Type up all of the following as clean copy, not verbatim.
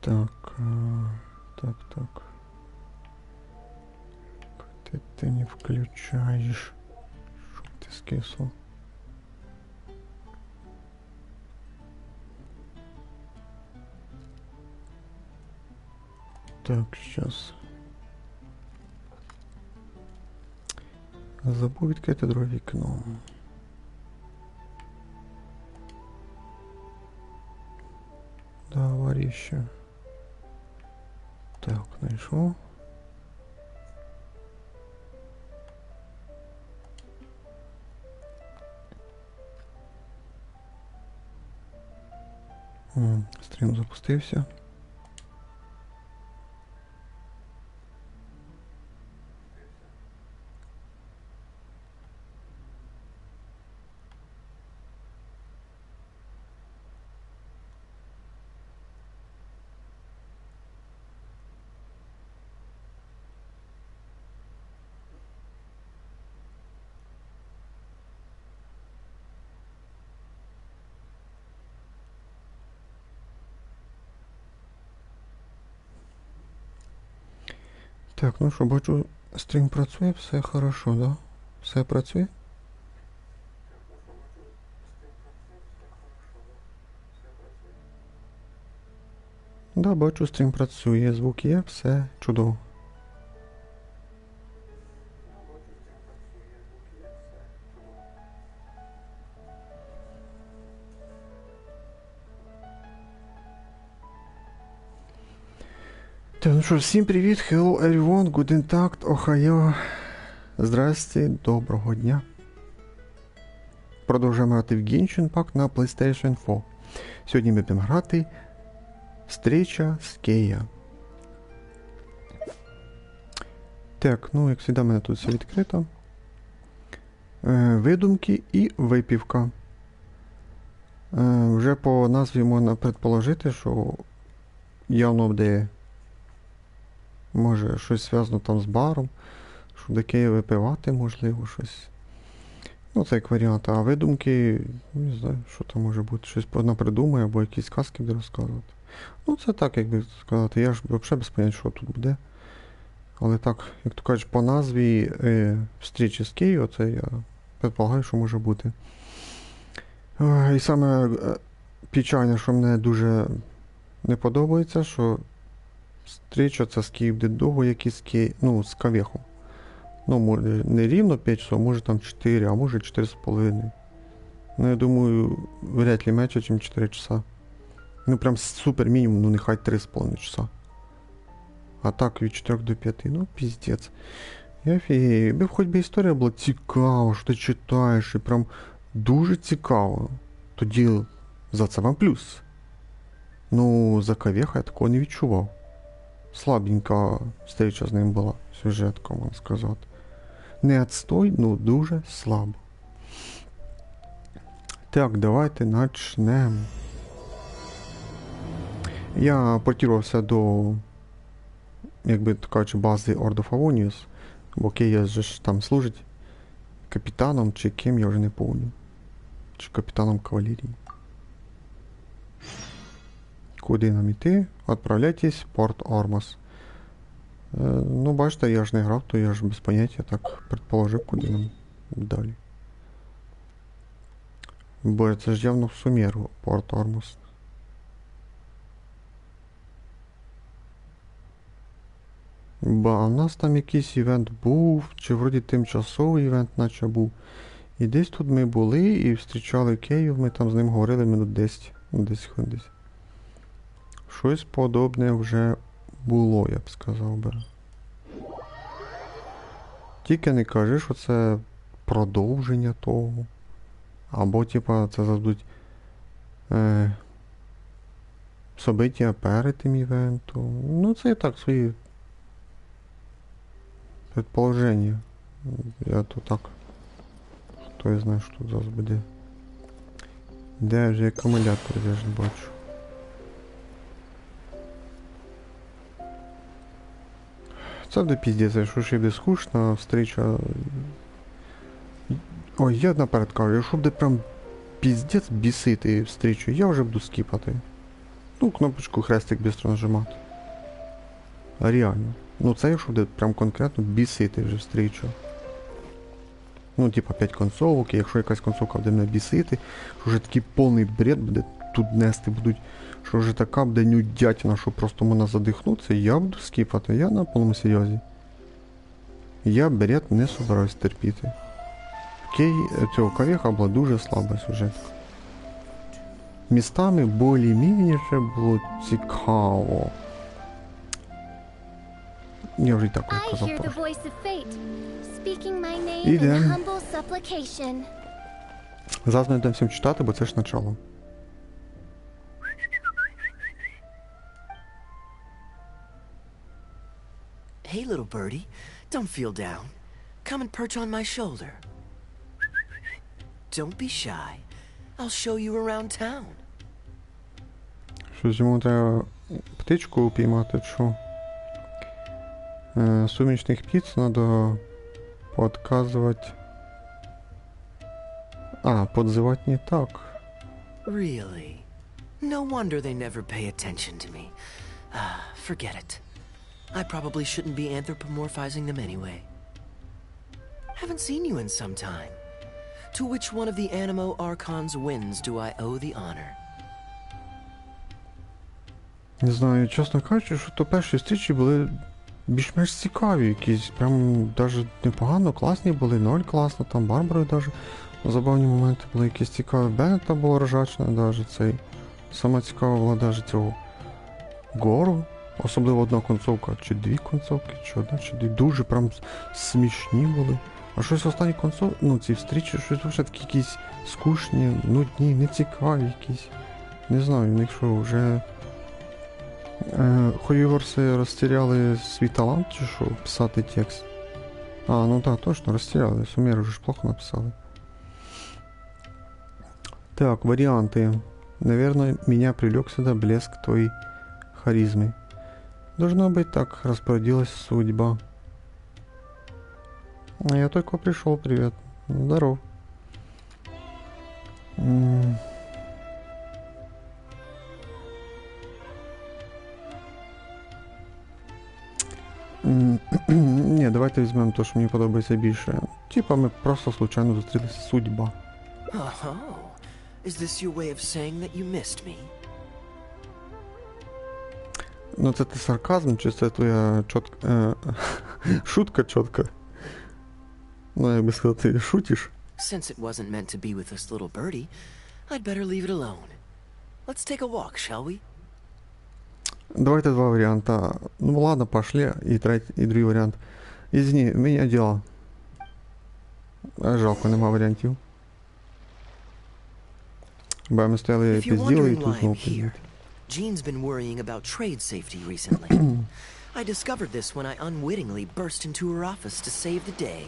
Так, так. Ты не включаешь. Чтоб ты скисл. Так, сейчас. Забув відкрити друге вікно. Давай ще. Так, знайшов. Стрім запустився. Так, ну що, бачу, стрім працює, все хорошо, да? Все працює? Да, бачу, стрім працює, звук є, все чудово. Так, ну що, всім привіт, hello everyone, guten Tag, Ohio. Здрасте, доброго дня. Продовжуємо грати в Genshin пак на PlayStation 4. Сьогодні ми будемо грати Встреча з Кэйа. Так, ну як завжди, в мене тут все відкрито. Видумки і випівка. Вже по назві можна предположити, що явно буде може щось зв'язано там з баром, щоб до Києва випивати, можливо, щось. Ну, це як варіант. А видумки, не знаю, що там може бути. Щось вона придумає, або якісь казки буде розказувати. Ну, це так, як би сказати. Я ж взагалі без поняття, що тут буде. Але так, як то кажуть, по назві «Встречі з Києва», це я предполагаю, що може бути. І саме печальне, що мене дуже не подобається, що встреча це з Київ де довго, як і з кавехом. Ну, може, не рівно 5 часов, може там 4, а може 4,5. Ну, я думаю, вряд ли менше, ніж 4 часа. Ну, прям супер мінімум, ну, нехай 3,5 часа. А так від 4 до 5, ну, піздець. Я офігею. Хоч би історія була цікава, що ти читаєш, і прям дуже цікаво. Тоді за це вам плюс. Ну, за кавеха я такого не відчував. Слабенька встреча з ним була, сюжетка, можна сказати. Не отстой, ну дуже слабо. Так, давайте начнемо. Я портувався до, якби то кажучи, бази Order of Avonius, бо Кэйа ж там служить капітаном чи ким, я вже не пам'ятаю. Чи капітаном кавалерії. Куди нам іти? Отправляйтесь в Порт Ормос. Ну, бачите, я ж не грав, то я ж без поняття так предположив, куди нам далі. Бо це ж явно в Сумеру, Порт Ормос. Ба, у нас там якийсь івент був, чи вроді тимчасовий івент наче був. І десь тут ми були і зустрічали Кею, ми там з ним говорили минут 10, 10 хвилин десь. Щось подобне вже було, я б сказав би. Тільки не кажи, що це продовження того. Або, типа, це зададуть собиття перед тим івентом. Ну, це і так свої предположення. Я то так. Хто я знає, що тут зараз буде. Де вже акумулятор, я ж не бачу. Це буде піздець, що ще буде скучна встреча. Ой, я наперед кажу, якщо буде прям піздець бісити встречу, я вже буду скіпати. Ну, кнопочку хрестик бістро нажимати. А реально. Ну це якщо буде прям конкретно бісити вже встрічу. Ну, типа 5 концовок, і якщо якась концовка буде мене бісити, що вже такий повний бред буде тут нести будуть, що вже така буде нудятина, що просто можна задихнутися, я буду скіпати, я на повному серйозі. Я бред не собираюсь терпіти. Цього Кавеха була дуже слаба сюжетка. Містами більш-менше було цікаво. Я вже і так уже казав теж. Ідем. Зараз ми йдемо всім читати, бо це ж начало. Hey, little birdie, don't feel down. Come and perch on my shoulder. Don't be shy. I'll show you around town. Щось йому треба птичку упіймати, що? Сумічних птиц треба подказувати. А, подзивати не так. Really? No wonder they never pay attention to me. Forget it. I probably shouldn't be anthropomorphizing them anyway. Haven't seen you in some time. To which one of the Animo Archon's winds do I owe the honor? Не знаю, чесно кажучи, що то перші зустрічі були більш-менш цікаві якісь, прям даже непогано, класні були, ноль класно, там Барбарою даже забавні моменти були якісь цікаві, Беннета було ржачне даже цей. Саме цікава була даже цього Гору, особливо одна концовка, чи дві концовки, чи одна, чи дві, дуже прям смішні були. А щось останні концовки, ну ці встрічі, щось вже такі якісь скучні, нудні, нецікаві якісь. Не знаю, в них що, вже Хойворси розтіряли свій талант, чи що, писати текст? А, ну так, точно, розтіряли, Сумер уже ж плохо написали. Так, варианты. Наверное, меня привлек сюда блеск твоей харизмы. Должно быть, так распорядилась судьба. А я только пришел, привет. Здоров. Ні, давайте візьмемо те, що мені подобається більше. Типа ми просто случайно зустрілися. Судьба. Oh, is this your way of saying that you missed me? Ну це ти сарказм, чи це твоя чотка... шутка чотка? Ну, як би сказати, ти шутиш? Since it wasn't meant to be with this little birdie, I'd better leave it alone. Let's take a walk, shall we? Давайте два варіанта. Ну ладно, пошли. І третій, і другий варіант. Извини, у мене діло. Жалко, нема варіантів. Бо ми стояли пізділи і тут знову пізділи. Jean's been worrying about trade safety recently. I discovered this when I unwittingly burst into her office to save the day.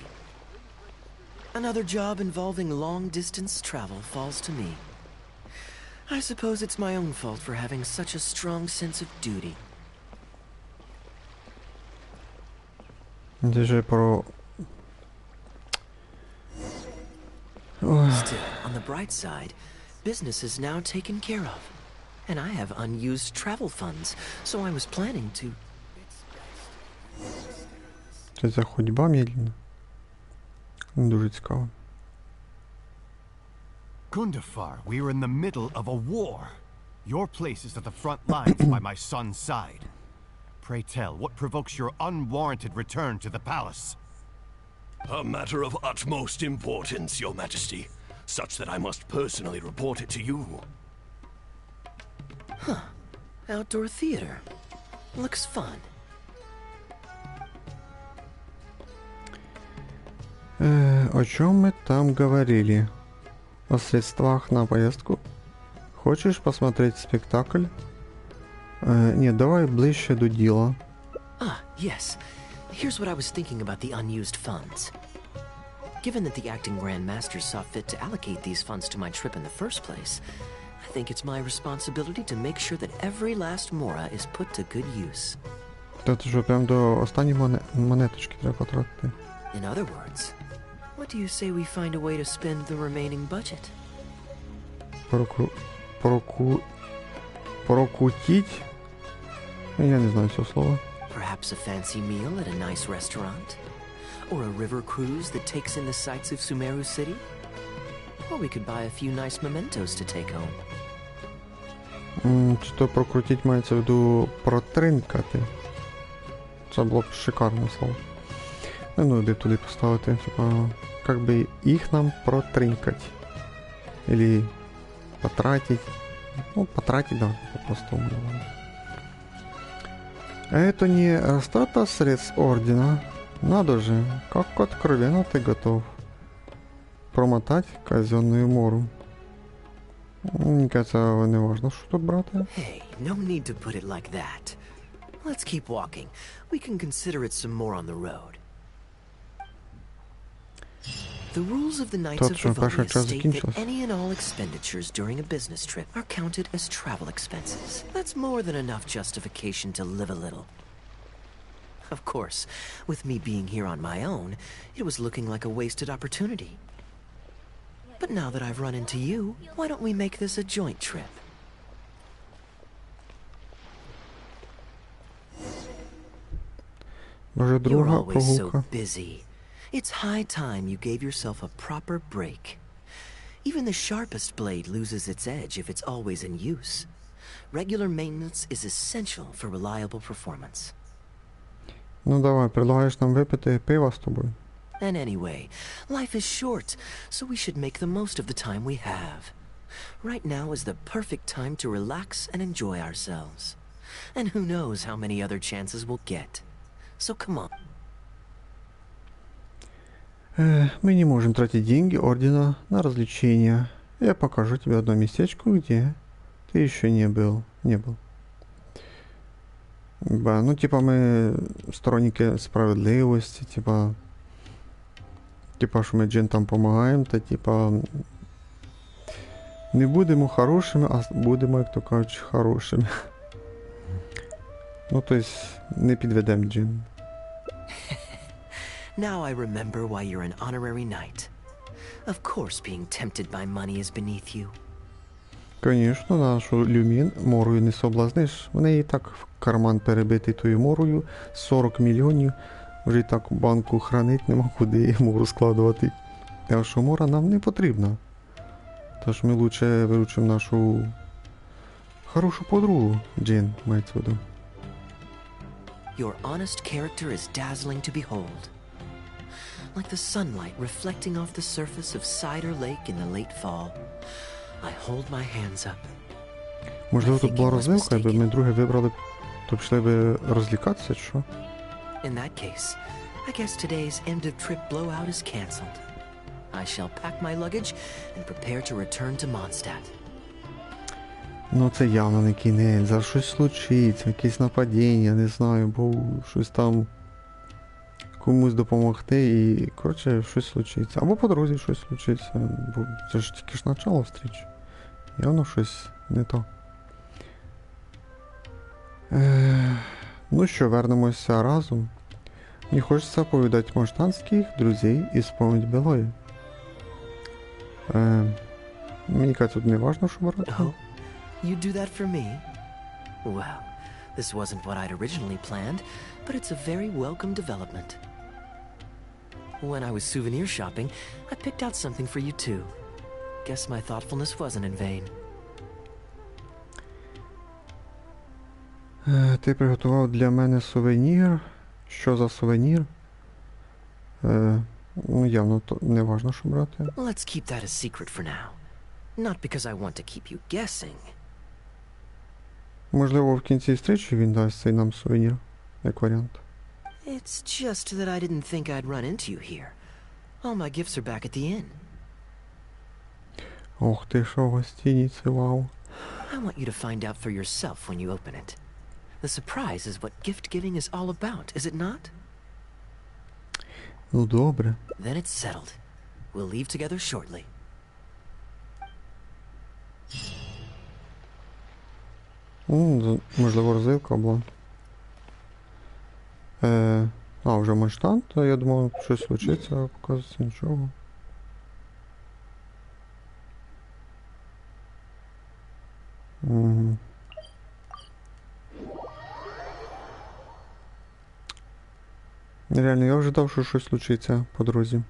Another job involving long-distance travel falls to me. I suppose it's my own fault for having such a strong sense of duty. Це про... Still, on the bright side, business is now taken care of. And I have unused travel funds, so I was planning to... Це ходьба медленно. Дуже цікаво. Gundafar, we are in the middle of a war. Your place is at the front lines by my son's side. Pray tell, what provokes your unwarranted return to the palace? A matter of utmost importance, Your Majesty, such that I must personally report it to you. Huh. Outdoor theater. Looks fun. О чем мы там говорили? О средствах на поездку? Хочешь посмотреть спектакль? Нет, давай ближче до діла. Ah, yes. Here's what I was thinking about the unused funds. Given that the acting Grand Masters saw fit to allocate these funds to my trip in the first place, I think it's my responsibility to make sure that every last mora is put to good use. Тобто, що прям до останньої монеточки треба потратити. In other words, what do you say we find a way to spend the remaining budget? Прокутіть. Я не знаю цього слова. Perhaps a fancy meal at a nice restaurant? Or a river cruise that takes in the sights of Sumeru City? Or we could buy a few nice mementos to take home. Чи то прокрутіть мається в виду протринкати? Це було б шикарне слово. Ну, де туди поставити, типа, как би їх нам протринкать. Или потратить. Ну, потратить, да, по-простому. А это не растрата средств ордена. Надо же, как откровенно ты готов промотать казенную мору. Мне кажется, не важно, что тут, брат. Hey, no need to put it like that. Let's keep walking. We can consider it some more on the road. The rules of the Knights of Bavaria state that any and all expenditures during a business trip are counted as travel expenses. That's more than enough justification to live a little. Of course, with me being here on my own, it was looking like a wasted opportunity. But now that I've run into you, why don't we make this a joint trip? You're always so busy. It's high time you gave yourself a proper break. Even the sharpest blade loses its edge if it's always in use. Regular maintenance is essential for reliable performance. Ну давай, предлагаєш нам випити пиво з тобою? And anyway, life is short, so we should make the most of the time we have. Right now is the perfect time to relax and enjoy ourselves. And who knows how many other chances we'll get. So come on. Мы не можем тратить деньги ордена на развлечения. Я покажу тебе одно местечко, где ты еще не был. Ба, ну типа ми сторонники справедливості, типа що ми джентам допомагаємо, та типа не будемо хорошими, а будемо, як то кажуть, хорошими. Ну, то есть, не підведемо джин. Now I remember why you're an honorary knight. Of course, being tempted by money is beneath you. Конечно, нашу Люмін морою не соблазниш. В неї і так в карман перебитий тою морою, 40 мільйонів. Вже і так банку хранить, нема куди мору складувати. Так що мора нам не потрібна. Тож ми лучше виручимо нашу хорошу подругу, Джин, мається в виду. Your honest character is dazzling to behold. Like the sunlight reflecting off the surface of Cider Lake in the late fall. I hold my hands up. Можливо, тут була розвилка, якби ми друге вибрали, то пішли би розлікатися, чи що? In that case, I guess today's end-of-trip blowout is cancelled. I shall pack my luggage and prepare to return to Mondstadt. Ну це явно не кінець, зараз щось случиться, якесь нападіння, не знаю, бо щось там комусь допомогти і, коротше, щось случиться. Або по дорозі щось случиться, бо це ж тільки ж начало встрічі. Явно щось не то. Ну що, вернемося разом. Мені хочеться повідати можданських друзей і спомнить Белої. Мені кажуть, тут не важно, що брати. Oh, you do that for me? Well, this wasn't what I'd originally planned, but it's a very welcome development. When I was souvenir shopping, I picked out something for you too. Guess my thoughtfulness wasn't in vain. Ти приготував для мене сувенір. Що за сувенір? Ну, явно не важно, що брати. Let's keep that a secret for now. Not because I want to keep you guessing. Можливо, в кінці зустрічі він дасть цей нам сувенір, як варіант. It's just that I didn't think I'd run into you here. All my gifts are back at the inn. Ох ти, що в гостиниці, вау. I want you to find out for yourself when you open it. The surprise is what gift-giving is all about, is it not? Ну, добре. Then it's settled. We'll leave together shortly. Можливо, розвилка була. Вже Манштант, то я думав, щось случиться, а показується нічого. Реально, я ожидав, що щось случиться по дорозі.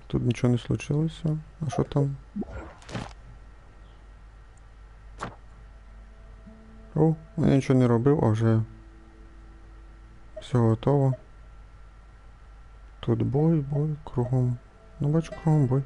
Тут нічого не случилося. А що там? О, я нічого не робив, а вже все готово. Тут бой, кругом. Ну, бачу, кругом бой.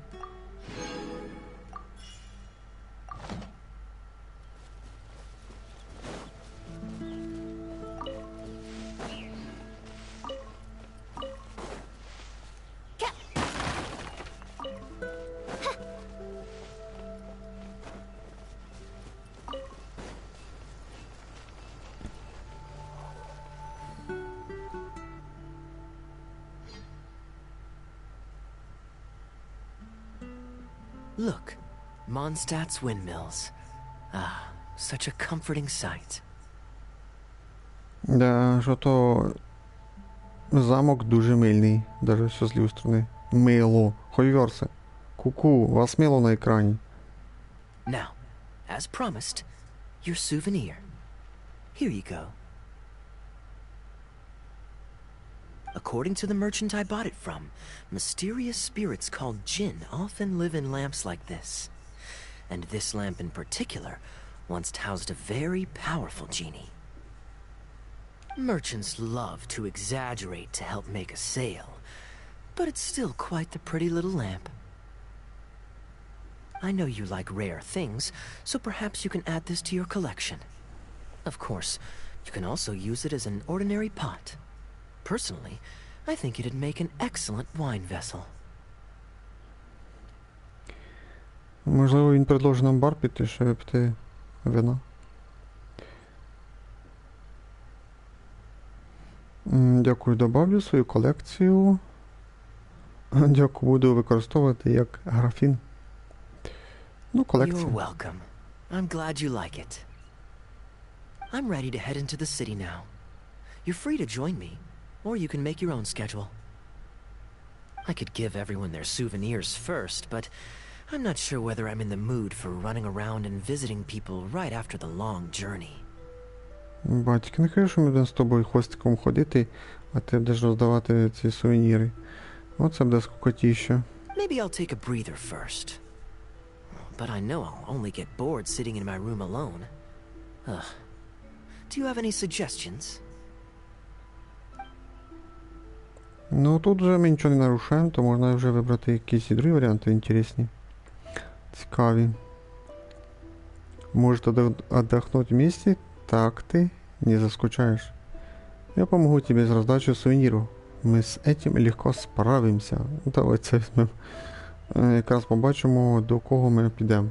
Look, Mondstadt's windmills. Ah, such a comforting sight. Да, що то замок дуже мильний, даже все з лівої сторони. Мило, хойверсе. Ку-ку, вас мило на екрані. Now, as promised, your souvenir. Here you go. According to the merchant I bought it from, mysterious spirits called Jinn often live in lamps like this. And this lamp in particular once housed a very powerful genie. Merchants love to exaggerate to help make a sale, but it's still quite the pretty little lamp. I know you like rare things, so perhaps you can add this to your collection. Of course, you can also use it as an ordinary pot. Personally, I think it'd make an excellent wine vessel. Можливо, він предложить нам бар піти, ще випити вина. Дякую, добавлю свою колекцію. Дякую, буду використовувати як графін. Ну, колекція. You're welcome. I'm glad you like it. I'm ready to head into the city now. You're free to join me, or you can make your own schedule. I could give everyone their souvenirs first, but I'm not sure whether I'm in the mood for running around and visiting people right after the long journey. Батьки, не кажу, що ми будемо з тобою хвостиком ходити, а ти будеш роздавати ці сувеніри. Оце буде скукотіще. Maybe I'll take a breather first. But I know I'll only get bored sitting in my room alone. Ugh. Do you have any suggestions? Ну, тут вже ми нічого не нарушаємо, то можна вже вибрати якісь і другі варіанти інтересні. Цікаві. Можете отдохнуть вместе, так ты не заскучаешь. Я помогу тебе с раздачей сувениров. Мы с этим легко справимся. Давай це візьмемо. Якраз побачимо, до кого ми підемо.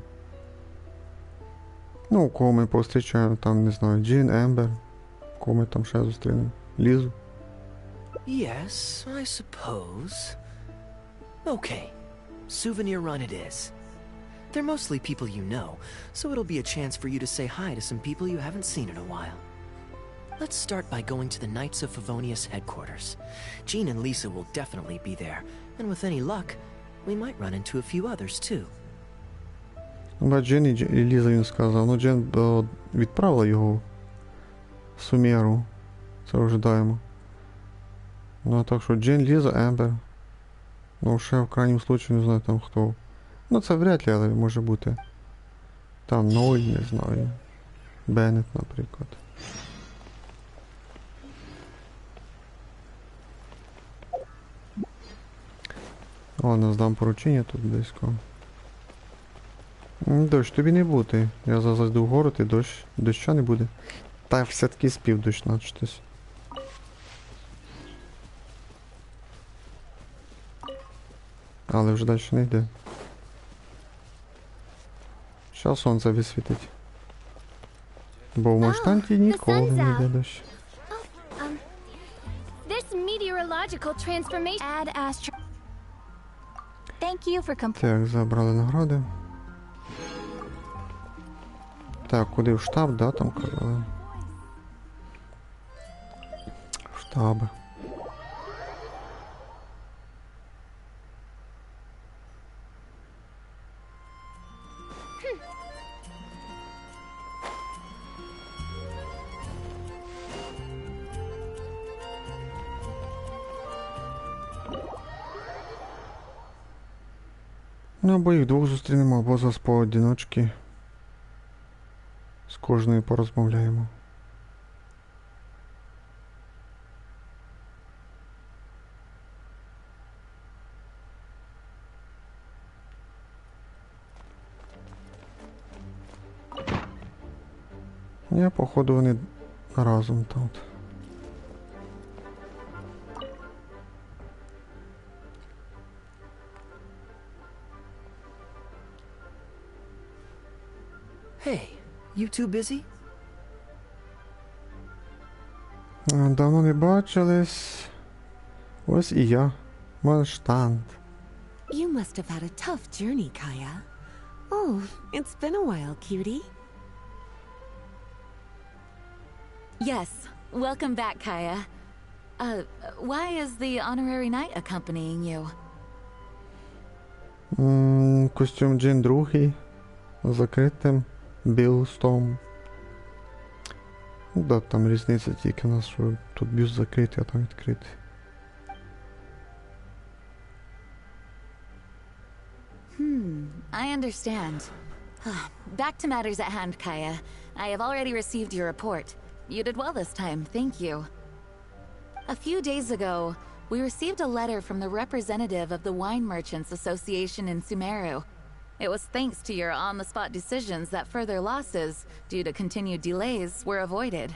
Ну, у кого ми повстрічаємо, там, не знаю, Джин, Ембер. Кого ми там ще зустрінемо. Лізу. Yes, I suppose. Okay, souvenir run it is. They're mostly people you know, so it'll be a chance for you to say hi to some people you haven't seen in a while. Let's start by going to the Knights of Favonius headquarters. Jean and Lisa will definitely be there, and with any luck, we might run into a few others too. Ну, Джин і Ліза він сказав. Ну, Джин відправила його в Сумеру. Це ожидаємо. Ну, а так що Джин, Ліза, Ембер. Ну, ще в крайньому случаю не знаю там хто. Ну, це вряд ли, але може бути. Там Ной, не знаю. Беннет, наприклад. Ладно, здам поручення тут близько. Дощ тобі не буде. Я зараз йду в город і доща не буде. Та все-таки спів дощ начатись. Але вже далі не йде. Щас сонце висвітить. Бо в Маштанті ніколи не йде дощ. This meteorological transformation add astro. Thank you for Так, забрали награди. Так, куди в штаб, да, там казали. В штаб. Ну, або їх двох зустрінемо, або зараз поодиночки. З кожною порозмовляємо. Ні, походу вони разом тут. Hey, you two busy? Давно не бачились. Ось і я. Мой штант. You must have had a tough journey, Kaya. Oh, it's been a while, cutie. Yes, welcome back, Kaya. Why is the honorary knight accompanying you? Костюм Джин другий. Закритим. Бюстом. Да, там різниця тільки у нас, що тут бюст закритий, а там відкритий. I understand. Back to matters at hand, Kaya. I have already received your report. You did well this time, thank you. A few days ago, we received a letter from the representative of the Wine Merchants Association in Sumeru. It was thanks to your on-the-spot decisions that further losses, due to continued delays, were avoided.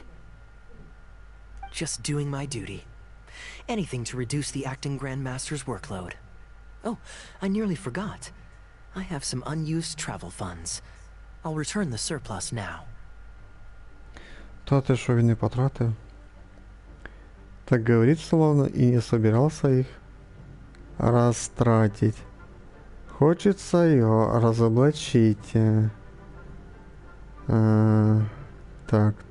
Just doing my duty. Anything to reduce the acting Grandmaster's workload. Oh, I nearly forgot. I have some unused travel funds. I'll return the surplus now. То те, що він не потратив. Так говорит словно и не собирался их растратить. Хочется его разоблачить. Так.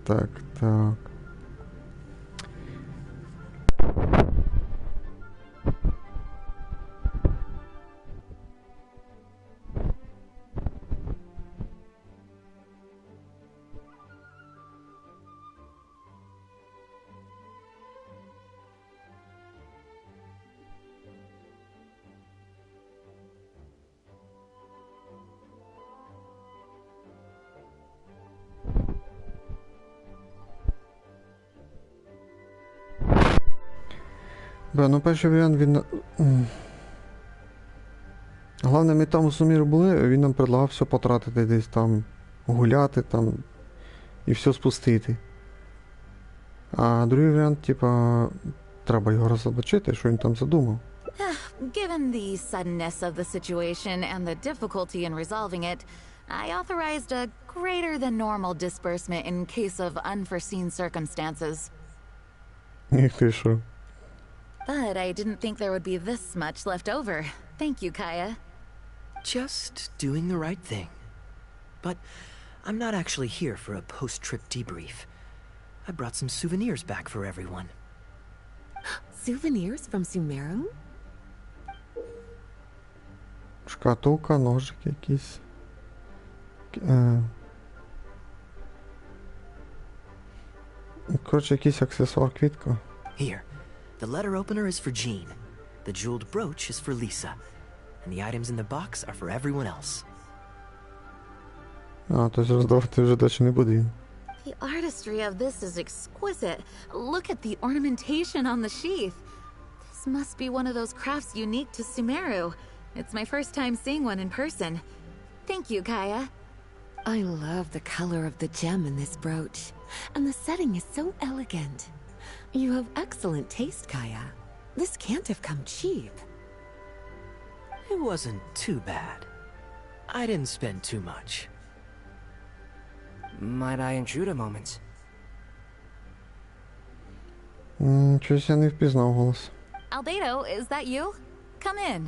Ну перший варіант він... Головне, ми там у Суміру були, він нам предлагав все потратити десь там, гуляти там і все спустити. А другий варіант, типа, треба його розоблачити, що він там задумав. Given the suddenness of the situation and the difficulty in resolving it, I authorized a greater than normal disbursement in case of unforeseen circumstances. І ти що? But I didn't think there would be this much left over. Thank you, Kaya. Just doing the right thing. But I'm not actually here for a post-trip debrief. I brought some souvenirs back for everyone. Souvenirs from Sumeru? Шкатулка, ножик якийсь. Коротше, якийсь аксесуар, квітка. Here. The letter opener is for Jean. The jeweled brooch is for Lisa. And the items in the box are for everyone else. То роздавати вже далі не буде. The artistry of this is exquisite. Look at the ornamentation on the sheath. This must be one of those crafts unique to Sumeru. It's my first time seeing one in person. Thank you, Kaya. I love the color of the gem in this brooch. And the setting is so elegant. You have excellent taste, Kaya. This can't have come cheap. It wasn't too bad. I didn't spend too much. Might I intrude a moment? Щось я не впізнав голос. Albedo, is that you? Come in.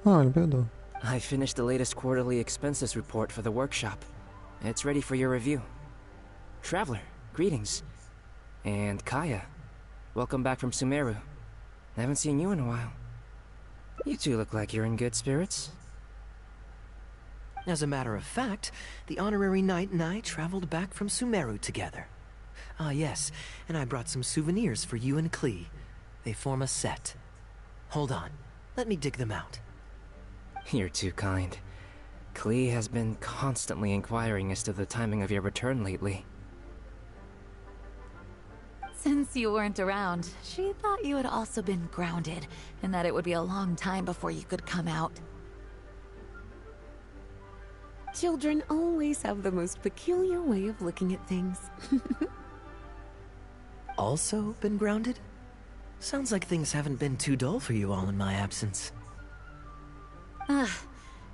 Альбедо. I finished the latest quarterly expenses report for the workshop. It's ready for your review. Traveler, greetings. And Kaya, welcome back from Sumeru. I haven't seen you in a while. You two look like you're in good spirits. As a matter of fact, the honorary knight and I traveled back from Sumeru together. Ah, yes, and I brought some souvenirs for you and Klee. They form a set. Hold on, let me dig them out. You're too kind. Klee has been constantly inquiring as to the timing of your return lately. Since you weren't around, she thought you had also been grounded, and that it would be a long time before you could come out. Children always have the most peculiar way of looking at things. Also been grounded? Sounds like things haven't been too dull for you all in my absence.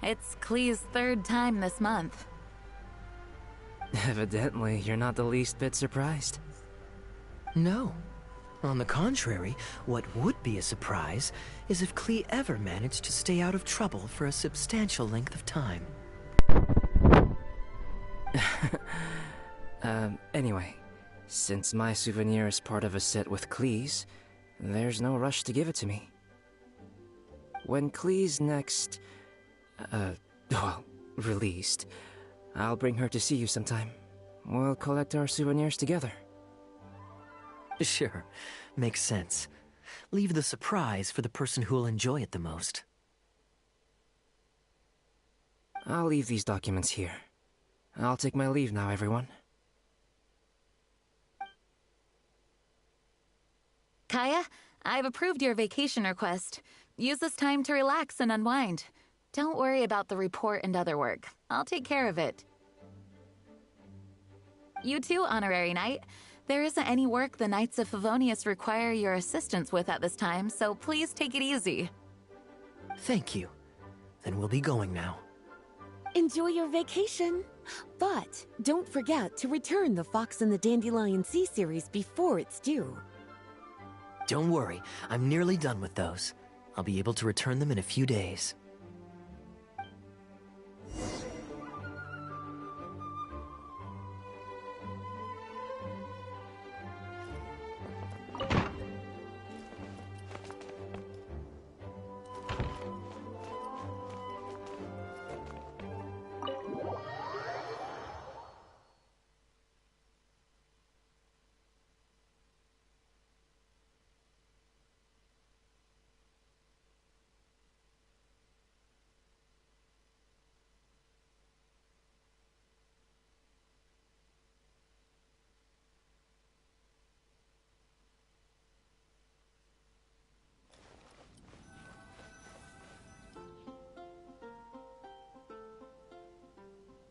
It's Klee's 3rd time this month. Evidently, you're not the least bit surprised. No. On the contrary, what would be a surprise is if Klee ever managed to stay out of trouble for a substantial length of time. Anyway, since my souvenir is part of a set with Klee's, there's no rush to give it to me. When Klee's next, released, I'll bring her to see you sometime. We'll collect our souvenirs together. Sure, makes sense. Leave the surprise for the person who'll enjoy it the most. I'll leave these documents here. I'll take my leave now, everyone. Kaya, I've approved your vacation request. Use this time to relax and unwind. Don't worry about the report and other work. I'll take care of it. You too, Honorary Knight. There isn't any work the Knights of Favonius require your assistance with at this time, so please take it easy. Thank you. Then we'll be going now. Enjoy your vacation. But don't forget to return the Fox and the Dandelion Sea series before it's due. Don't worry, I'm nearly done with those. I'll be able to return them in a few days.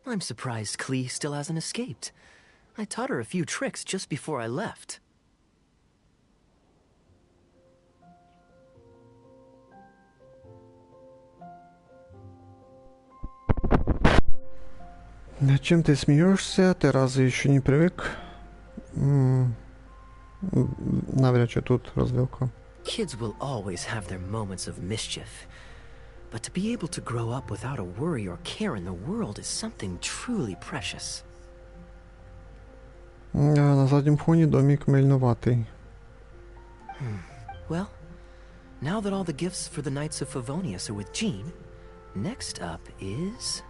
I'm surprised Klee still hasn't escaped. I taught her a few tricks just before I left. Над чем ты смеешься? Ты разве еще не привык? Навряд чи тут развилка. Kids will always have their moments of mischief. But to be able to grow up without a worry or care in the world is something truly precious. На заднем фоне домик мельноватый. Well, now that all the gifts for the Knights of Favonius are with Jean, next up is...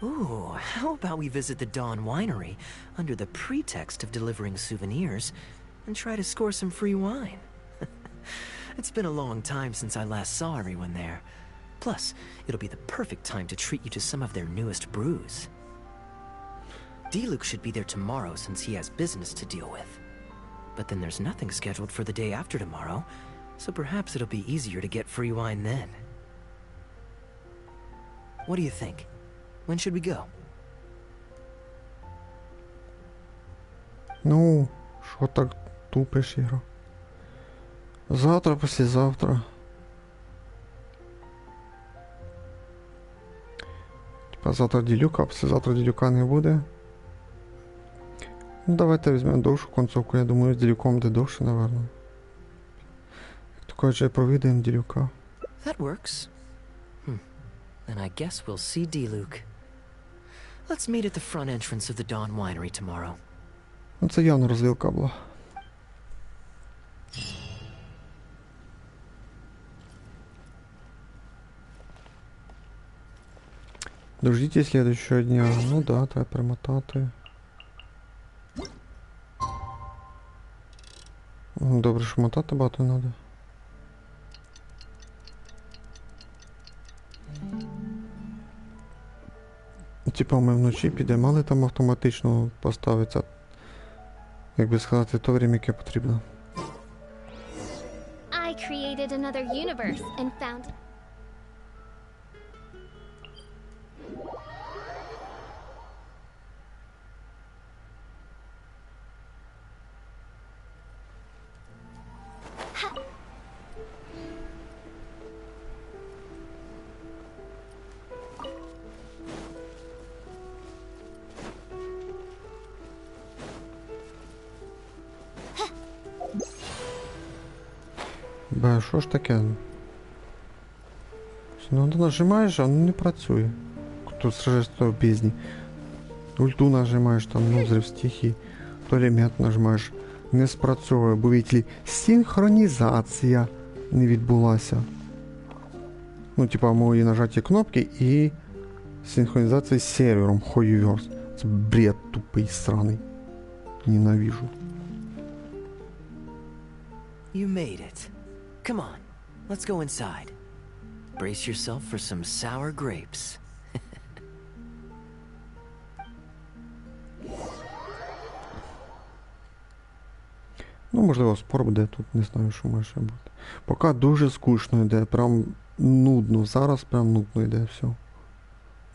Ooh, how about we visit the Dawn Winery under the pretext of delivering souvenirs and try to score some free wine? It's been a long time since I last saw everyone there. Plus, it'll be the perfect time to treat you to some of their newest brews. D-Luke should be there tomorrow since he has business to deal with. But then there's nothing scheduled for the day after tomorrow, so perhaps it'll be easier to get free wine then. What do you think? When should we go? Ну, що так тупиш, Ігро? Завтра, післязавтра. Типа завтра Ділюка, а післязавтра Ділюка не буде. Ну, давайте візьмемо довшу концовку, я думаю, з Ділюком буде довше, напевно. Як то кажуть, провідаємо Ділюка. That works. Then I guess we'll see D-Luke. Let's meet at the front entrance of the Dawn Winery tomorrow. Ну, це явно розвилка була. Дождите следующего дня. Ну да, треба перемотати. Добре, що мотати багато не треба. Типа ми вночі підемо, але там автоматично поставиться, як би сказати, то время, яке потрібно. I created another universe and found... Бе, що ж таке? Ну, ти нажимаєш, а воно не працює. Тут сражество в бездні. Ульту нажимаєш, там, ну, взрив стихії. То елемент нажимаєш. Не спрацьовує, бо відлі синхронізація не відбулася. Ну, типа, мої нажаті кнопки і синхронізація з сервером Хуйверс. Це бред тупий, сраний. Ненавижу. You made it. Come on, let's go inside. Brace yourself for some sour grapes. Ну, можливо, спор буде тут, не знаю, що може ще бути. Поки дуже скучно йде, прям нудно. Зараз прям нудно йде все.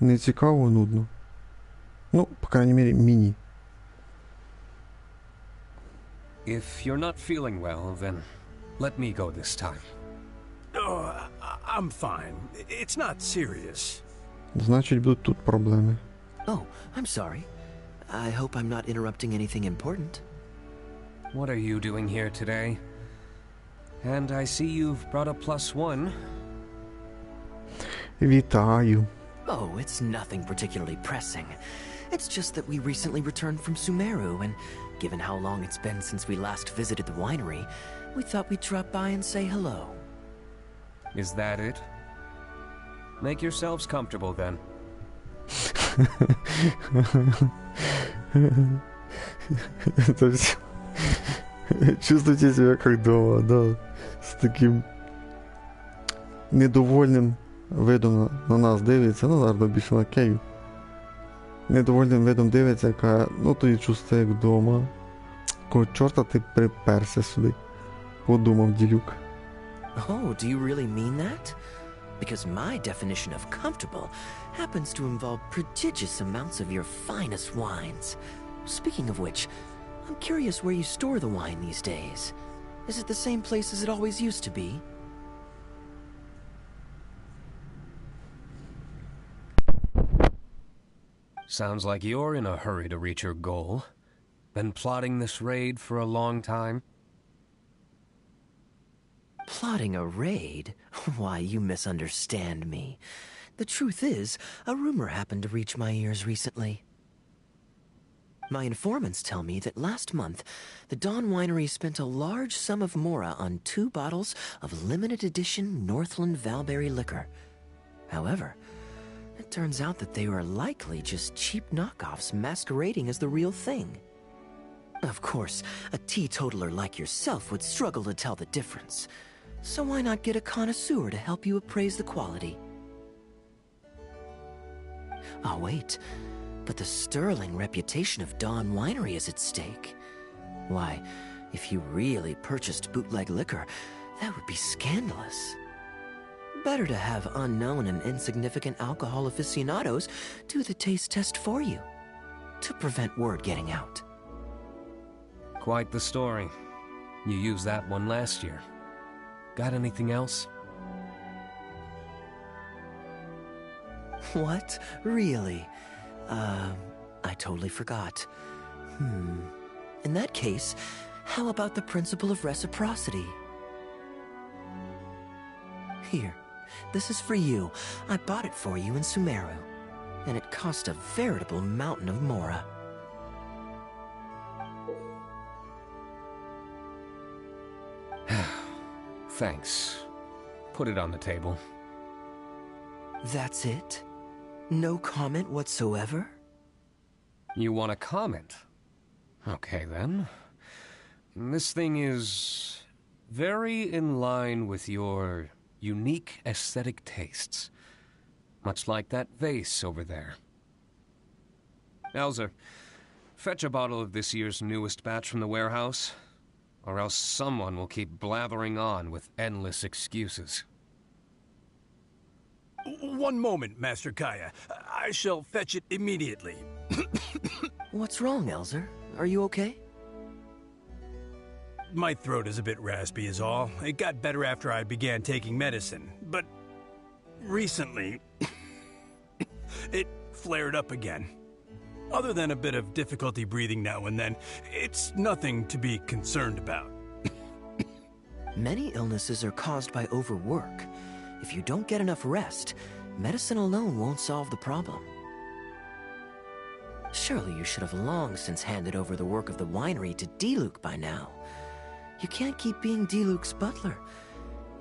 Не цікаво, нудно. Ну, по крайній мірі, мені. If you're not feeling well, then let me go this time. Oh, I'm fine. It's not serious. Значить, будуть тут проблеми. Oh, I'm sorry. I hope I'm not interrupting anything important. What are you doing here today? And I see you've brought a +1. Вітаю. Oh, it's nothing particularly pressing. It's just that we recently returned from Sumeru, and given how long it's been since we last visited the winery, we thought we'd drop by and say hello. Is that it? Make yourselves comfortable then. Это все. Чувствуйте себя как дома, да. С таким недовольним видом на нас дивиться. Ну, зараз більше на Кею. Недовольним видом дивиться, яка, ну, тоді чувствує як вдома. Кого чорта ти приперся сюди? Подумав ділюк. Oh, do you really mean that? Because my definition of comfortable happens to involve prodigious amounts of your finest wines. Speaking of which, I'm curious where you store the wine these days. Is it the same place as it always used to be? Sounds like you're in a hurry to reach your goal. Been plotting this raid for a long time? Plotting a raid? Why, you misunderstand me. The truth is, a rumor happened to reach my ears recently. My informants tell me that last month, the Dawn Winery spent a large sum of mora on 2 bottles of limited edition Northland Valberry liquor. However, it turns out that they were likely just cheap knockoffs masquerading as the real thing. Of course, a teetotaler like yourself would struggle to tell the difference. So why not get a connoisseur to help you appraise the quality? Oh, wait. But the sterling reputation of Dawn Winery is at stake. Why, if you really purchased bootleg liquor, that would be scandalous. Better to have unknown and insignificant alcohol aficionados do the taste test for you, to prevent word getting out. Quite the story. You used that one last year. Got anything else? What? Really? I totally forgot. In that case, how about the principle of reciprocity? Here, this is for you. I bought it for you in Sumeru, and it cost a veritable mountain of mora. Thanks. Put it on the table. That's it? No comment whatsoever? You want a comment? Okay, then. This thing is very in line with your unique aesthetic tastes. Much like that vase over there. Elzer, fetch a bottle of this year's newest batch from the warehouse, or else someone will keep blathering on with endless excuses. One moment, Master Kaya. I shall fetch it immediately. What's wrong, Elzer? Are you okay? My throat is a bit raspy is all. It got better after I began taking medicine, but recently it flared up again. Other than a bit of difficulty breathing now and then, it's nothing to be concerned about. Many illnesses are caused by overwork. If you don't get enough rest, medicine alone won't solve the problem. Surely you should have long since handed over the work of the winery to Diluc by now. You can't keep being Diluc's butler.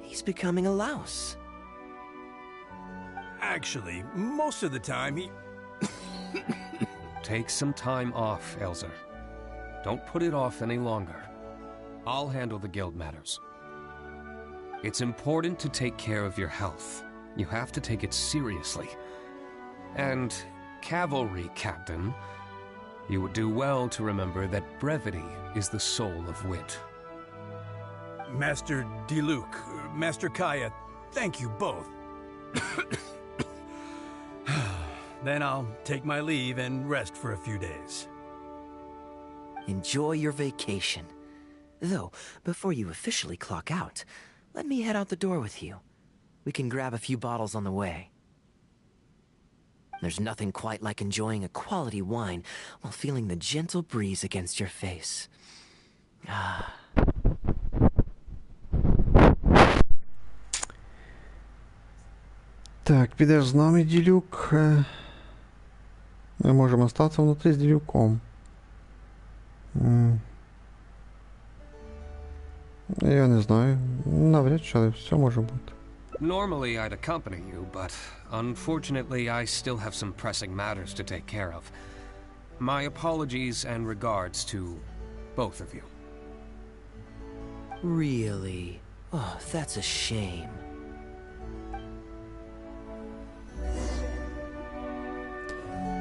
He's becoming a louse. Actually, most of the time he... Take some time off, Elzer. Don't put it off any longer. I'll handle the guild matters. It's important to take care of your health. You have to take it seriously. And, cavalry captain, you would do well to remember that brevity is the soul of wit. Master Diluc, Master Kaya, thank you both. Then I'll take my leave and rest for a few days. Enjoy your vacation. Though, before you officially clock out, let me head out the door with you. We can grab a few bottles on the way. There's nothing quite like enjoying a quality wine while feeling the gentle breeze against your face. Ah. Так, підеш з нами, Ділюк. Ми можемо остатися внутрі з Ділюком. Я не знаю. Навряд чи, але все може бути. Normally I'd accompany you, but unfortunately I still have some pressing matters to take care of. My apologies and regards to both of you. Really? Oh, that's a shame.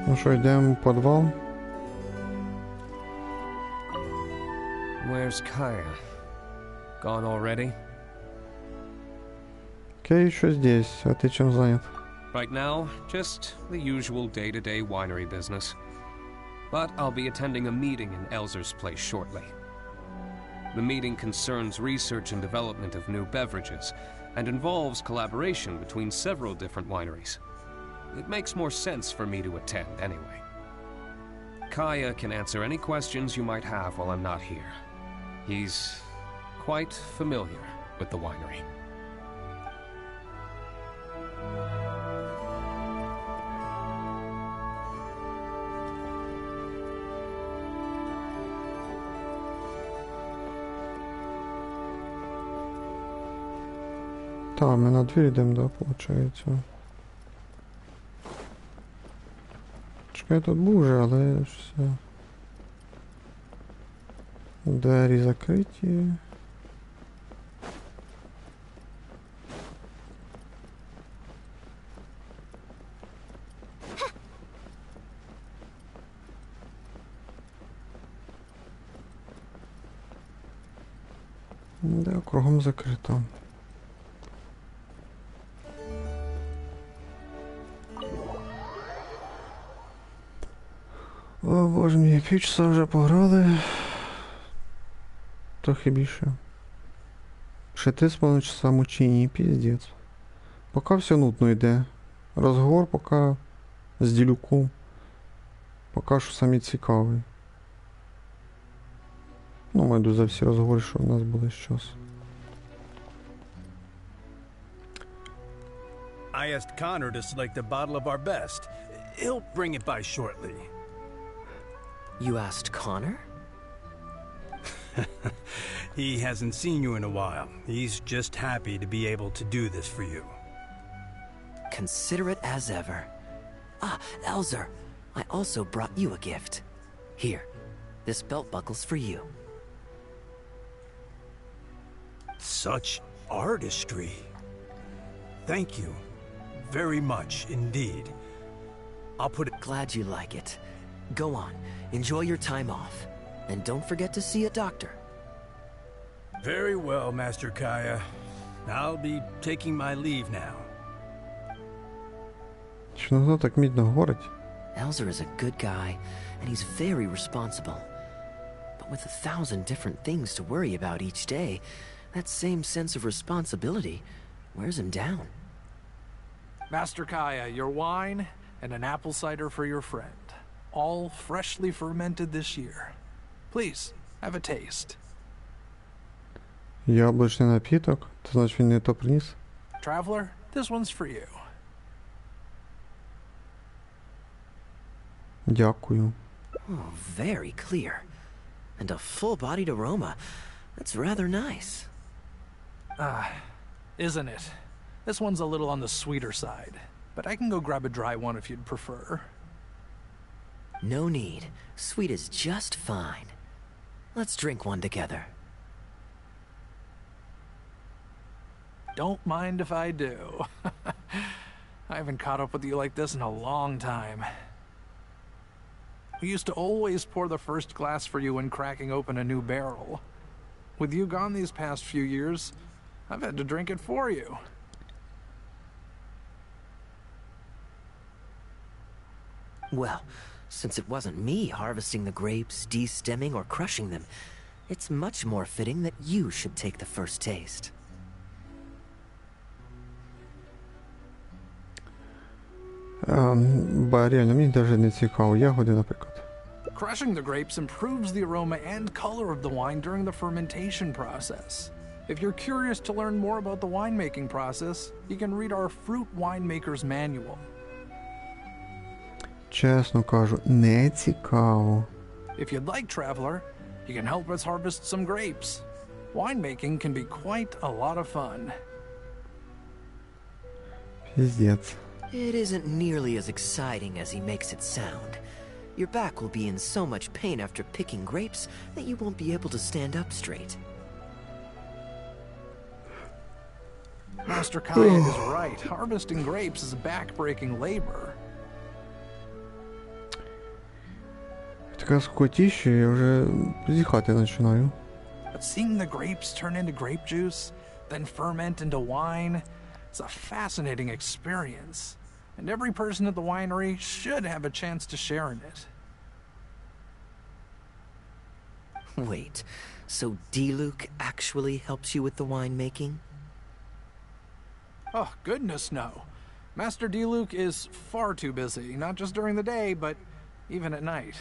Ну що, йдемо в підвал? Where's Kaya? Gone already? Кей еще здесь, а ты чем занят? Right now, just the usual day-to-day winery business. But I'll be attending a meeting in Elzer's place shortly. The meeting concerns research and development of new beverages, and involves collaboration between several different wineries. It makes more sense for me to attend anyway. Kaya can answer any questions you might have while I'm not here. He's quite familiar with the winery. Так, ми на двір йдемо, да, виходить. Чекай, тут був вже, але все. Двері закриті. Да, кругом закрито. О, боже мій, півчаса вже пограли. Трохи більше. Ще 3,5 часа мучені, піздець. Поки все нудно йде. Розговор поки з Ділюком. Поки що самі цікавий. Ну, майду за всі розговори, що в нас були зараз. I asked Connor to select a bottle of our best. He'll bring it by shortly. You asked Connor? He hasn't seen you in a while. He's just happy to be able to do this for you. Considerate as ever. Ah, Elzer, I also brought you a gift. Here, this belt buckle's for you. Such artistry. Thank you very much indeed. I'll put it... Glad you like it. Go on, enjoy your time off. And don't forget to see a doctor. Very well, Master Kaya. I'll be taking my leave now. Що воно так мідно говорить? Elzer is a good guy, and he's very responsible. But with 1,000 different things to worry about each day, that same sense of responsibility wears him down. Master Kaya, your wine and an apple cider for your friend. All freshly fermented this year. Please, have a taste. Яблучний напіток? То значить він не то приніс? Traveler, this one's for you. Дякую. Oh, very clear. And a full-bodied aroma. That's rather nice. Isn't it? This one's a little on the sweeter side, but I can go grab a dry one if you'd prefer. No need. Sweet is just fine. Let's drink one together. Don't mind if I do. I haven't caught up with you like this in a long time. We used to always pour the first glass for you when cracking open a new barrel. With you gone these past few years, I've had to drink it for you. Well, since it wasn't me harvesting the grapes, de-stemming, or crushing them, it's much more fitting that you should take the first taste. Реально, мені навіть не цікаво. Ягоди, наприклад. Crushing the grapes improves the aroma and color of the wine during the fermentation process. If you're curious to learn more about the winemaking process, you can read our Fruit Winemaker's Manual. Чесно кажу, не цікаво. If you'd like, Traveler, you can help us harvest some grapes. Winemaking can be quite a lot of fun. Піздець. It isn't nearly as exciting as he makes it sound. Your back will be in so much pain after picking grapes that you won't be able to stand up straight. Master Kaya is right. Harvesting grapes is back-breaking labor. Така скотіща, я вже зіхати починаю. But seeing the grapes turn into grape juice, then ferment into wine, it's a fascinating experience. And every person at the winery should have a chance to share in it. Wait, so D-Luke actually helps you with the winemaking? Oh, goodness no. Master D-Luke is far too busy, not just during the day, but even at night.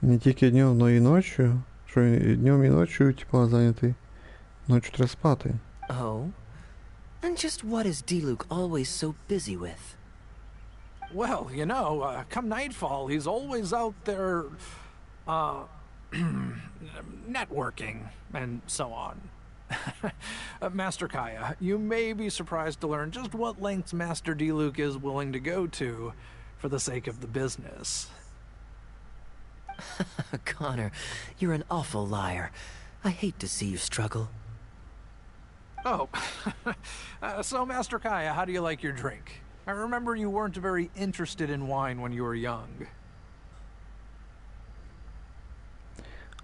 Не тільки днем, но і ночі. Що і днем, і ночі, типа, зайнятий. Ночі треба спати. Oh? And just what is D-Luke always so busy with? Well, you know, come nightfall, he's always out there, networking, and so on. Master Kaya, you may be surprised to learn just what lengths Master D-Luke is willing to go to for the sake of the business. Connor, you're an awful liar. I hate to see you struggle. Oh, so Master Kaya, how do you like your drink? I remember you weren't very interested in wine when you were young.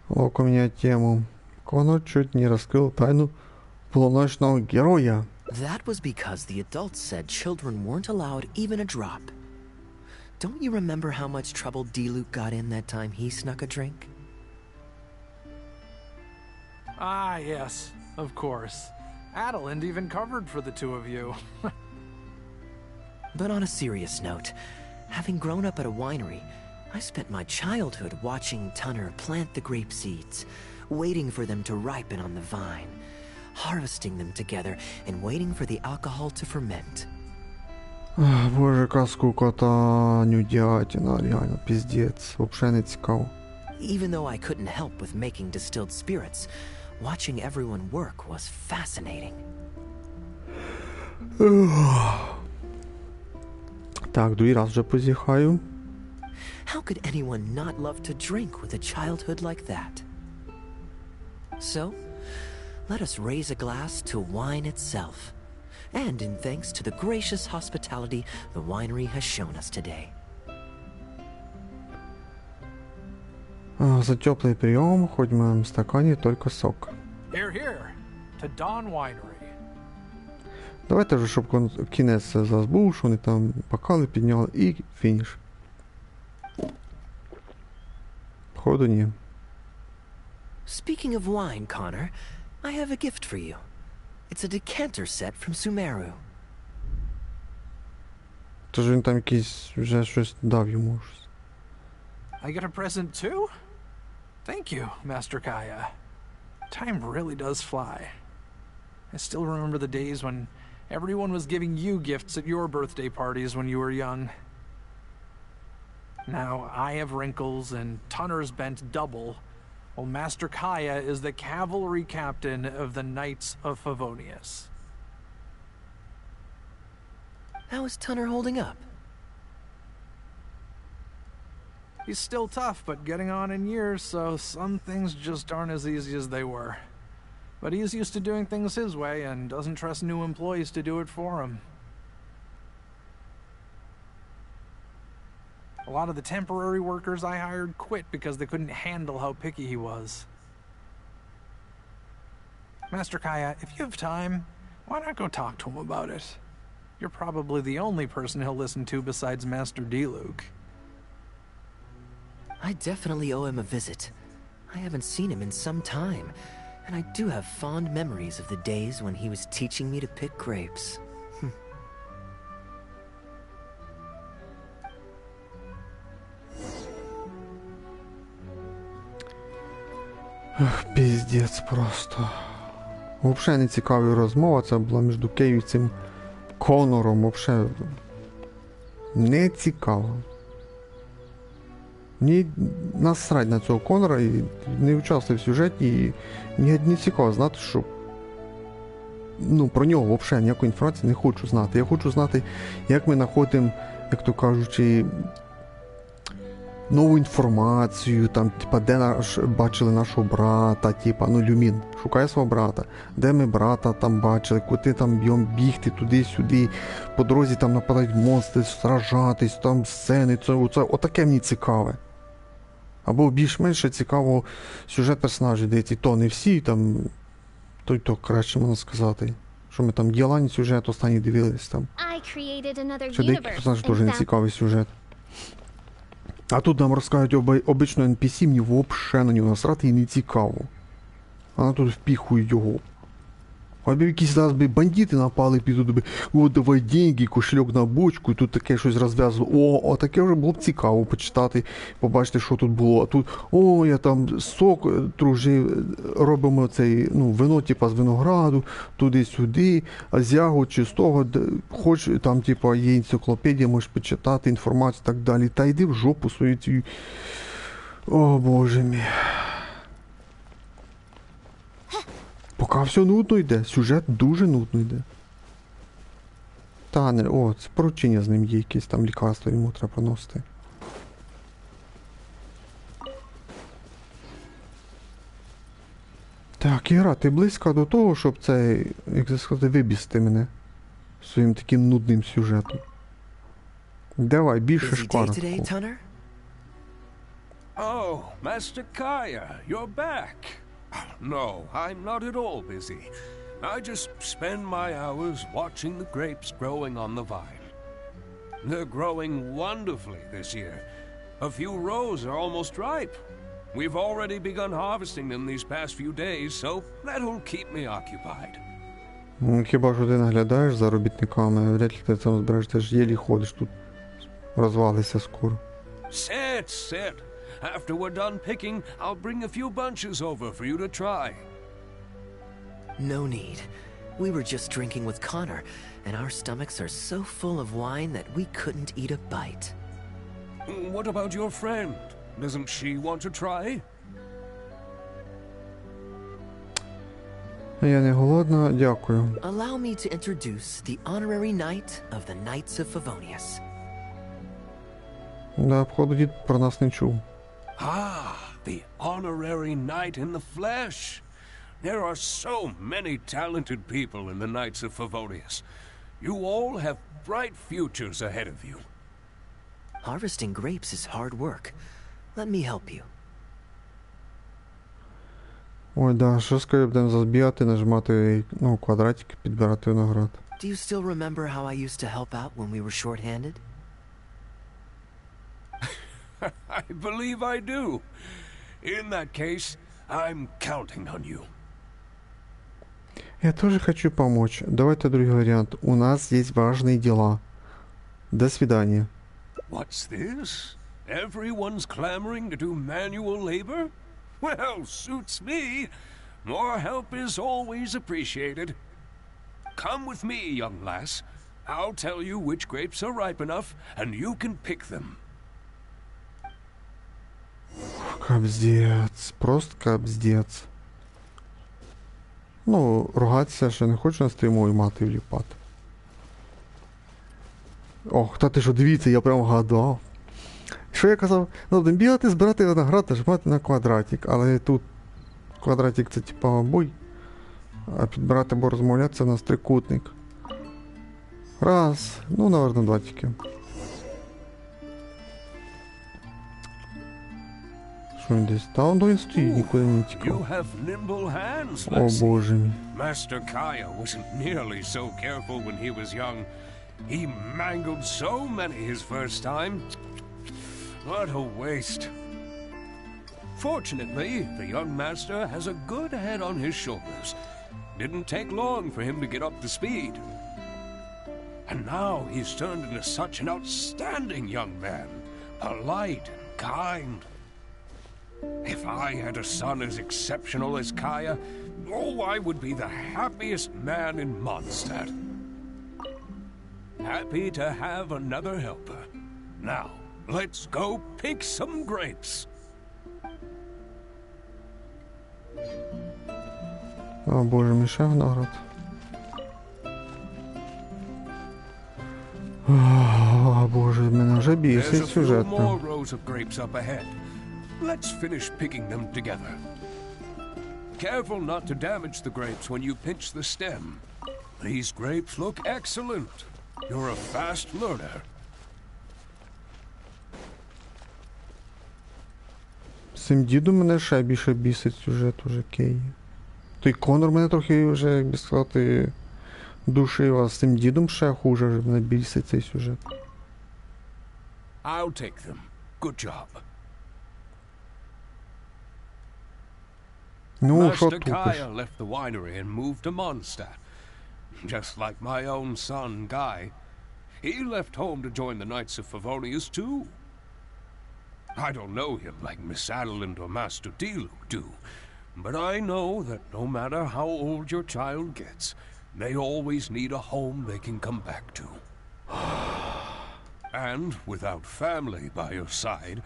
Ловко менять тему. Конор чуть не раскрыл тайну полуночного героя. That was because the adults said children weren't allowed even a drop. Don't you remember how much trouble D-Luke got in that time he snuck a drink? Ah, yes, of course. Adeland even covered for the two of you. But on a serious note, having grown up at a winery, I spent my childhood watching Tunner plant the grape seeds, waiting for them to ripen on the vine, harvesting them together, and waiting for the alcohol to ferment. Боже, яка скукота, нудятина, реально, піздець, вообще не цікаво. Even though I couldn't help with making distilled spirits, watching everyone work was fascinating. Так, другий раз вже позіхаю. How could anyone not love to drink with a childhood like that? So, let us raise a glass to wine itself, and in thanks to the gracious hospitality the winery has shown us today. За теплый прием, хоть в моем стакане только сок. Here, here. To Dawn Winery. Давайте вже, щоб кінець зараз був, що вони там бокали підняли і фініш. Походу ні. Speaking of wine, Connor, I have a gift for you. It's a decanter set from Sumeru. Тож він там якийсь вже щось дав йому. I get a present too? Thank you, Master Kaya. Time really does fly. I still remember the days when everyone was giving you gifts at your birthday parties when you were young. Now I have wrinkles and Tunner's bent double, while Master Kaya is the cavalry captain of the Knights of Favonius. How is Tunner holding up? He's still tough, but getting on in years, so some things just aren't as easy as they were. But he's used to doing things his way and doesn't trust new employees to do it for him. A lot of the temporary workers I hired quit because they couldn't handle how picky he was. Master Kaya, if you have time, why not go talk to him about it? You're probably the only person he'll listen to besides Master Diluc. I definitely owe him a visit. I haven't seen him in some time, and I do have fond memories of the days when he was teaching me to pick grapes. Піздець просто. Взагалі не цікава розмова, це була між Кеєю і цим Конором, взагалі не цікаво. Мені насрать на цього Конора і не участвую в сюжеті, і мені не цікаво знати, що про нього взагалі ніякої інформації не хочу знати. Я хочу знати, як ми знаходимо, як то кажучи, нову інформацію, там, типа, де бачили нашого брата, типа, Люмін шукає свого брата, де ми брата там бачили, куди там бігти туди-сюди, по дорозі там нападають монстри, сражатись, там сцени, отаке мені цікаве. Або більш-менше цікаво сюжет персонажів, де ці то не всі, там, то краще можна сказати. Що ми там діялань сюжет останній дивились там. Що деякі персонажі теж не цікавий сюжет. А тут нам розказують обичну NPC, мені взагалі на нього насрати і не цікаво. А тут впіхують його. Або якісь зараз бандити напали, підуть, о, давай деньги, кошельок на бочку, і тут таке щось розв'язувало. Таке вже було б цікаво почитати, побачити, що тут було. А тут, я там сок дружив, робимо цей, вино, типа, з винограду, туди-сюди, а з ягод чи з того, хоч там, типа, є енциклопедія, можеш почитати інформацію і так далі. Та йди в жопу свою цю. О, боже мій. Поки все нудно йде, сюжет дуже нудно йде. Танер, це поручення з ним є, якесь там лікарство йому треба поносити. Так, Іра, ти близько до того, щоб це, як це сказати, вибісти мене своїм таким нудним сюжетом. Давай, більше шкварок. Oh, Master Kaya, you're back. No, I'm not at all busy. I just spend my hours watching the grapes growing on the vine. They're growing wonderfully this year. A few rows are almost ripe. We've already begun harvesting them these past few days, so that'll keep me occupied. Хіба що ти наглядаєш за робітниками, вряд ли ти там збираєш, ти ж єлі ходиш тут. Розвалися скоро. Sit. After we're done picking, I'll bring a few bunches over for you to try. No need. We were just drinking with Connor, and our stomachs are so full of wine that we couldn't eat a bite. What about your friend? Doesn't she want to try? Я не голодна, дякую. Allow me to introduce the honorary knight of the Knights of Favonius. Да, походу, дід про нас не чув. Ah, the honorary knight in the flesh. There are so many talented people in the Knights of Favonius. You all have bright futures ahead of you. Harvesting grapes is hard work. Let me help you. Ой, да, що скоріше будемо забігати, нажимати, ну, квадратики, підбирати виноград. Do you still remember how I used to help out when we were short-handed? I believe I do. In that case, I'm counting on you. Я тоже хочу помочь. Давайте другой вариант. У нас есть важные дела. До свидания. What's this? Everyone's clamoring to do manual labor? Well, suits me. More help is always appreciated. Come with me, young lass. I'll tell you which grapes are ripe enough, and you can pick them. Капздец. Просто капздец. Ну, ругатися ще не хочу на стріму і мати вліпати. Ох, та ти що, дивіться, я прям гадав. Що я казав? Ну, будемо бігати, збирати виноград, нажимати на квадратик. Але тут квадратик це типа бой. А підбирати або розмовляти це у нас трикутник. Раз. Ну, наверно, два тільки. Що він десь? Та він стоїть, нікуди не тікав. О, боже мій. Master Kaya wasn't nearly so careful when he was young. He mangled so many his first time. What a waste. Fortunately, the young master has a good head on his shoulders. Didn't take long for him to get up to speed. And now he's turned into such an outstanding young man. Polite and kind. If I had a son as exceptional as Kaya, oh, I would be the happiest man in Mondstadt. Happy to have another helper. Now, let's go pick some grapes. О, боже, мій ще виноград. О, боже, мене вже бісить сюжет. Let's finish picking them together. Careful not to damage the grapes when you pinch the stem. These grapes look excellent. You're a fast learner. З цим дідом мене ще більше бісить сюжет уже Кеї. Той Конор мене трохи вже, як би сказати, душив, а з цим дідом ще хуже мене бісить цей сюжет. I'll take them. Good job. Ну, що Master тупиш? Kaya left the winery and moved to Mondstadt. Just like my own son, Guy. He left home to join the Knights of Favonius, too. I don't know him like Miss Adeline or Master Diluc do, but I know that no matter how old your child gets, they always need a home they can come back to. And without family by your side,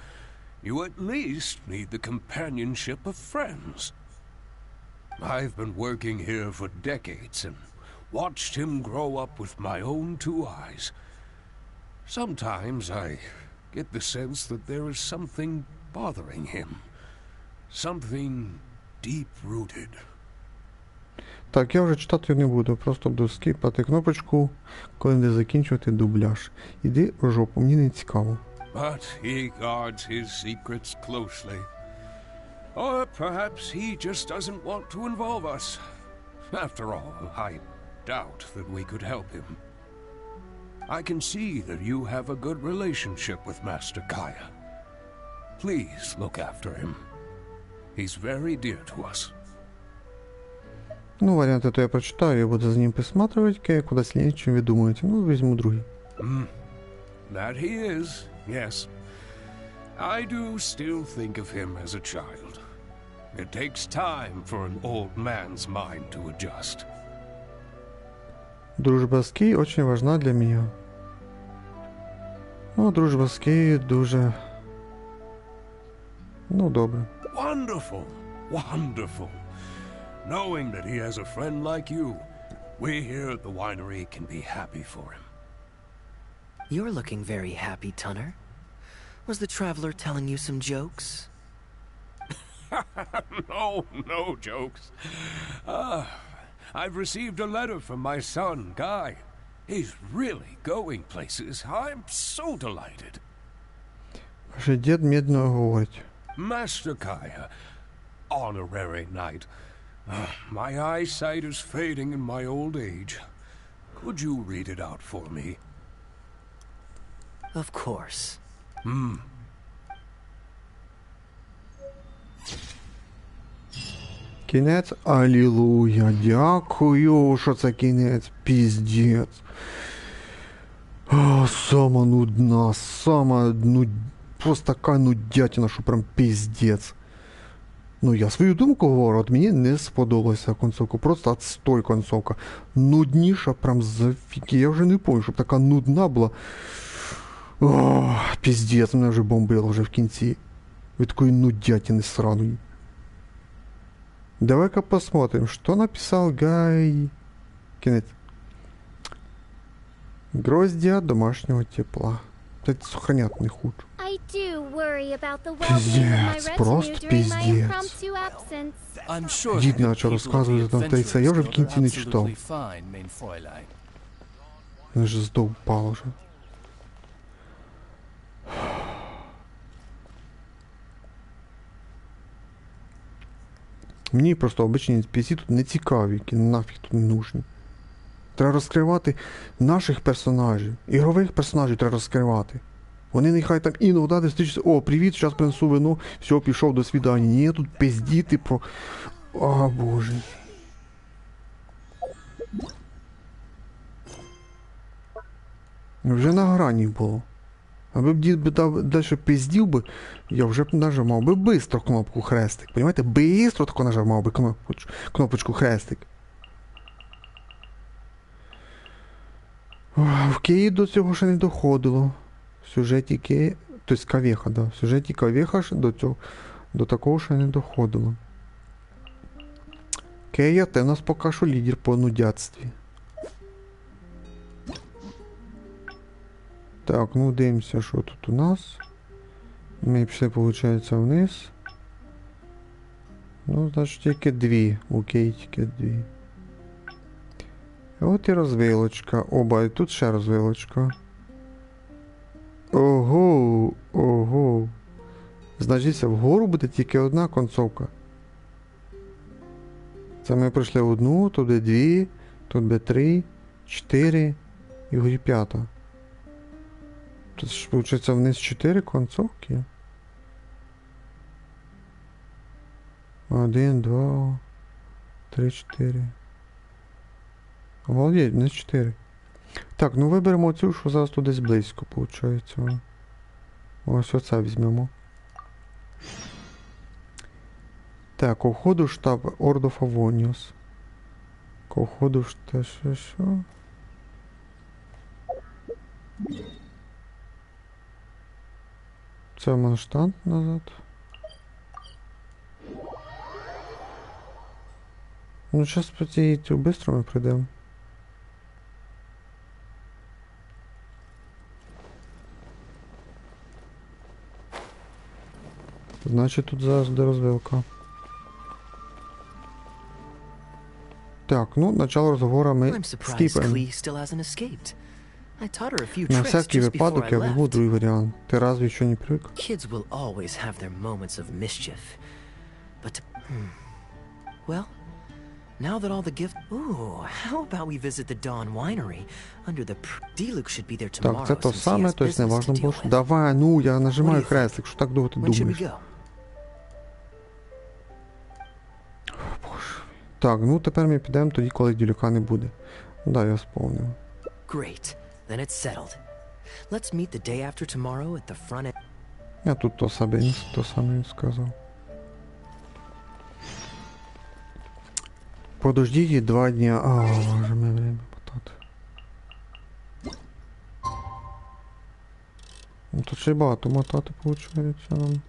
you at least need the companionship of friends. I've been working here for decades and watched him grow up with my own two eyes. Sometimes I get the sense that there is something bothering him. Something deep-rooted. Так, я вже читати не буду, просто буду скіпати кнопочку, коли не закінчувати дубляж. Іди в жопу, мені не цікаво. But he guards his secrets closely. Or perhaps he just doesn't want to involve us. After all, I doubt that we could help him. I can see that you have a good relationship with Master Kaya. Please look after him. He's very dear to us. Ну, варіанти то я прочитаю, я буду за ним присматривати, куди сильніше, чим ви думаєте. Ну, візьму другий. That he is, yes. I do still think of him as a child. It takes time for an old man's mind to adjust. Дружба з Кей очень важна для мене. Ну, дружба з Кей дуже... Ну, добре. Wonderful, wonderful. Knowing that he has a friend like you, we here at the winery can be happy for him. You're looking very happy, Tunner. Was the traveler telling you some jokes? No jokes. I've received a letter from my son, Guy. He's really going places. I'm so delighted. Ваш дід медленно говорить. Master Kaya, honorary knight. My eyesight is fading in my old age. Could you read it out for me? Of course. Кінець? Алілуя, дякую, що це кінець, піздець. Сама нудна, просто така нудятина, що прям піздець. Ну, я свою думку говорю, от мені не сподобалася концовка, просто отстой концовка. Нудніша, прям зафіки, я вже не пам'ятаю, щоб така нудна була. Піздець, мене вже бомбило вже в кінці. Від такої нудятини сраної. Давай-ка посмотрим, что написал Гай. Кинет. Гроздья домашнего тепла. Это сохранять не хочу. Пиздец, просто пиздец. Дід начал рассказывать там тайца, я уже в кінці не читав. Я же здовпав уже. Мені просто обичні NPC тут не цікаві, які нафіг тут не нужні. Треба розкривати наших персонажів. Ігрових персонажів треба розкривати. Вони нехай там іноді зустрічаються. О, привіт, зараз принесу вино, все, пішов, до свидання. Ні, тут пиздіти про... О, боже. Вже на грані було. Аби б дід далі пиздів би, я вже б нажимав би бистро кнопку хрестик. Понимаєте? Бистро тако нажимав би кнопочку хрестик. В Кеї до цього ще не доходило. В сюжеті Кеї... Тобто Кавеха, да. В сюжеті Кавеха до такого ще не доходило. Кея, ти у нас поки що лідер по нудятстві. Так, ну дивимося, що тут у нас. Ми пішли, виходить, вниз. Ну, значить, тільки дві. Окей, тільки дві. От і розвилочка. Оба, і тут ще розвилочка. Ого, ого. Значить, вгору буде тільки одна концовка. Це ми пройшли одну, тут буде дві, тут буде 3, 4 і вгорі 5. Тут ж, виходить, вниз 4 концовки. 1, 2, 3, 4. Обалдеть, вниз 4. Так, ну виберемо цю, що зараз тут десь близько, виходить. Ось оце візьмемо. Так, у входу штаб Order of Avonius. Ко входу штаб... Що? Це манштант назад. Ну, зараз по цій быстро ми прийдемо. Значить, тут зараз буде розвилка. Так, ну, начало розговору ми скіпаємо. На всякий випадок я візьму другий варіант. Ти разве ще не привик? Kids will always have their moments of mischief. But well, now that all the gifts... Ooh, how about we visit the Dawn Winery under the... D-Luke should be there tomorrow. Так, це то саме, то есть не важно було. Давай, ну, я нажимаю хрестик, що так довго ти думаєш? Боже. Так, ну тепер ми підемо тоді, коли Ділюка не буде. Да, я сповнив. Great. Then it's settled. Let's meet the day after tomorrow at the front end. Я тут то саме сказав. Подождіть 2 дня. А, боже, ми время мотати. Ну тут ще й багато мотати, виходить, нам.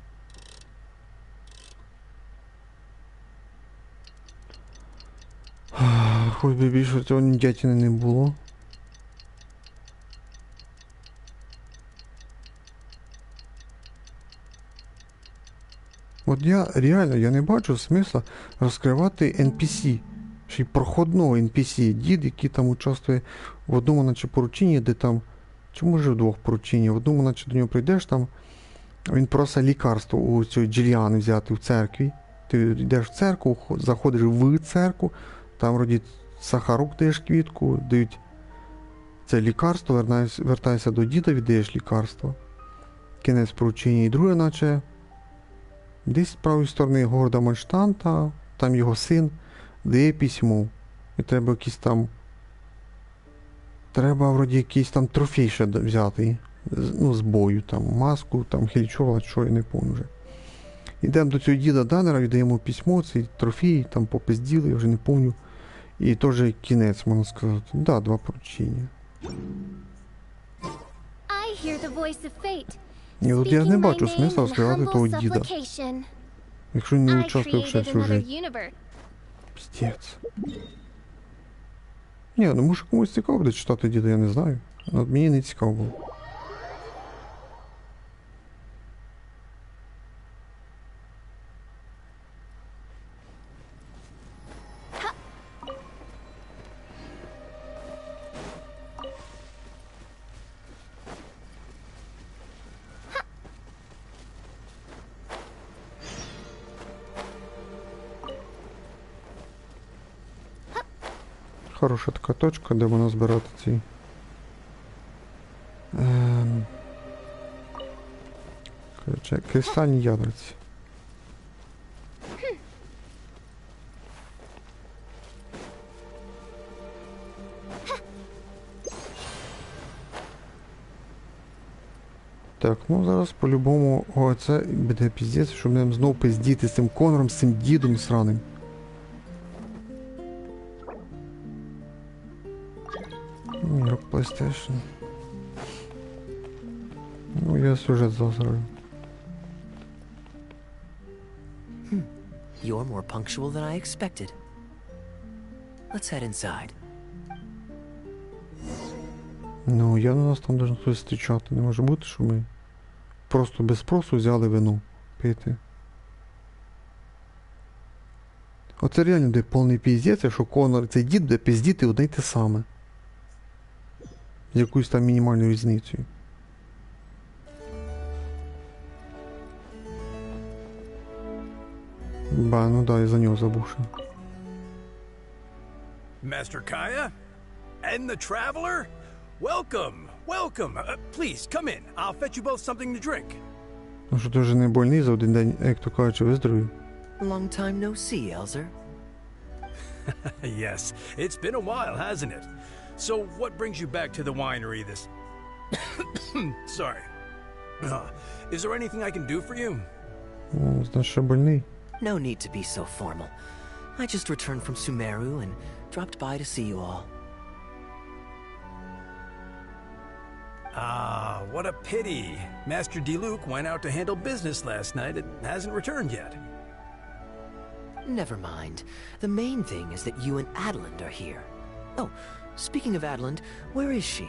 Хоч би більше цього дятіни не було. От я реально не бачу смисла розкривати NPC, ще й проходного NPC, дід, який там участвує в одному наче порученні, де там, чому ж в 2 порученні, в одному наче до нього прийдеш, там він просить лікарство у цієї Джуліани взяти в церкві, Ти йдеш в церкву, заходиш в церкву, там вроді сахарок даєш квітку, дають це лікарство, вертаєшся до діда, віддаєш лікарство. Кінець поручення. І друге, наче десь з правої сторони Горда Мальштанта, там його син дає письмо. І треба якийсь там вроді якийсь там трофей ще взяти. Ну, з бою, там, маску, там, хільчова, що я не пам'ятаю вже. Йдемо до цього діда Даннера, віддаємо письмо, цей трофей, там попизділи, я вже не пам'ятаю. І теж кінець, можна сказати. Да, 2 поручення. Ні, тут я не бачу смисла розкривати того діда. Якщо не участвую ще в сюжеті. Піздець. Ні, ну може комусь цікаво буде читати діда, я не знаю. Але мені не цікаво було. Хороша така точка, де можна збирати ці короче, кристальні ядерці. Так, ну зараз по-любому, о, це буде піздець, щоб нам знову пиздіти з цим Конором, з цим дідом сраним. Мірок PlayStation. Ну, я сюжет зазраю. You're more punctual than I expected. Let's head inside. Ну, я на нас там должен хтось зустрічати. Не може бути, що ми просто без спросу взяли вино пити. Оце реально де повний піздець, що Конор, цей дід буде піздіти одне й те саме. З якоюсь там мінімальною різницею. Ба, ну да, я за нього забувши. Master Kaya? And the Traveler? Welcome, welcome. Please, come in. I'll fetch you both something to drink. Ну що, ти вже не больний за один день, як то кажучи, виздоровів? Long time no see, Elzer. Yes, it's been a while, hasn't it? So, what brings you back to the winery this... Sorry. Is there anything I can do for you? Значить, що больний. No need to be so formal. I just returned from Sumeru and dropped by to see you all. Ah, what a pity. Master Diluc went out to handle business last night and hasn't returned yet. Never mind. The main thing is that you and Adeland are here. Oh, speaking of Adeland, where is she?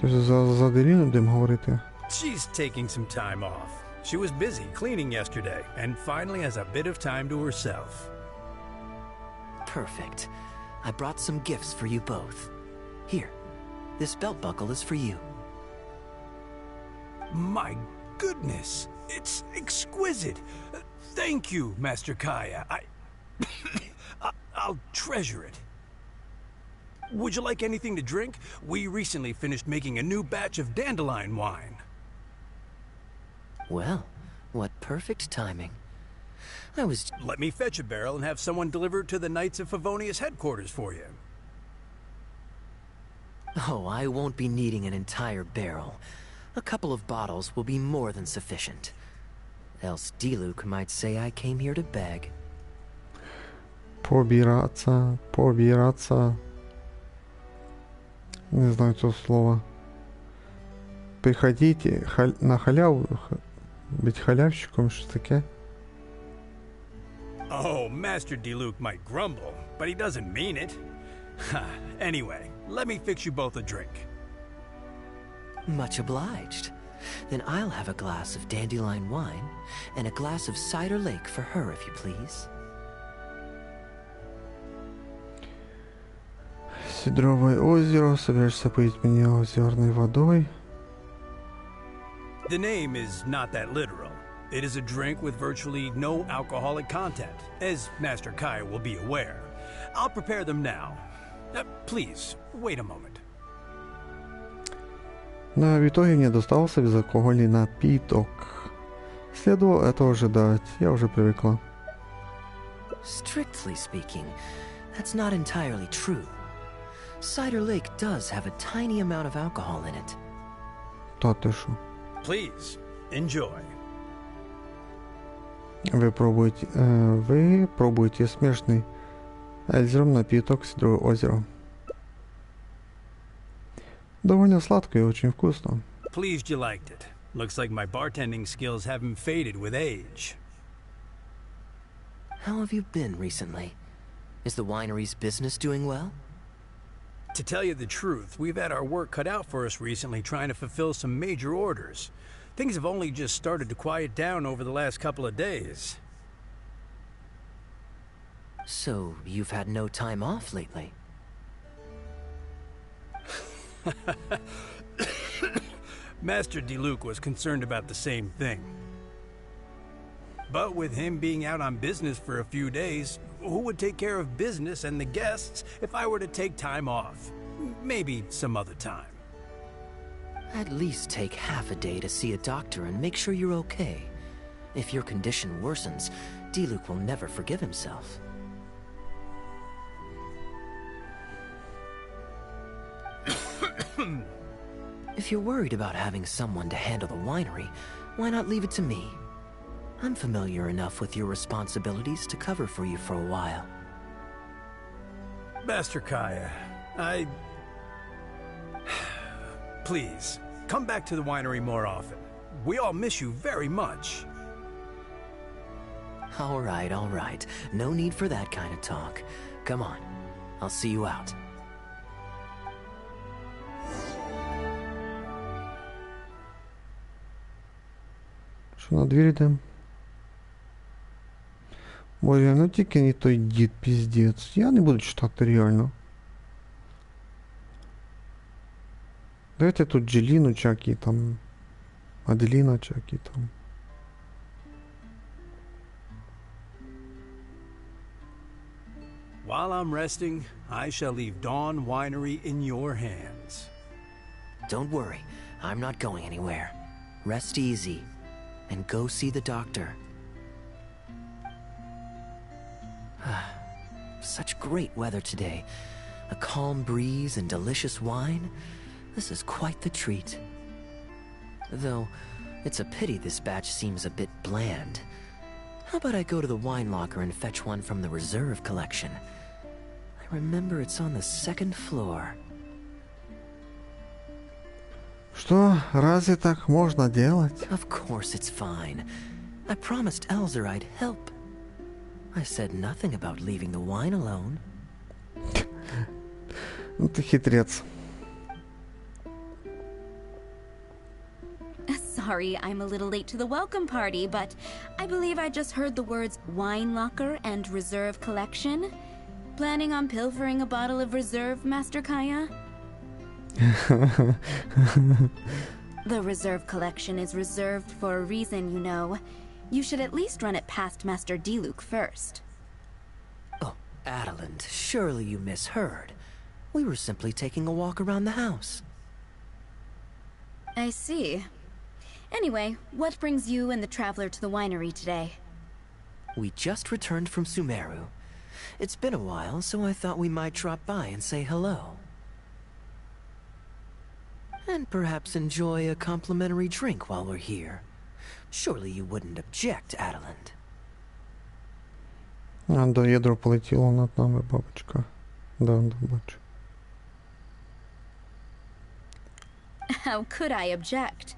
Ти ж за Деліну будемо говорити? She's taking some time off. She was busy cleaning yesterday and finally has a bit of time to herself. Perfect. I brought some gifts for you both. Here, this belt buckle is for you. My goodness, it's exquisite. Thank you, Master Kaya. I'll treasure it. Would you like anything to drink? We recently finished making a new batch of dandelion wine. Well, what perfect timing. I was... Let me fetch a barrel and have someone deliver it to the Knights of Favonius headquarters for you. Oh, I won't be needing an entire barrel. A couple of bottles will be more than sufficient. Else Diluc might say I came here to beg. Побираться. Не знаю цього слова. Приходите на халяву, быть халявщиком, щось таке. Oh, Master Diluc might grumble, but he doesn't mean it. Anyway, let me fix you both a drink. Much obliged. Then I'll have a glass of dandelion wine and a glass of cider lake for her, if you please. Сидровое озеро. Собираешься поить меня озерной водой? The name is not that literal. It is a drink with virtually no alcoholic content, as Master Kaiya will be aware. I'll prepare them now. Please, wait a moment. Но в итоге мне достался безалкогольный напиток. Следовало этого ожидать, я уже привыкла. Strictly speaking, that's not entirely true. Cider Lake does have a tiny amount of alcohol in it. Та ти шо? Please, enjoy. Ви пробуєте смешный эльзером напиток Седровое озеро. Довольно сладко и очень вкусно. Pleased you liked it. Looks like my bartending skills haven't faded with age. How have you been recently? Is the winery's business doing well? To tell you the truth, we've had our work cut out for us recently trying to fulfill some major orders. Things have only just started to quiet down over the last couple of days. So, you've had no time off lately? Master Diluc was concerned about the same thing. But with him being out on business for a few days, who would take care of business and the guests if I were to take time off? Maybe some other time. At least take half a day to see a doctor and make sure you're okay. If your condition worsens, Diluc will never forgive himself. If you're worried about having someone to handle the winery, why not leave it to me? I'm familiar enough with your responsibilities to cover for you for a while. Master Kaiya, Please, come back to the winery more often. We all miss you very much. All right. No need for that kind of talk. Come on, I'll see you out. Що на двір йдем? Боже, ну тільки не той дід, піздець. Я не буду читати реально. Давайте тут Джеліну, чи які там. Аделіна, чи які там. While I'm resting, I shall leave Dawn Winery in your hands. Don't worry, I'm not going anywhere. Rest easy, and go see the doctor. Such great weather today. A calm breeze and delicious wine. This is quite the treat. Though, it's a pity this batch seems a bit bland. How about I go to the wine locker and fetch one from the reserve collection? I remember it's on the second floor. Что, разве так можно делать? Of course it's fine. I promised Elzer I'd help. I said nothing about leaving the wine alone. Ну ты хитрец. Sorry, I'm a little late to the welcome party, but I believe I just heard the words wine locker and reserve collection. Planning on pilfering a bottle of reserve, Master Kaiya? The reserve collection is reserved for a reason, you know. You should at least run it past Master Diluc first. Oh, Adeland, surely you misheard. We were simply taking a walk around the house. I see. Anyway, what brings you and the traveler to the winery today? We just returned from Sumeru. It's been a while, so I thought we might drop by and say hello. And perhaps enjoy a complimentary drink while we're here. Surely you wouldn't object, Adeland. А, да, ядро полетіло над нами, бабочка. Да, бачу. How could I object?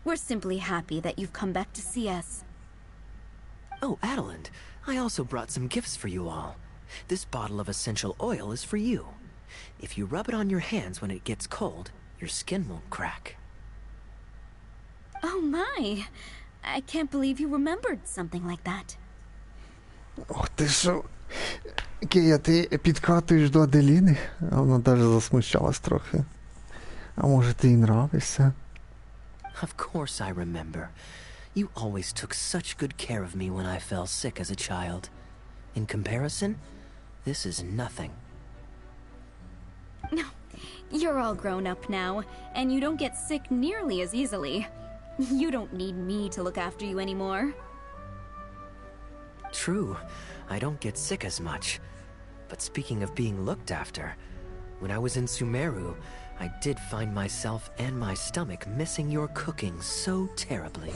We're simply happy that you've come back to see us. Oh, Adeland, I also brought some gifts for you all. This bottle of essential oil is for you. If you rub it on your hands when it gets cold, your skin won't crack. Oh my! I can't believe you remembered something like that. Ох ти що. Кея, ти підкатуєш до Аделіни? А вона навіть засмущалась трохи. А може ти їй нравишся? Of course I remember. You always took such good care of me when I fell sick as a child. In comparison, this is nothing. You're all grown up now, and you don't get sick nearly as easily. You don't need me to look after you anymore. True, I don't get sick as much. But speaking of being looked after, when I was in Sumeru, I did find myself and my stomach missing your cooking so terribly.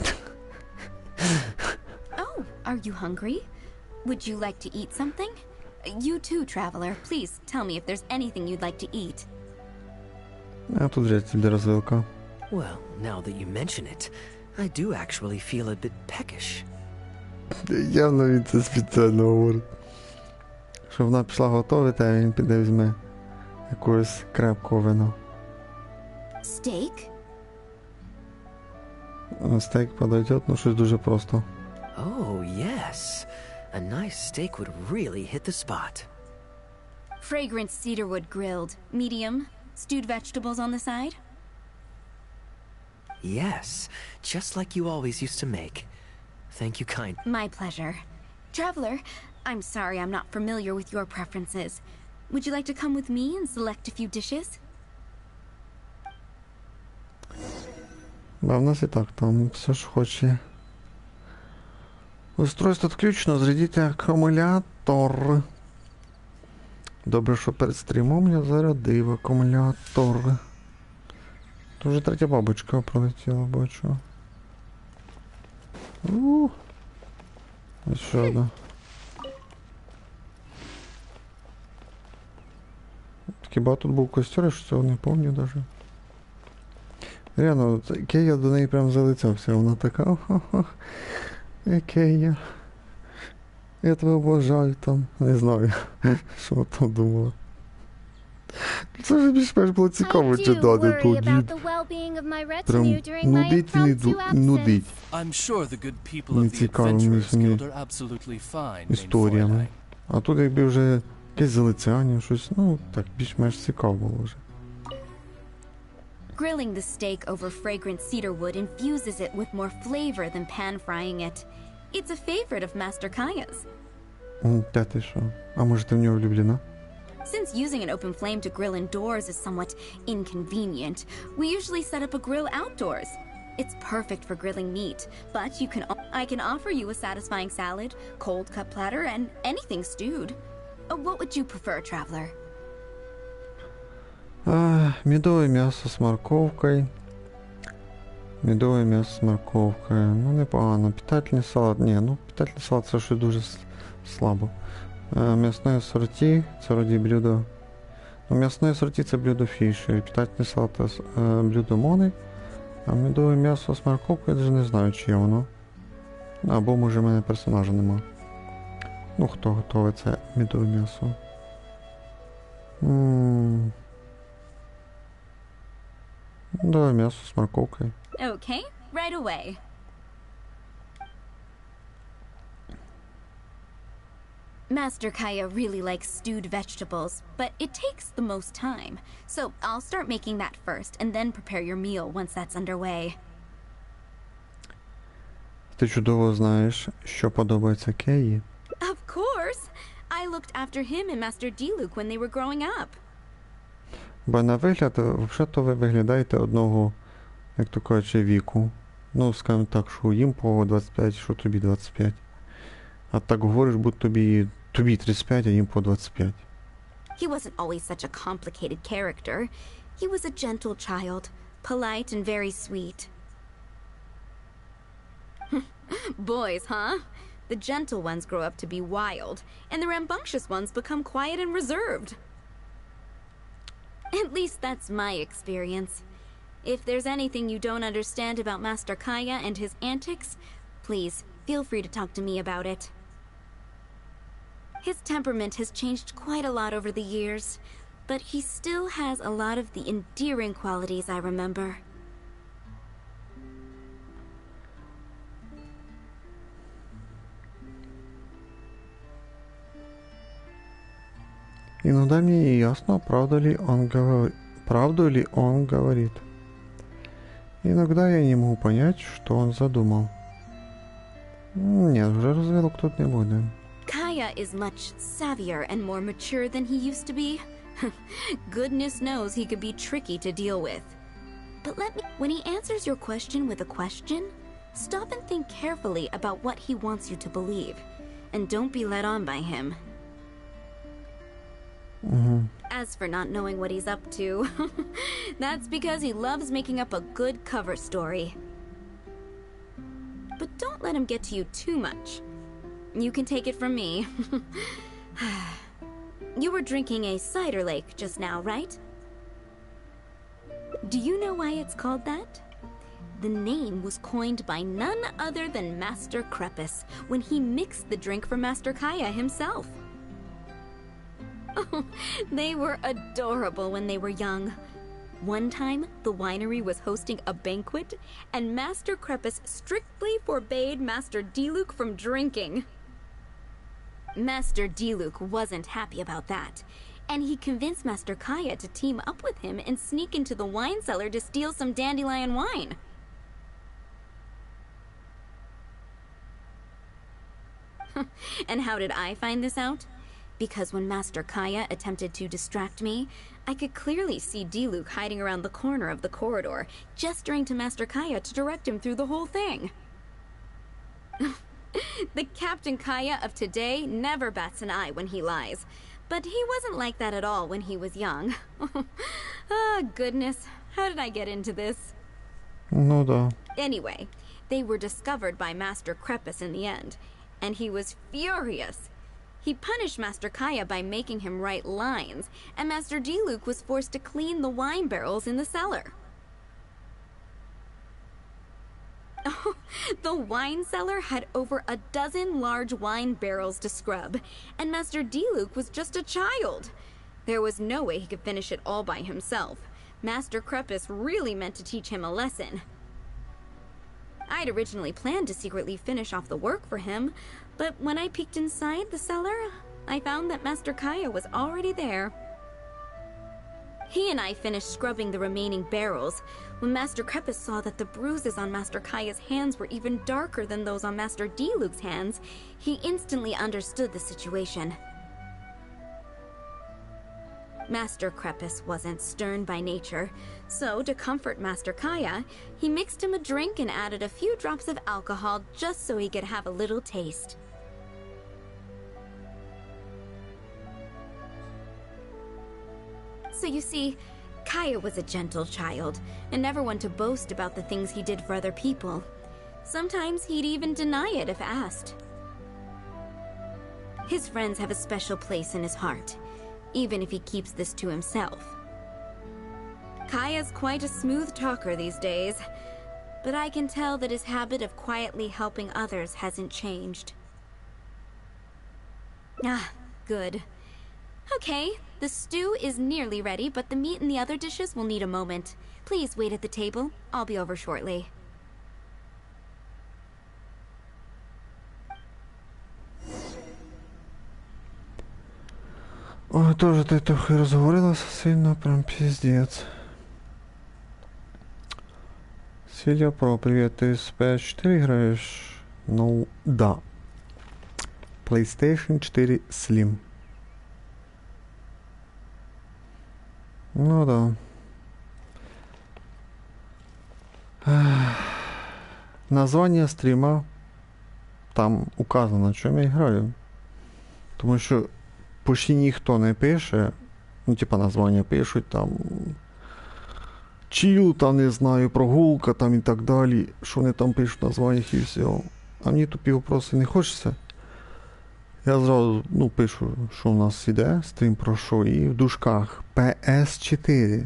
Oh, are you hungry? Would you like to eat something? You too, traveler. Please tell me if there's anything you'd like to eat. А тут же тебе развилка. Well, now that you mention it, I do actually feel a bit peckish. Явно він це спеціально говорить. Щоб вона пішла готувати, а він піде візьме якусь крепку вино. Steak? Стейк подойдет, ну щось дуже просто. Oh, yes. A nice steak would really hit the spot. Fragrant cedarwood grilled. Medium. Stewed vegetables on the side? Yes, just like you always used to make. Thank you, kind. My pleasure. Traveler, I'm sorry I'm not familiar with your preferences. Would you like to come with me and select a few dishes? Ба в нас і так там все ж хоче. Устройство відключено, зарядіть акумулятор. Добре, що перед стрімом я зарядив акумулятор. Тут вже третя бабочка пролетіла, бачу. Ось ще одна. Хіба тут був костер, я ж цього не пам'ятаю даже. Реально, Кэйя до неї прям залицявся, вона така, ха-ха, Кэйя. Я тебе обожаю там, не знаю, що вона там думала. Це вже більш-менш було цікаво читати тут. Прям нудить і нудить. Не цікавими історіями. А тут якби вже якесь залицяння, щось, ну так, більш-менш цікаво було вже. Grilling the steak over fragrant cedarwood infuses it with more flavor than pan-frying it. It's a favorite of Master Kaia's. Та ти що? А може ти в нього влюблена? Since using an open flame to grill indoors is somewhat inconvenient, we usually set up a grill outdoors. It's perfect for grilling meat, but I can offer you a satisfying salad, cold cut platter, and anything stewed. What would you prefer, traveler? Медовое мясо з морковкою. Медовое мясо з морковкою. Ну, непогано. Питательний салат. Ні, ну, питательний салат це щось дуже слабо. М'ясне асорті, це вроді блюдо. Ну, м'ясне асорті це блюдо фіші. Питательний салат блюдо мони. А медове м'ясо з морковкою, я навіть не знаю, чи є воно. Або може в мене персонажа нема. Ну, хто готовий це медове м'ясо? Давай м'ясо з морковкою. Okay, right away. Master Kaiya really likes stewed vegetables, but it takes the most time. So I'll start making that first, and then prepare your meal once that's underway. Ти чудово знаєш, що подобається Кэйі. Of course! I looked after him and Master Diluc when they were growing up. Бо на вигляд, взагалі-то ви виглядаєте одного, як то кажучи, віку. Ну, скажімо так, що їм по 25, що тобі 25. А так говориш, будь тобі 35, а їм по 25. He wasn't always such a complicated character. He was a gentle child, polite and very sweet. Boys, huh? The gentle ones grow up to be wild, and the rambunctious ones become quiet and reserved. At least that's my experience. If there's anything you don't understand about Master Kaiya and his antics, please feel free to talk to me about it. His temperament has changed quite a lot over the years, but he still has a lot of the endearing qualities I remember. Иногда мне не ясно, правду ли он говорит. Иногда я не могу понять, что он задумал. Ні, вже розвилок тут не буде. Kaya is much savvier and more mature than he used to be. Goodness knows he could be tricky to deal with. But when he answers your question with a question, stop and think carefully about what he wants you to believe. And don't be led on by him. As for not knowing what he's up to, that's because he loves making up a good cover story. But don't let him get to you too much. You can take it from me. You were drinking a cider lake just now, right? Do you know why it's called that? The name was coined by none other than Master Krepis when he mixed the drink for Master Kaya himself. Oh, they were adorable when they were young. One time, the winery was hosting a banquet, and Master Krepis strictly forbade Master Diluc from drinking. Master Diluc wasn't happy about that, and he convinced Master Kaya to team up with him and sneak into the wine cellar to steal some dandelion wine. And how did I find this out? Because when Master Kaya attempted to distract me, I could clearly see Diluc hiding around the corner of the corridor, gesturing to Master Kaya to direct him through the whole thing. The Captain Kaya of today never bats an eye when he lies, but he wasn't like that at all when he was young. Ah, goodness, how did I get into this? Ну да. Anyway, they were discovered by Master Krepis in the end, and he was furious. He punished Master Kaya by making him write lines, and Master Diluc was forced to clean the wine barrels in the cellar. Oh, the wine cellar had over a dozen large wine barrels to scrub, and Master Diluc was just a child. There was no way he could finish it all by himself. Master Krepis really meant to teach him a lesson. I'd originally planned to secretly finish off the work for him, but when I peeked inside the cellar, I found that Master Kaya was already there. He and I finished scrubbing the remaining barrels when Master Krepis saw that the bruises on Master Kaya's hands were even darker than those on Master Diluc's hands. He instantly understood the situation. Master Krepis wasn't stern by nature, so to comfort Master Kaya, he mixed him a drink and added a few drops of alcohol just so he could have a little taste. So you see, Kaya was a gentle child, and never one to boast about the things he did for other people. Sometimes he'd even deny it if asked. His friends have a special place in his heart, even if he keeps this to himself. Kaya's quite a smooth talker these days, but I can tell that his habit of quietly helping others hasn't changed. Ah, good. Okay, the stew is nearly ready, but the meat and the other dishes will need a moment. Please wait at the table. I'll be over shortly. Ой, тоже ти трохи розговорилася сильно, прям піздець. Силья Про, привет, ты с PS4 играешь? Ну, да. PlayStation 4 Slim. Ну да. Название стрима там указано, на чому я граю. Тому що почти ніхто не пише, ну типа названня пишуть там чіл, там не знаю, прогулка там і так далі. Що вони там пишуть в названнях і все. А мені тупі вопроси не хочеться. Я зразу, ну, пишу, що у нас іде, стрім про що, і в дужках PS4.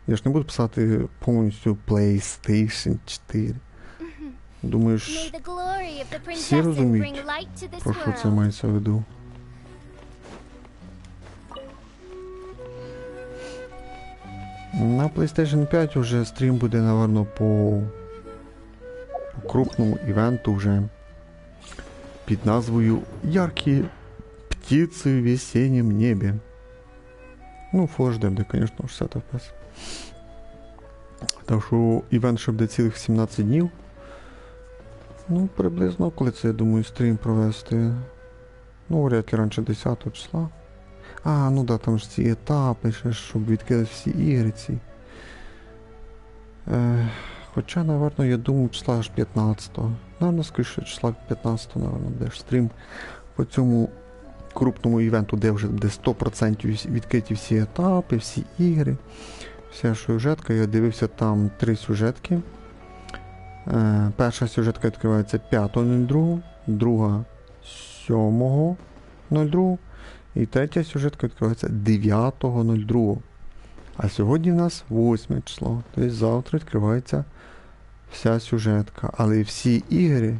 Я ж не буду писати повністю PlayStation 4. Думаєш, всі розуміють, про що це мається в виду? На PlayStation 5 вже стрім буде, напевно, по крупному івенту вже під назвою «Яркі птиці в весеннем небі». Ну, Full HD буде, звісно, 60 FPS. Так що івент ще буде цілих 17 днів. Ну, приблизно, коли це, я думаю, стрім провести. Ну, вряд ли раніше 10 числа. А, ну да, там ж ці етапи, ще, щоб відкрили всі ігри ці. Хоча, напевно, я думаю, числа аж 15-го. Наверно, скоріше, числа 15-го, напевно, буде ж стрім по цьому крупному івенту, де вже де 100% відкриті всі етапи, всі ігри, вся сюжетка. Я дивився там 3 сюжетки. Перша сюжетка відкривається 5.02, друга 7.02 і третя сюжетка відкривається 9.02. А сьогодні в нас 8 число, тобто завтра відкривається вся сюжетка. Але всі ігри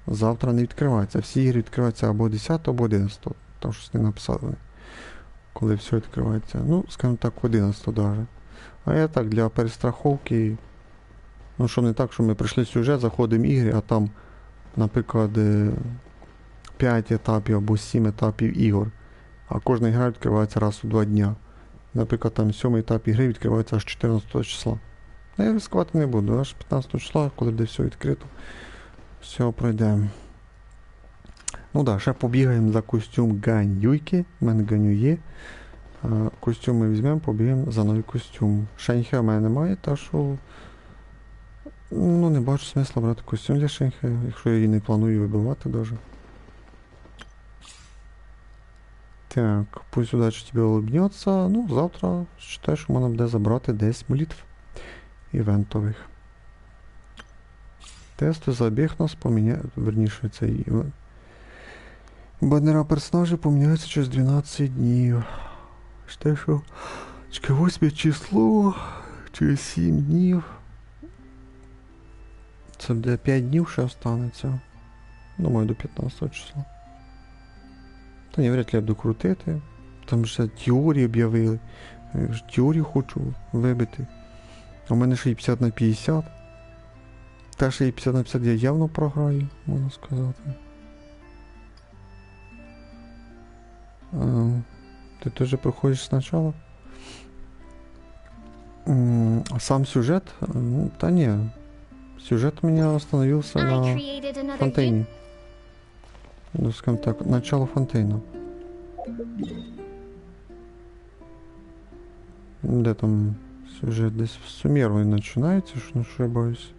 завтра не відкриваються. Всі ігри відкриваються або 10, або 11. Там щось не написали вони. Коли все відкривається. Ну, скажімо так, 11 даже. А я так, для перестраховки. Ну, що не так, що ми прийшли сюжет, заходимо в ігри, а там, наприклад, 5 етапів або 7 етапів ігор. А кожна гра відкривається раз у 2 дня. Наприклад, там 7 етап ігри відкривається аж 14 числа. А я ризикувати не буду, аж 15 числа, коли буде все відкрито. Все, пройдемо. Ну да, ще побігаємо за костюм Ганюйки. У мене Ганю є. Костюм ми візьмемо, побігаємо за новий костюм. Шеньхе в мене немає, так що... Ну, не бачу смисла брати костюм для Шеньхе, якщо я її не планую вибивати даже. Так, пусть удача тебе улыбнется. Ну, завтра, считай, що мене буде забрати 10 молитв івентових. Тести забіг нас поміняють, верніше цей івент. Баннера персонажів поміняються через 12 днів. Считай, що 8 число, через 7 днів. Це буде 5 днів ще останеться. Думаю, до 15 числа. Та ні, вряд ли я буду крутити. Там ще теорії об'явили. Теорію хочу вибити. А в мене ще і 50 на 50. Та ще і 50 на 50 я явно програю, можна сказати. Ти теж проходиш спочатку? Сам сюжет? Та ні. Сюжет у меня остановился на фонтейне. Ну, скажем так, начало фонтейна. Де там сюжет? Десь в Сумерві починається, що не ошибаюсь.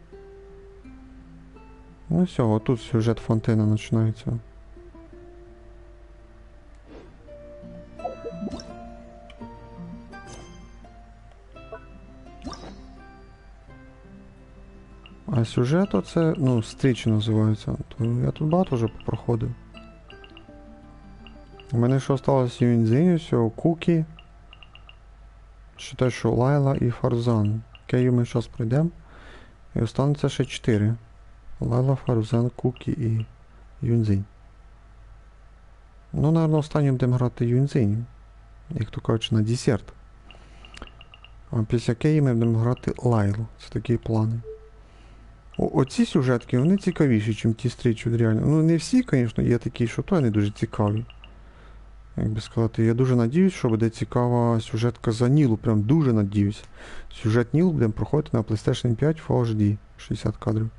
Ну все, вот тут сюжет фонтейна починається. А сюжет оце, ну, встречі називається. То я тут багато вже проходив. У мене ще осталось Юньцзинь, все, Кукі. Считай, що Лайла і Фарзан. Кею ми зараз пройдемо. І останеться ще 4. Лайла, Фарзан, Кукі і Юньцзинь. Ну, наверное, останнім будемо грати Юньцзинь. Як то кажуть, на десерт. А після Кеї ми будемо грати Лайлу. Це такі плани. Оці сюжетки, вони цікавіші, ніж ті стрічі реально. Ну, не всі, звісно, є такі, що то не дуже цікаві. Як би сказати, я дуже надіюсь, що буде цікава сюжетка за Нілу. Прям дуже надіюсь. Сюжет Нілу будемо проходити на PlayStation 5 Full HD, 60 кадрів.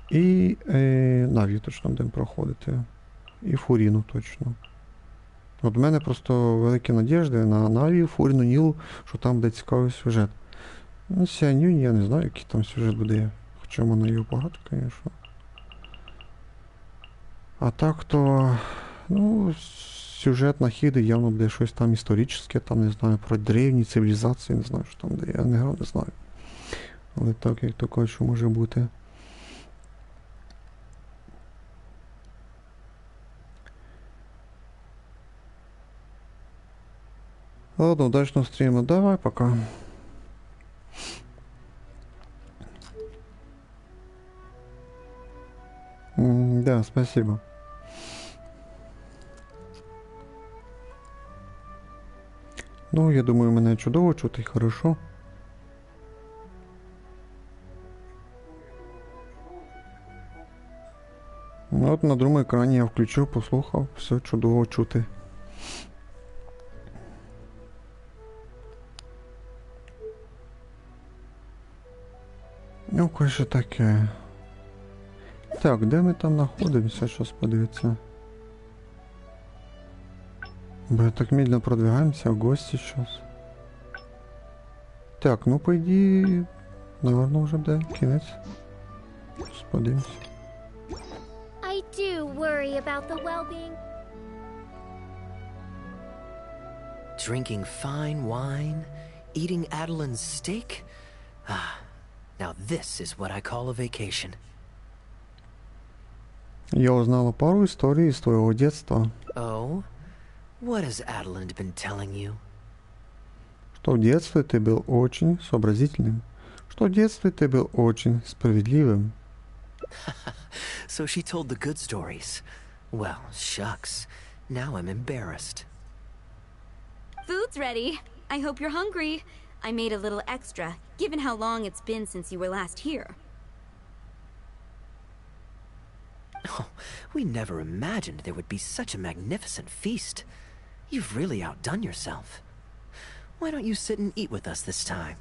І Наві точно будемо проходити. І Фуріну точно. От в мене просто великі надіжди на Наві, Фуріну, Нілу, що там буде цікавий сюжет. Ну, Сянюнь, я не знаю, який там сюжет буде. Хоча в мене його багато, звісно. А так то, ну, сюжет на хіди явно буде щось там історичне, там, не знаю, про древні цивілізації, не знаю, що там буде. Я не грав, не знаю. Але так, як то кажуть, що може бути. Ладно, удачного стрима. Давай, пока. Да, спасибо. Ну, я думаю, мене чудово чути, хорошо. Ну, от на другому екрані я включив, послухав, все чудово чути. Ну, кое-що таке. Так, де ми там знаходимося? Щось подивитися. Бо так медленно продвигаємося, в гості щось. Так, ну по ідеї, наверное, вже буде кінець. Подивимося. I do worry about the well-being. Drinking fine wine, eating Adeline's steak? Ah, now this is what I call a vacation. Я узнала пару историй из твоего детства. Oh? What has Adeline been telling you? Что в детстве ты был очень сообразительным. Что в детстве ты был очень справедливым. So she told the good stories. Well, shucks. Now I'm embarrassed. Food's ready. I hope you're hungry. I made a little extra, given how long it's been since you were last here. Oh, we never imagined there would be such a magnificent feast. You've really outdone yourself. Why don't you sit and eat with us this time?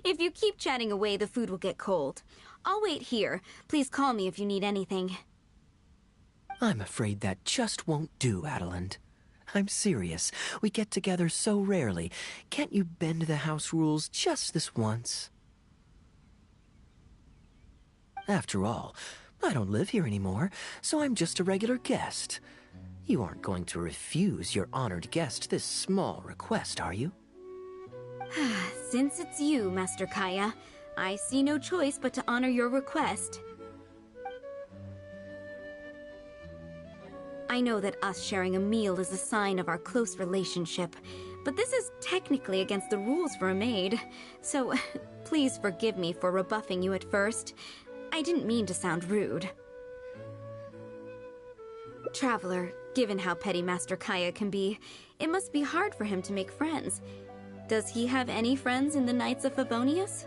If you keep chatting away, the food will get cold. I'll wait here. Please call me if you need anything. I'm afraid that just won't do, Adeline. I'm serious. We get together so rarely. Can't you bend the house rules just this once? After all, I don't live here anymore, so I'm just a regular guest. You aren't going to refuse your honored guest this small request, are you? Since it's you, Master Kaya, I see no choice but to honor your request. I know that us sharing a meal is a sign of our close relationship, but this is technically against the rules for a maid, so please forgive me for rebuffing you at first. I didn't mean to sound rude. Traveler, given how petty Master Kaya can be, it must be hard for him to make friends. Does he have any friends in the Knights of Favonius?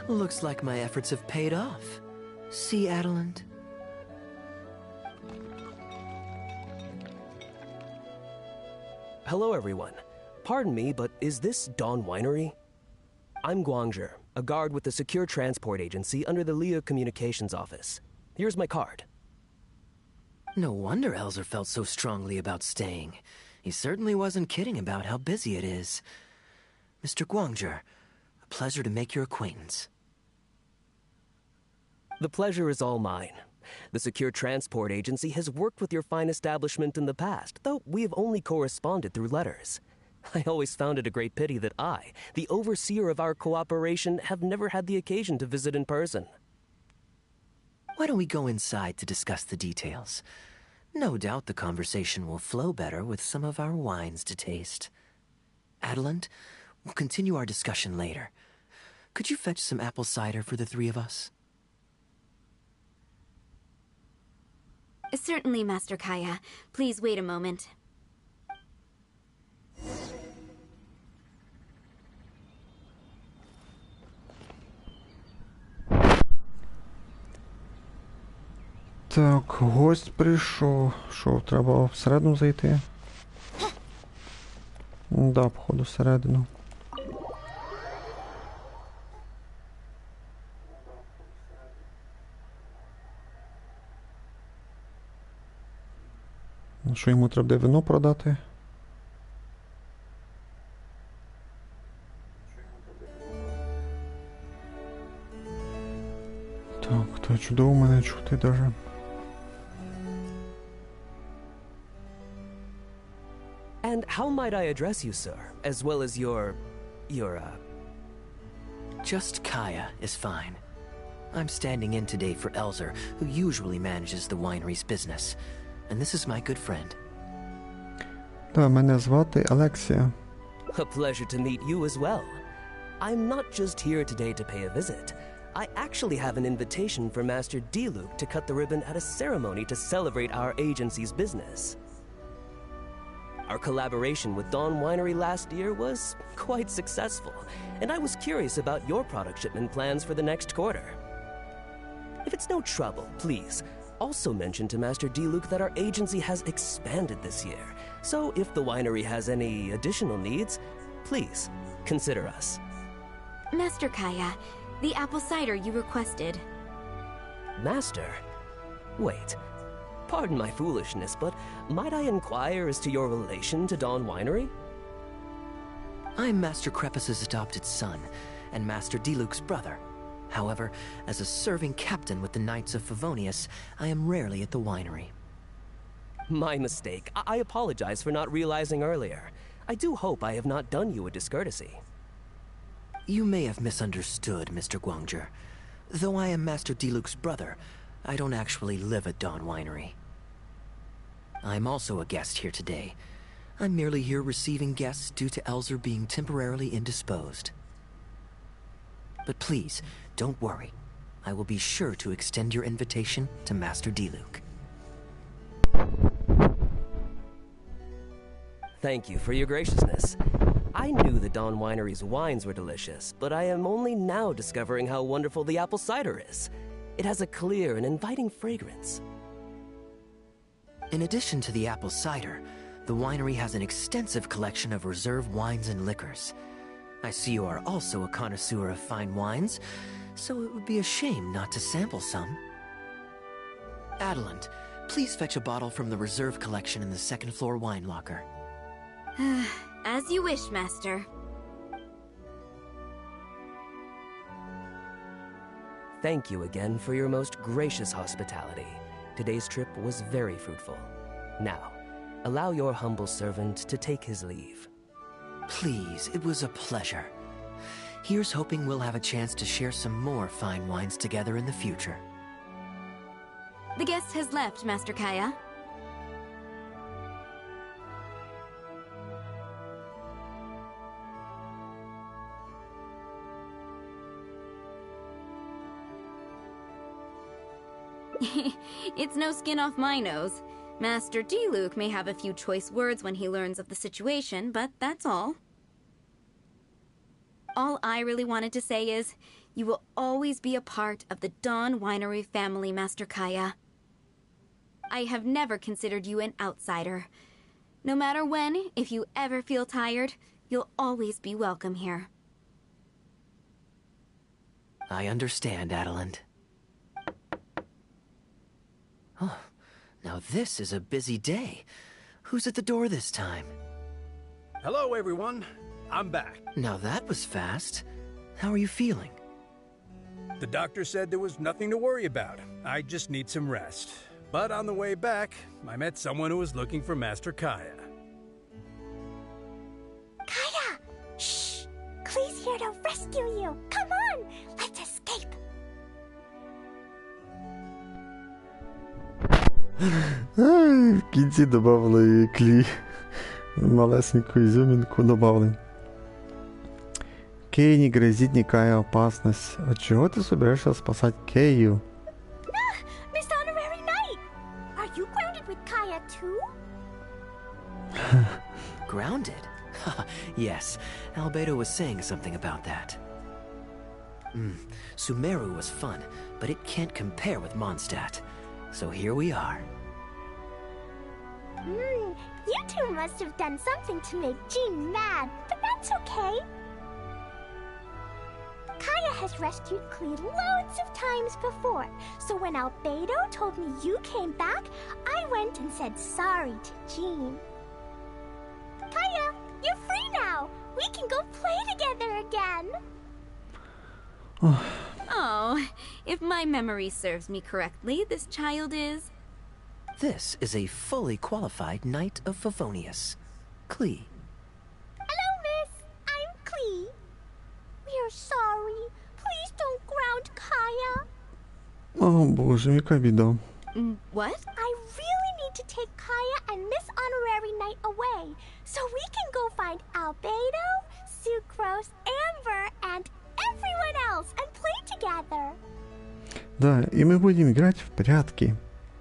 Looks like my efforts have paid off. See, Adeline? Hello, everyone. Pardon me, but is this Dawn Winery? I'm Guangzhe, a guard with the Secure Transport Agency under the Leo Communications Office. Here's my card. No wonder Elzer felt so strongly about staying. He certainly wasn't kidding about how busy it is. Mr. Guangzhe, a pleasure to make your acquaintance. The pleasure is all mine. The Secure Transport Agency has worked with your fine establishment in the past, though we have only corresponded through letters. I always found it a great pity that I, the overseer of our cooperation, have never had the occasion to visit in person. Why don't we go inside to discuss the details? No doubt the conversation will flow better with some of our wines to taste. Adeline, we'll continue our discussion later. Could you fetch some apple cider for the three of us? Certainly, Master Kaya. Please wait a moment. Так, гость прийшов. Що, треба всередину зайти? Да, походу, всередину. Що йому треба вино продати? Так, то чудово мене чути даже. And how might I address you, sir, as well as your... Just Kaya is fine. I'm standing in today for Elzer, who usually manages the winery's business. And this is my good friend. Да, мене звати Алексія. A pleasure to meet you as well. I'm not just here today to pay a visit. I actually have an invitation for Master D-Luke to cut the ribbon at a ceremony to celebrate our agency's business. Our collaboration with Dawn Winery last year was quite successful, and I was curious about your product shipment plans for the next quarter. If it's no trouble, please, also mention to Master D-Luke that our agency has expanded this year, so if the winery has any additional needs, please consider us. Master Kaya, the apple cider you requested. Master? Wait. Pardon my foolishness, but might I inquire as to your relation to Dawn Winery? I'm Master Krepus's adopted son, and Master D-Luke's brother. However, as a serving captain with the Knights of Favonius, I am rarely at the winery. My mistake. I apologize for not realizing earlier. I do hope I have not done you a discourtesy. You may have misunderstood, Mr. Guangzhi. Though I am Master D-Luke's brother, I don't actually live at Dawn Winery. I'm also a guest here today. I'm merely here receiving guests due to Elzer being temporarily indisposed. But please, don't worry. I will be sure to extend your invitation to Master D-Luke. Thank you for your graciousness. I knew the Dawn Winery's wines were delicious, but I am only now discovering how wonderful the apple cider is. It has a clear and inviting fragrance. In addition to the apple cider, the winery has an extensive collection of reserve wines and liquors. I see you are also a connoisseur of fine wines, so it would be a shame not to sample some. Adeland, please fetch a bottle from the reserve collection in the second floor wine locker. As you wish, Master. Thank you again for your most gracious hospitality. Today's trip was very fruitful. Now, allow your humble servant to take his leave. Please, it was a pleasure. Here's hoping we'll have a chance to share some more fine wines together in the future. The guest has left, Master Kaya. It's no skin off my nose. Master D-Luke may have a few choice words when he learns of the situation, but that's all. All I really wanted to say is, you will always be a part of the Dawn Winery family, Master Kaya. I have never considered you an outsider. No matter when, if you ever feel tired, you'll always be welcome here. I understand, Adeland. Oh, now this is a busy day. Who's at the door this time? Hello, everyone. I'm back. Now that was fast. How are you feeling? The doctor said there was nothing to worry about. I just need some rest. But on the way back, I met someone who was looking for Master Kaya. Kaya! Shh! Klee's here to rescue you. Come on! Let's escape! В кінці добавили клі. Малесеньку изюминку добавили. Кей, не грозит никакая опасность. От чего ты собираешься спасать Кэйю? Miss Honorary Knight! Are you grounded with Kaya too? Grounded? Yes, Albedo was saying something about that. Sumeru was fun, but it can't compare with Mondstadt. So here we are. You two must have done something to make Jean mad, but that's okay. Kaya has rescued Klee loads of times before, so when Albedo told me you came back, I went and said sorry to Jean. Kaya, you're free now! We can go play together again! Oh, if my memory serves me correctly, this child is... This is a fully qualified Knight of Favonius, Klee. Hello, miss. I'm Klee. We're sorry. Please don't ground Kaya. О, боже, яка біда. What? I really need to take Kaya and Miss Honorary Knight away, so we can go find Albedo, Sucrose, Amber, and everyone else and play together. Да, и мы будем играть в прятки.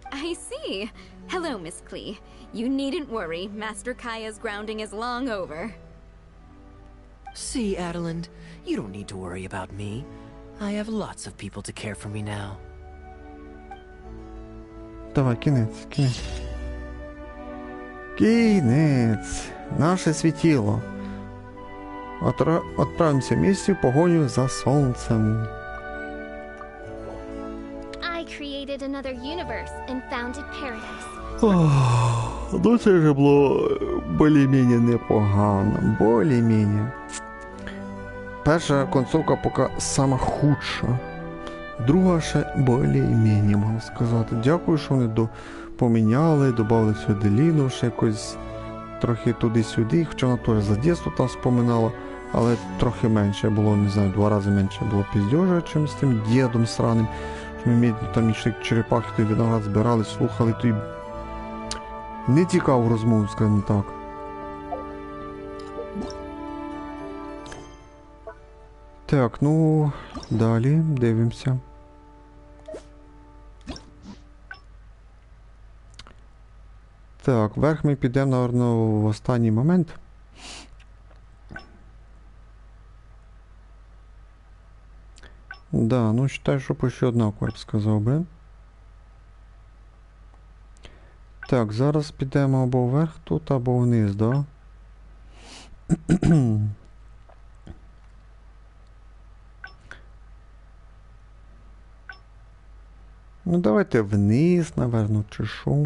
I see. Hello, Miss Klee. You needn't worry. Master Kaia's grounding is long over. See, Adeland, you don't need to worry about me. I have lots of people to care for me now. Давай, кінець. Кінець. Наше світіло. Отправимося в місті в погоню за сонцем. I created another universe and founded paradise. Ну це вже було більш-менш непогано. Більш-менш. Перша концовка поки сама худша. Друга ще більш-менш, можна сказати. Дякую, що вони поміняли, додали сюди Ліну, ще якось трохи туди-сюди. Хоча вона теж за дитинство там споминала, але трохи менше було, не знаю, 2 рази менше було піздьожа, чим з тим дідом сраним. Що ми там йшли черепахи, той виноград збирали, слухали, той не цікаву розмову, скажімо так. Так, ну, далі дивимося. Так, вверх ми підемо, напевно, в останній момент. Да, ну, вважаю, що почти однаково, я б сказав би. Так, зараз підемо або вверх тут, або вниз, да? Ну, давайте вниз, наверно, чи що?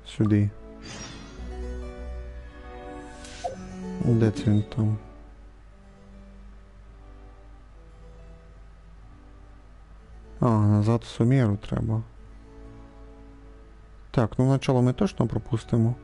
Сюди. Де це він там? А, назад в Сумеру треба. Так, ну начало ми точно пропустимо.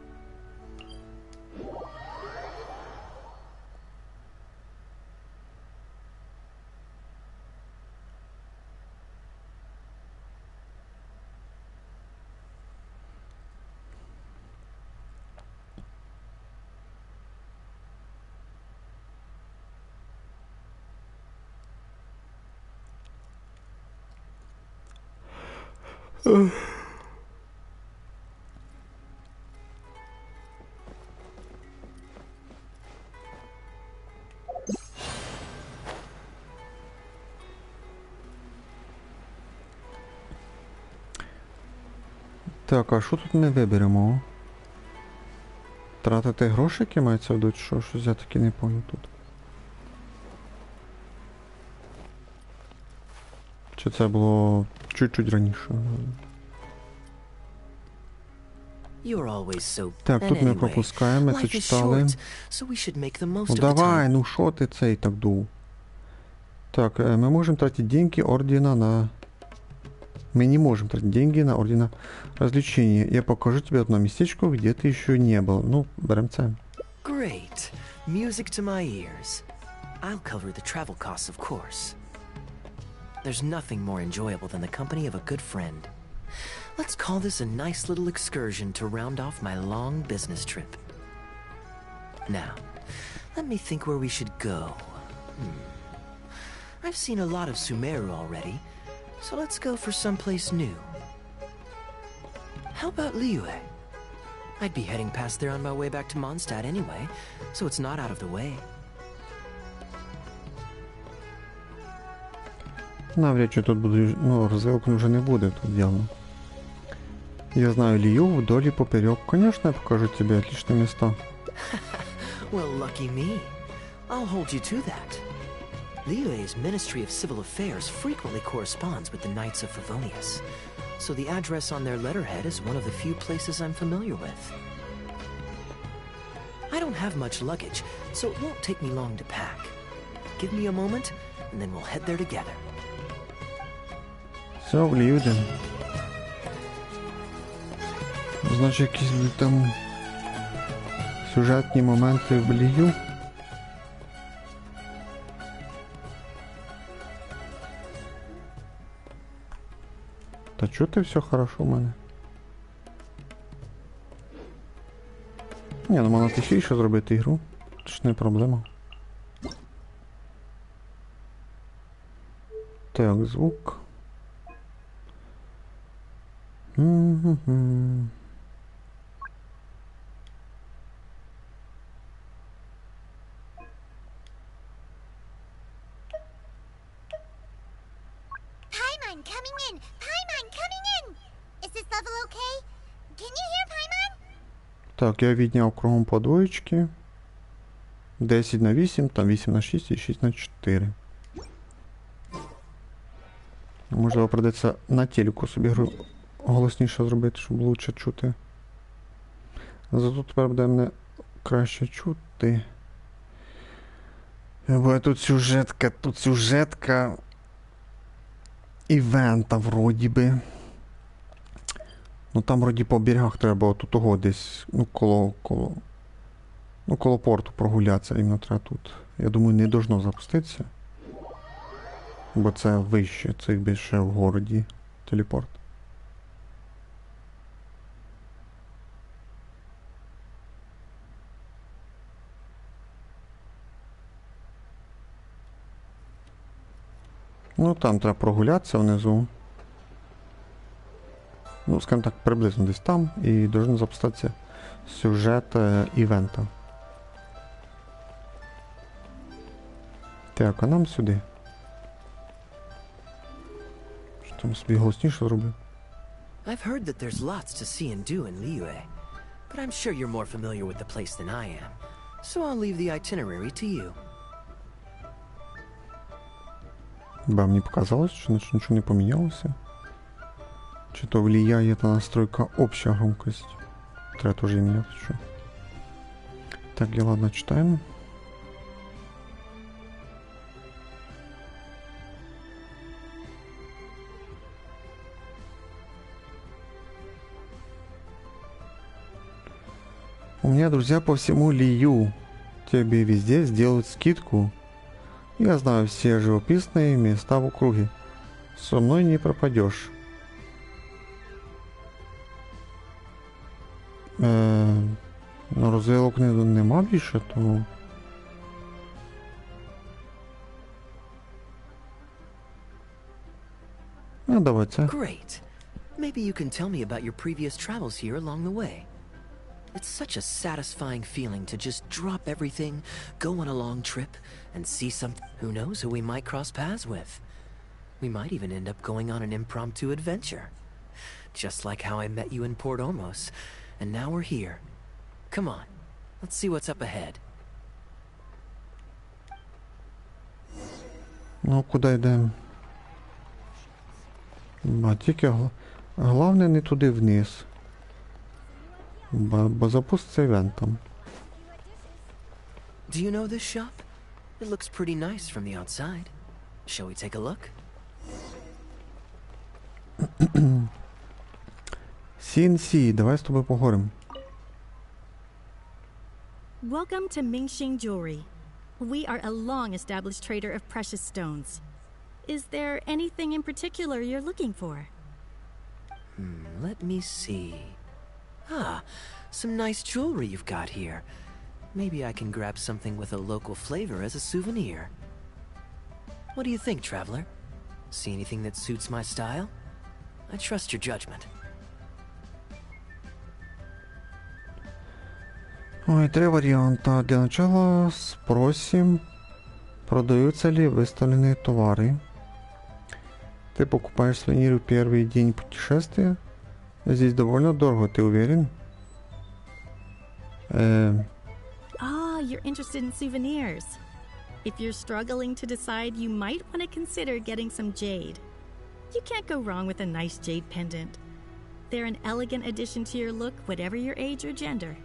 Так, а що тут ми виберемо? Тратити грошики мається вдуть? Що? Щось я таки не пам'ятаю тут. Чи це було чуть-чуть раніше? Так, тут ми пропускаємо, це читали. Ну давай, ну що ти цей так дув? Так, мы можем тратить деньги ордена на... Мы не можем тратить деньги на ордена развлечения. Я покажу тебе одно местечко, где ты еще не был. Ну, берем це. Great. Music to my ears. I'll cover the travel costs, of course. There's nothing more enjoyable than the company of a good friend. Let's call this a nice little excursion to round off my long business trip. Now, let me think where we should go. I've seen a lot of Sumeru already, so let's go for someplace new. How about Liyue? I'd be heading past there on my way back to Mondstadt anyway, so it's not out of the way. Навряд чи тут буде, ну, розвилки вже не буде тут явно. Я знаю Лию вдоль и поперек. Конечно, я покажу тебе отличные места. Well, lucky me. I'll hold you to that. Liyue's Ministry of Civil Affairs frequently corresponds with the Knights of Favonius, so the address on their letterhead is one of the few places I'm familiar with. I don't have much luggage, so it won't take me long to pack. Give me a moment, and then we'll head there together. Все, в Лію йдемо. Значить, якісь там сюжетні моменти в Лію. Та чого ти все хорошо у мене? Ні, ну можна тихіше зробити ігру. Це ж не проблема. Так, звук. Paimon coming in! Paimon coming in! Is this level okay? Can you hear Paimon? Так, я відняв кругом по двоєчки. 10 на 8, там 8 на 6 і 6 на 4. Можливо, придеться на телеку собі гру голосніше зробити, щоб лучше чути. Зато тепер буде мене краще чути. Бо тут сюжетка івента вроді би. Ну там вроді по берегах треба тут того десь, ну коло порту прогулятися, іменно треба тут. Я думаю, не должно запуститися. Бо це вище, це більше в городі телепорт. Ну там треба прогулятися внизу. Ну, скажімо так, приблизно десь там, і должен запуститися сюжет івента. Так, а нам сюди. Що там собі голосніше зробив? I've heard that there's lots to see and do in Liyue, but I'm sure you're more familiar with the place than I am, so I'll leave the itinerary to you. Ба, мені показалось, що нічого не помінялося. Чи то влияє та настройка обща громкость. Треба теж її міняти, що. Так, я ладно читаємо. У меня друзья по всему Лию. Тебе везде сделают скидку. Я знаю все живописные места в округе. Со мной не пропадешь. Ну, розвилок нема більше, то... Ну, давай це. Great. Maybe you can tell me about your previous travels here along the way. It's such a satisfying feeling to just drop everything, go on a long trip, and see something. Who knows who we might cross paths with? We might even end up going on an impromptu adventure. Just like how I met you in Port Ormos, and now we're here. Come on, let's see what's up ahead. Ну, куди йдемо? А тільки головне не туди вниз. Бо запуститься івентом. Do you know this shop? It looks pretty nice from the outside. Shall we take a look? CNC, давай з тобою поговоримо. Welcome to Mingxing Jewelry. We are a long-established trader of precious stones. Is there anything in particular you're looking for? Let me see. Ah, some nice jewelry you've got here. Maybe I can grab something with a local flavor as a souvenir. What do you think, traveler? See anything that suits my style? I trust your judgment. Ой, три варианта. Для начала спросим, продаются ли выставленные товары. Ты покупаешь сувениры в первый день путешествия. Здесь довольно дорого, ты уверен? You're interested in souvenirs. If you're struggling to decide, you might want to consider getting some jade. You can't go wrong with a nice jade pendant. They're an elegant addition to your look, whatever your age or gender.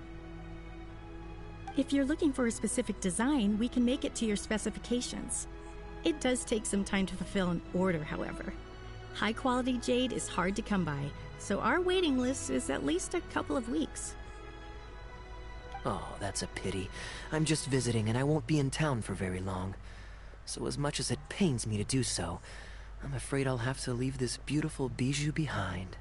If you're looking for a specific design, we can make it to your specifications. It does take some time to fulfill an order, however. High-quality jade is hard to come by, so our waiting list is at least a couple of weeks. Oh, that's a pity. I'm just visiting and I won't be in town for very long. So as much as it pains me to do so, I'm afraid I'll have to leave this beautiful bijou behind.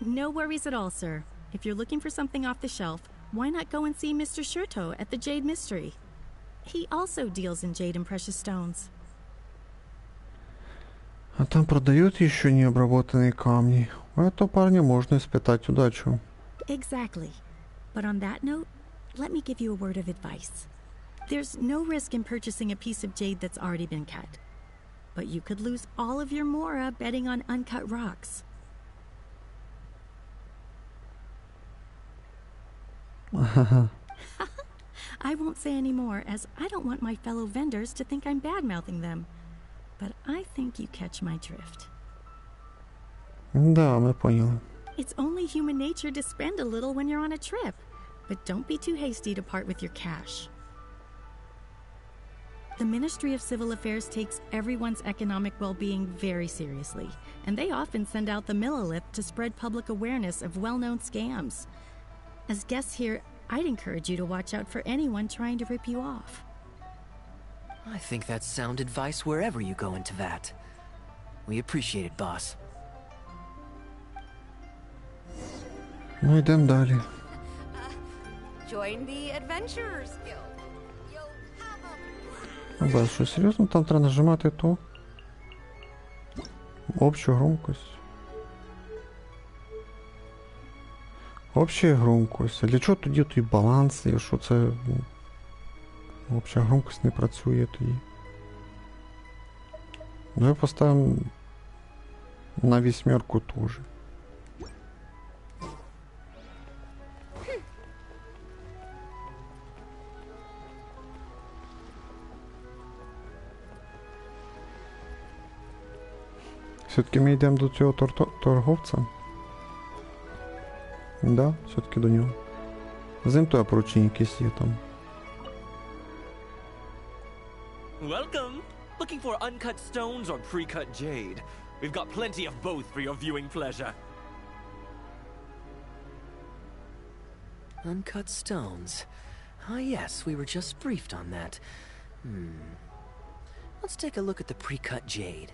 No worries at all, sir. If you're looking for something off the shelf, why not go and see Mr. Shurto at the Jade Mystery? He also deals in jade and precious stones. А там продают еще необработанные камни. У этого парня можно испытать удачу. Exactly. But on that note, let me give you a word of advice. There's no risk in purchasing a piece of jade that's already been cut. but you could lose all of your mora betting on uncut rocks. I won't say any more, as I don't want my fellow vendors to think I'm bad-mouthing them. But I think you catch my drift. Да, мы поняли. It's only human nature to spend a little when you're on a trip. But don't be too hasty to part with your cash. The Ministry of Civil Affairs takes everyone's economic well-being very seriously, and they often send out the Millilith to spread public awareness of well-known scams. As guests here, I'd encourage you to watch out for anyone trying to rip you off. I think that's sound advice wherever you go into that. We appreciate it, boss. Ну, йдемо далі. Join the Adventurers Guild. Бо що, серйозно? Там треба нажимати то? Общу громкость. Обща громкость. А для чого тоді той баланс? Якщо це... Обща громкость не працює тоді. Давай поставимо на 8 теж. Все-таки ми йдемо до цього торговця. Да, все-таки до нього. З ним то поручення якесь є там. Welcome! Looking for uncut stones or pre-cut jade? We've got plenty of both for your viewing pleasure. Uncut stones. Ah yes, we were just briefed on that. Let's take a look at the pre-cut jade.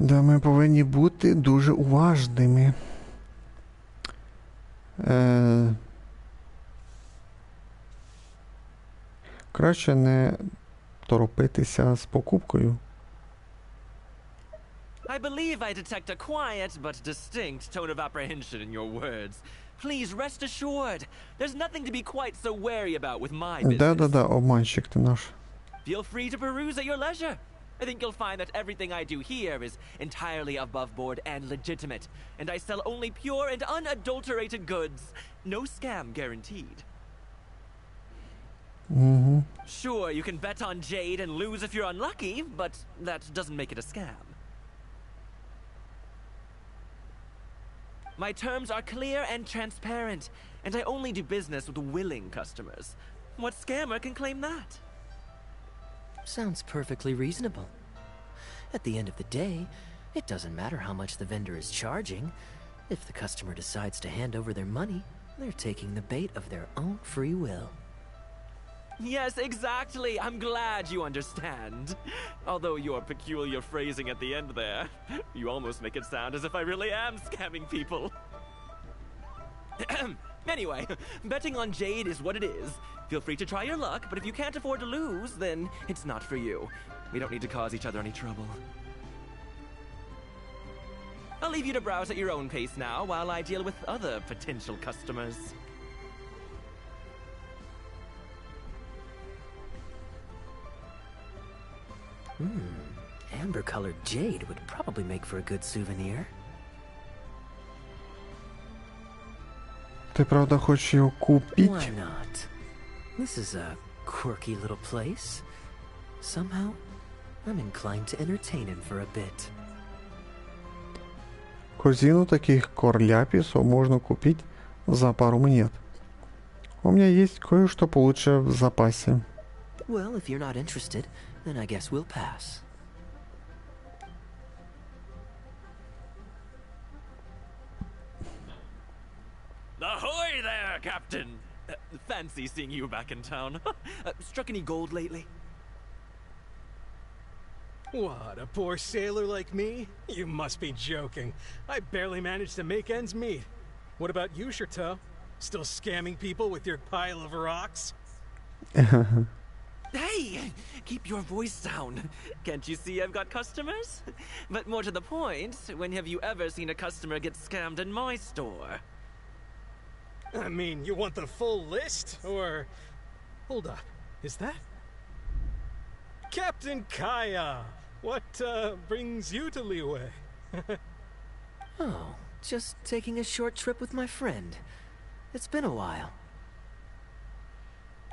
Да, ми повинні бути дуже уважними. Краще не торопитися з покупкою. I believe I detect a quiet but distinct tone of apprehension in your words. Please rest assured, there's nothing to be quite so wary about with my business. Да, обманщик ти наш. Feel free to peruse at your leisure. I think you'll find that everything I do here is entirely above board and legitimate, and I sell only pure and unadulterated goods. No scam guaranteed. Sure, you can bet on jade and lose if you're unlucky, but that doesn't make it a scam. My terms are clear and transparent, and I only do business with willing customers. What scammer can claim that? Sounds perfectly reasonable. At the end of the day, it doesn't matter how much the vendor is charging. If the customer decides to hand over their money, they're taking the bait of their own free will. Yes, exactly. I'm glad you understand. Although your peculiar phrasing at the end there, you almost make it sound as if I really am scamming people. Anyway, betting on jade is what it is. Feel free to try your luck, but if you can't afford to lose, then it's not for you. We don't need to cause each other any trouble. I'll leave you to browse at your own pace now while I deal with other potential customers. Amber-colored jade would probably make for a good souvenir. Ти правда хочеш його купити? Why not? This is a quirky little place. Somehow, I'm inclined to entertain him for a bit. Корзину таких корляписов можно купить за пару монет. У меня есть кое-что получше в запасе. Well, if you're not interested, then I guess we'll pass. Ahoy there, Captain! Fancy seeing you back in town. Struck any gold lately? What, a poor sailor like me? You must be joking. I barely managed to make ends meet. What about you, Chateau? Still scamming people with your pile of rocks? Hey! Keep your voice down. Can't you see I've got customers? But more to the point, when have you ever seen a customer get scammed in my store? I mean, you want the full list? Or... Hold up. Is that... Captain Kaya! What, brings you to Liyue? Oh, just taking a short trip with my friend. It's been a while.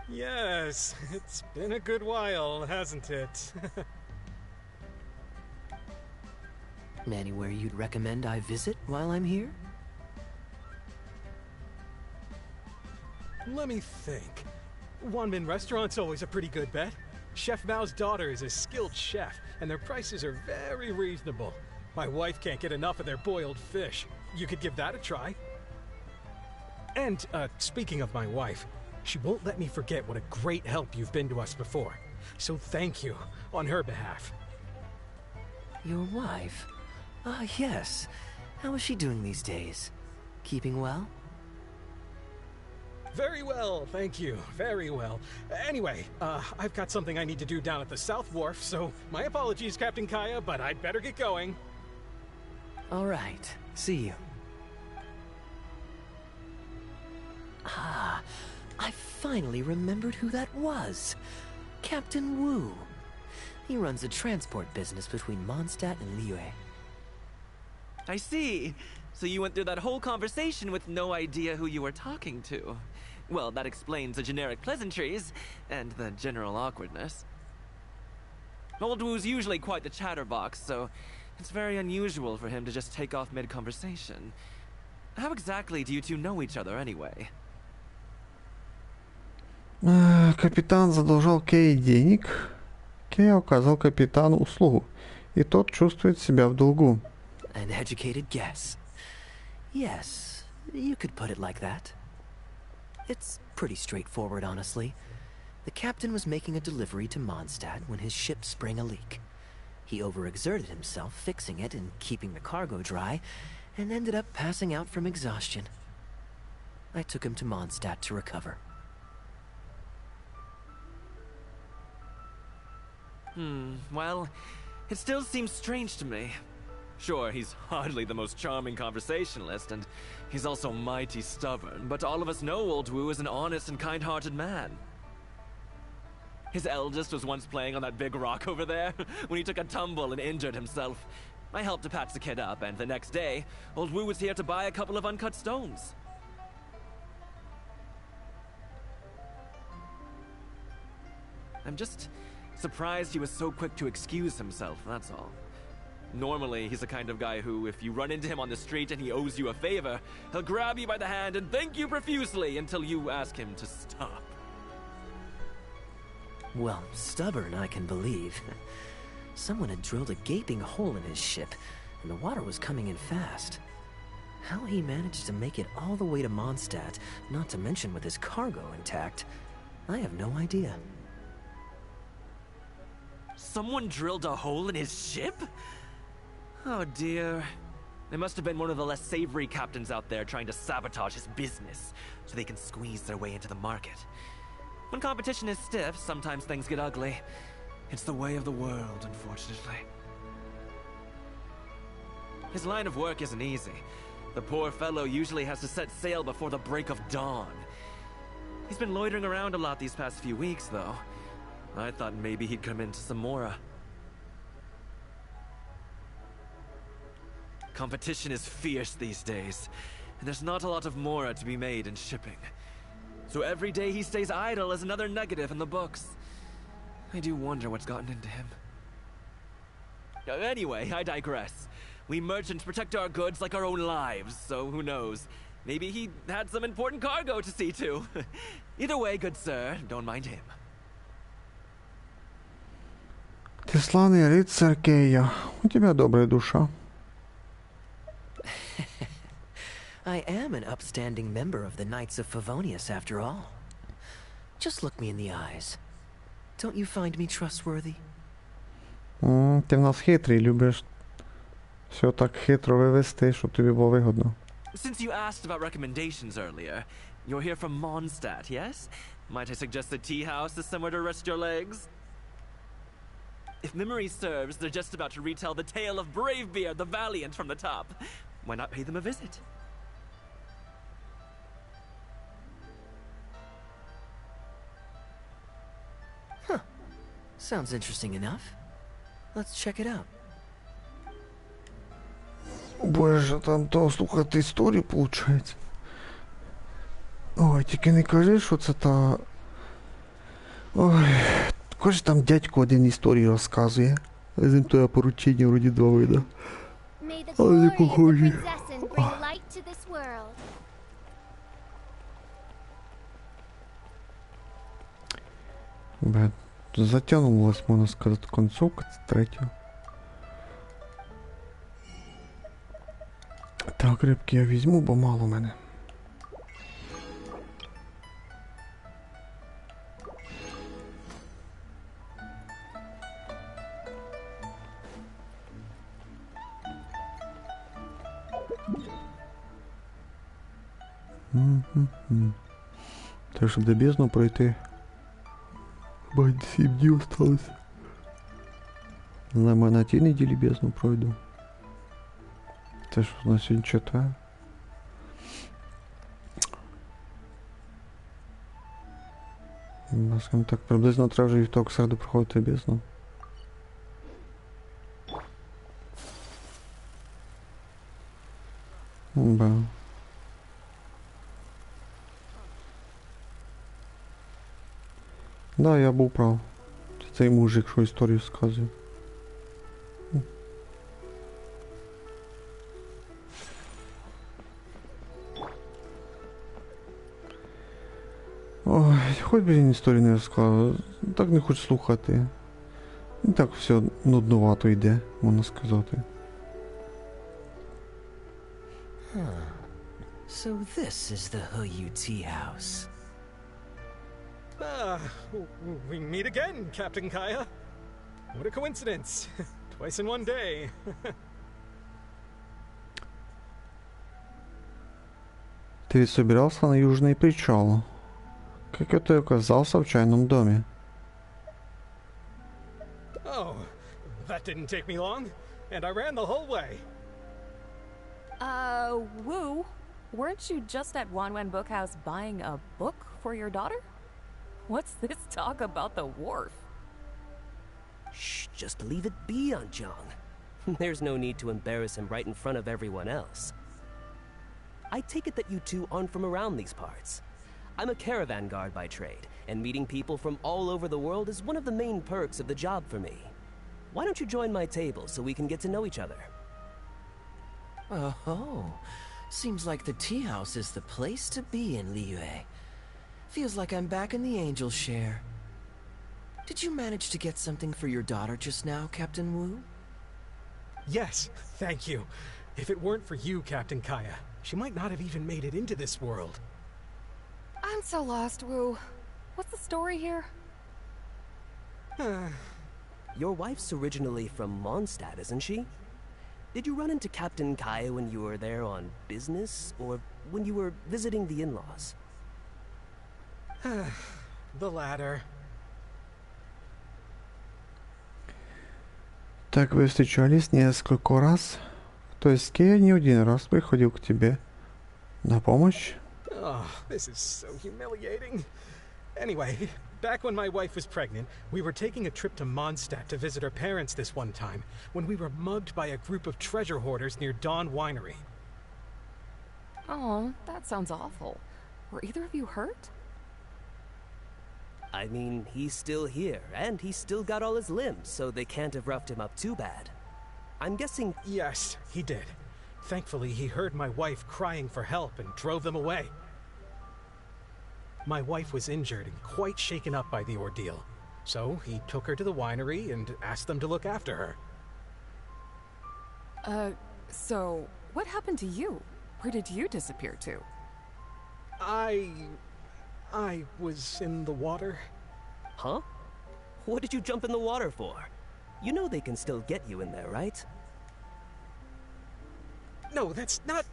Yes, it's been a good while, hasn't it? Anywhere you'd recommend I visit while I'm here? Let me think. Wanmin Restaurant's always a pretty good bet. Chef Mao's daughter is a skilled chef, and their prices are very reasonable. My wife can't get enough of their boiled fish. You could give that a try. And, speaking of my wife, she won't let me forget what a great help you've been to us before. So thank you, on her behalf. Your wife? Ah, yes. How is she doing these days? Keeping well? Very well, thank you. Very well. Anyway, I've got something I need to do down at the South Wharf, so my apologies, Captain Kaya, but I'd better get going. All right. See you. Ah, I finally remembered who that was. Captain Wu. He runs a transport business between Mondstadt and Liyue. I see. So you went through that whole conversation with no idea who you were talking to. Well, that explains the generic pleasantries and the general awkwardness. Old Wu's usually quite the chatterbox, so it's very unusual for him to just take off mid-conversation. How exactly do you two know each other anyway? Капитан задолжал Кэйе денег. Кэйя оказал капитану услугу, и тот чувствует себя в долгу. An educated guess. Yes, you could put it like that. It's pretty straightforward, honestly. The captain was making a delivery to Mondstadt when his ship sprang a leak. He overexerted himself fixing it and keeping the cargo dry, and ended up passing out from exhaustion. I took him to Mondstadt to recover. Well, it still seems strange to me. Sure, he's hardly the most charming conversationalist, and he's also mighty stubborn, but all of us know Old Wu is an honest and kind-hearted man. His eldest was once playing on that big rock over there, when he took a tumble and injured himself. I helped to patch the kid up, and the next day, Old Wu was here to buy a couple of uncut stones. I'm just surprised he was so quick to excuse himself, that's all. Normally, he's the kind of guy who, if you run into him on the street and he owes you a favor, he'll grab you by the hand and thank you profusely until you ask him to stop. Well, stubborn I can believe. Someone had drilled a gaping hole in his ship, and the water was coming in fast. How he managed to make it all the way to Mondstadt, not to mention with his cargo intact, I have no idea. Someone drilled a hole in his ship? Oh dear. There must have been one of the less savory captains out there trying to sabotage his business, so they can squeeze their way into the market. When competition is stiff, sometimes things get ugly. It's the way of the world, unfortunately. His line of work isn't easy. The poor fellow usually has to set sail before the break of dawn. He's been loitering around a lot these past few weeks, though. I thought maybe he'd come into Samora. Competition is fierce these days, and there's not a lot of Mora to be made in shipping. So every day he stays idle is another negative in the books. I do wonder what's gotten into him. Anyway, I digress. We merchants protect our goods like our own lives, so who knows? Maybe he had some important cargo to see to. Either way, good sir, don't mind him. Ты славный рыцарь, Кэйя. У тебя добрая душа. I am an upstanding member of the Knights of Favonius, after all. Just look me in the eyes. Don't you find me trustworthy? Ти в нас хитрий, любиш все так хитро вивести, щоб тобі було вигодно. Since you asked about recommendations earlier, you're here from Mondstadt, yes? Might I suggest the tea house is somewhere to rest your legs? If memory serves, they're just about to retell the tale of Bravebeard the Valiant from the top. Why not pay them a visit? Sounds interesting enough. Let's check it out. Боже, там то слухати історію, виходить. Ой, тільки не кажи, що це та... Ой, каже там дядько один історію розказує. З ним то я поручення вроді два вида. Але не похожі. Бе, затягнулась, можна сказати, концовка, це третя. Так, рибки я візьму, бо мало в мене. Так, щоб до бездну пройти. Бать, 7 днів осталось. Не знаю, на тій неділі бездну пройду. Це ж у нас сьогодні четвер. Скажімо так, приблизно треба вже вівторок середу проходити бездну. Ба. Да, я був прав. Цей мужик, що історію сказує. Ой, хоч би він історію не розказав. Так не хочу слухати. І так все нудновато йде, можна сказати. So this is the Huyu tea house. We meet again, Captain Kaya. What a coincidence. Twice in one day. Ты ведь собирался на Южный причал. Как это оказался в чайном доме? Oh, that didn't take me long. And I ran the whole way. Wu, weren't you just at Wanwen Bookhouse buying a book for your daughter? What's this talk about the wharf? Shh, just leave it be, Anjong. There's no need to embarrass him right in front of everyone else. I take it that you two aren't from around these parts. I'm a caravan guard by trade, and meeting people from all over the world is one of the main perks of the job for me. Why don't you join my table so we can get to know each other? Oh, seems like the tea house is the place to be in Liyue. Feels like I'm back in the angel share. Did you manage to get something for your daughter just now, Captain Wu? Yes, thank you. If it weren't for you, Captain Kaya, she might not have even made it into this world. I'm so lost, Wu. What's the story here? Your wife's originally from Mondstadt, isn't she? Did you run into Captain Kaya when you were there on business, or when you were visiting the in-laws? The latter. Так, вы встречались несколько раз. То есть Кэйа не один раз приходил к тебе на помощь? Oh, this is so humiliating. Anyway, back when my wife was pregnant, we were taking a trip to Mondstadt to visit her parents this one time, when we were mugged by a group of treasure hoarders near Dawn Winery. Oh, that sounds awful. Were either of you hurt? I mean, he's still here, and he's still got all his limbs, so they can't have roughed him up too bad. I'm guessing... Yes, he did. Thankfully, he heard my wife crying for help and drove them away. My wife was injured and quite shaken up by the ordeal, so he took her to the winery and asked them to look after her. So what happened to you? Where did you disappear to? I was in the water. Huh? What did you jump in the water for? You know they can still get you in there, right? No, that's not...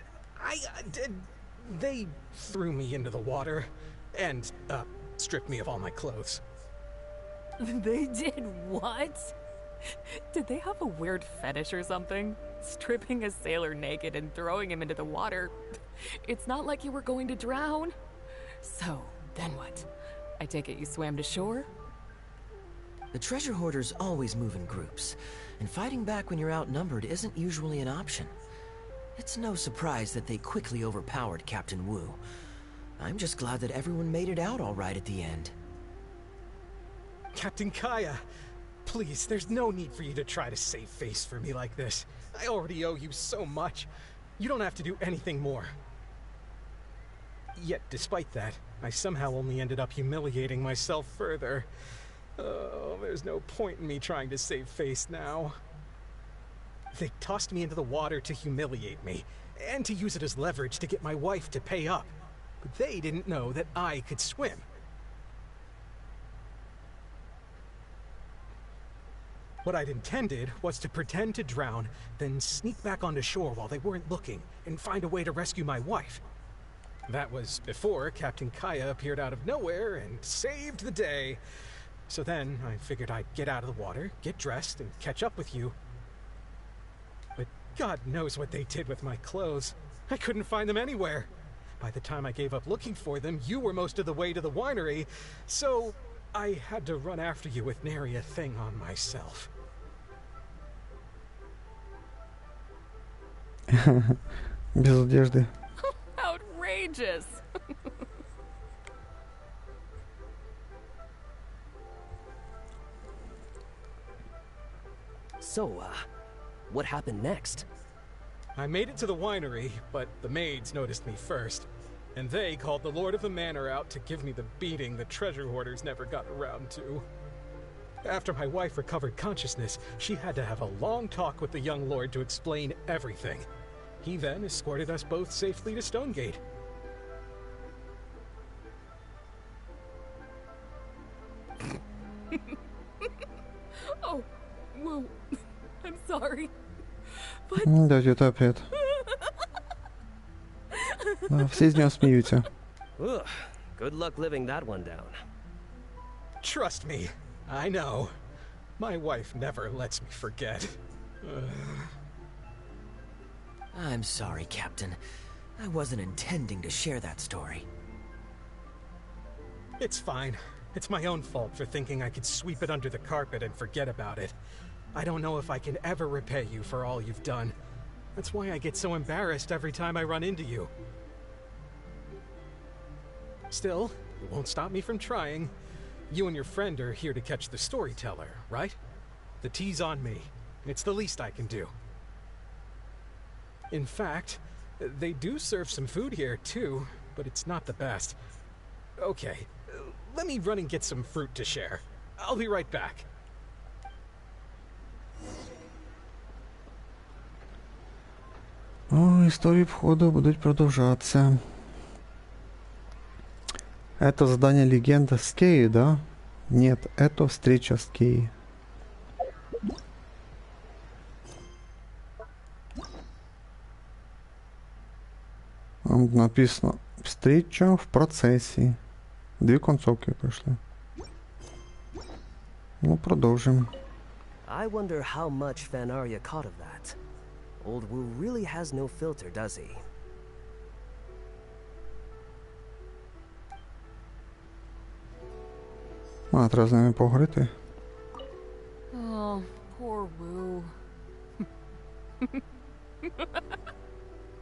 They threw me into the water and, stripped me of all my clothes. They did what? Did they have a weird fetish or something? Stripping a sailor naked and throwing him into the water. It's not like you were going to drown. So, then what? I take it you swam to shore? The treasure hoarders always move in groups, and fighting back when you're outnumbered isn't usually an option. It's no surprise that they quickly overpowered Captain Wu. I'm just glad that everyone made it out all right at the end. Captain Kaya, please, there's no need for you to try to save face for me like this. I already owe you so much. You don't have to do anything more. Yet, despite that, I somehow only ended up humiliating myself further. Oh, there's no point in me trying to save face now. They tossed me into the water to humiliate me, and to use it as leverage to get my wife to pay up. But they didn't know that I could swim. What I'd intended was to pretend to drown, then sneak back onto shore while they weren't looking, and find a way to rescue my wife. That was before Captain Kaya appeared out of nowhere and saved the day. So then I figured I'd get out of the water, get dressed, and catch up with you. But God knows what they did with my clothes. I couldn't find them anywhere. By the time I gave up looking for them, you were most of the way to the winery, so I had to run after you with nary a thing on myself. Без одежды. Outrageous. So, what happened next? I made it to the winery, but the maids noticed me first. And they called the Lord of the Manor out to give me the beating the treasure hoarders never got around to. After my wife recovered consciousness, she had to have a long talk with the young lord to explain everything. He then escorted us both safely to Stonegate. Oh, Wu, I'm sorry. But... Да, это опять. Все из него смеются. Good luck living that one down. Trust me, I know. My wife never lets me forget. I'm sorry, Captain. I wasn't intending to share that story. It's fine. It's my own fault for thinking I could sweep it under the carpet and forget about it. I don't know if I can ever repay you for all you've done. That's why I get so embarrassed every time I run into you. Still, it won't stop me from trying. You and your friend are here to catch the storyteller, right? The tea's on me. It's the least I can do. In fact, they do serve some food here, too, but it's not the best. Okay, let me run and get some fruit to share. I'll be right back. О, історії входу будуть продовжатися. Это задание легенда с Кэйи, да? Нет, это встреча с Кэйи. Там написано встреча в процессе. 2 концовки пройшли. Ну, продовжимо. I wonder how much Fanaria caught of that. Old Wu really has no filter, does he? Треба з ними поговорити. Oh, poor Wu.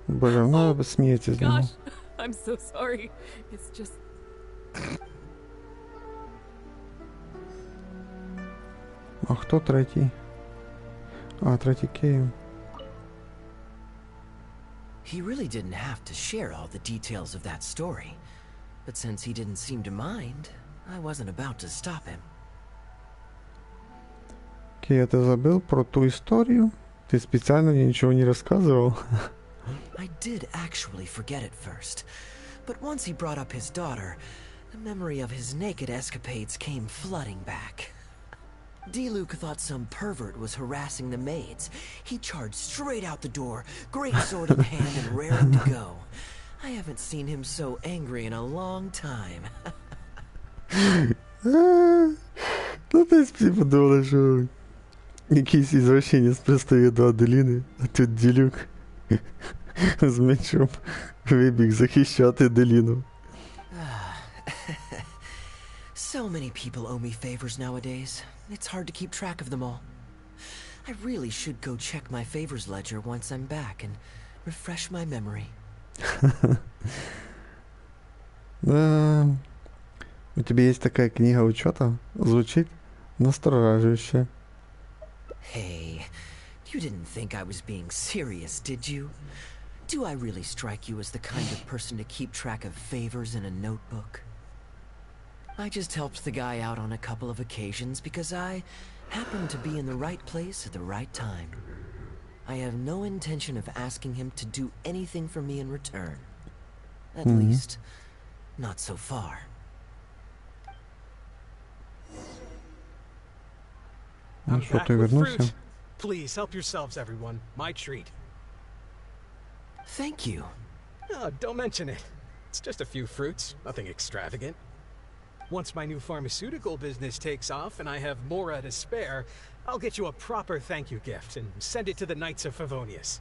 Боже, вона сміється з нього. Gosh, I'm so sorry. It's just... А хто третій? А, третій Кэйа. He really didn't have to share all the details of that story. But since he didn't seem to mind, I wasn't about to stop him. Кэйа, ты забыл про ту историю? Ты специально ничего не рассказывал? I did actually forget at first. But once he brought up his daughter, the memory of his naked escapades came flooding back. D-Luke thought some pervert was harassing the maids. He charged straight out the door, great sword in hand and raring to go. I haven't seen him so angry in a long time. Ну, ти всі подумали, що якийсь ізвращенець пристає до Аделіни, а тут Ділюк з мечом вибіг захищати Аделіну. So many people owe me favors nowadays. It's hard to keep track of them all. I really should go check my favors ledger once I'm back and refresh my memory. Да. У тебя есть такая книга учета? Звучит настораживающе. Hey, you didn't think I was being serious, did you? Do I really strike you as the kind of person to keep track of favors in a notebook? I just helped the guy out on a couple of occasions because I happened to be in the right place at the right time. I have no intention of asking him to do anything for me in return. At least, not so far. Ну что, ты вернулся? Please help yourselves, everyone. My treat. Thank you. Oh, don't mention it. It's just a few fruits, nothing extravagant. Once my new pharmaceutical business takes off and I have Mora to spare, I'll get you a proper thank you gift and send it to the Knights of Favonius.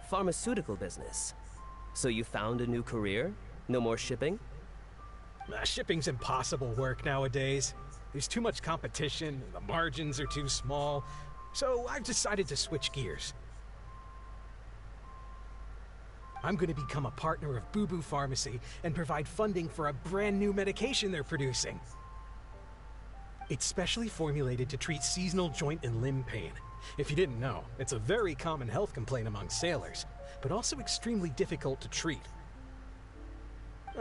Pharmaceutical business? So you found a new career? No more shipping? Shipping's impossible work nowadays. There's too much competition, the margins are too small, so I've decided to switch gears. I'm going to become a partner of Boo Boo Pharmacy and provide funding for a brand new medication they're producing. It's specially formulated to treat seasonal joint and limb pain. If you didn't know, it's a very common health complaint among sailors, but also extremely difficult to treat.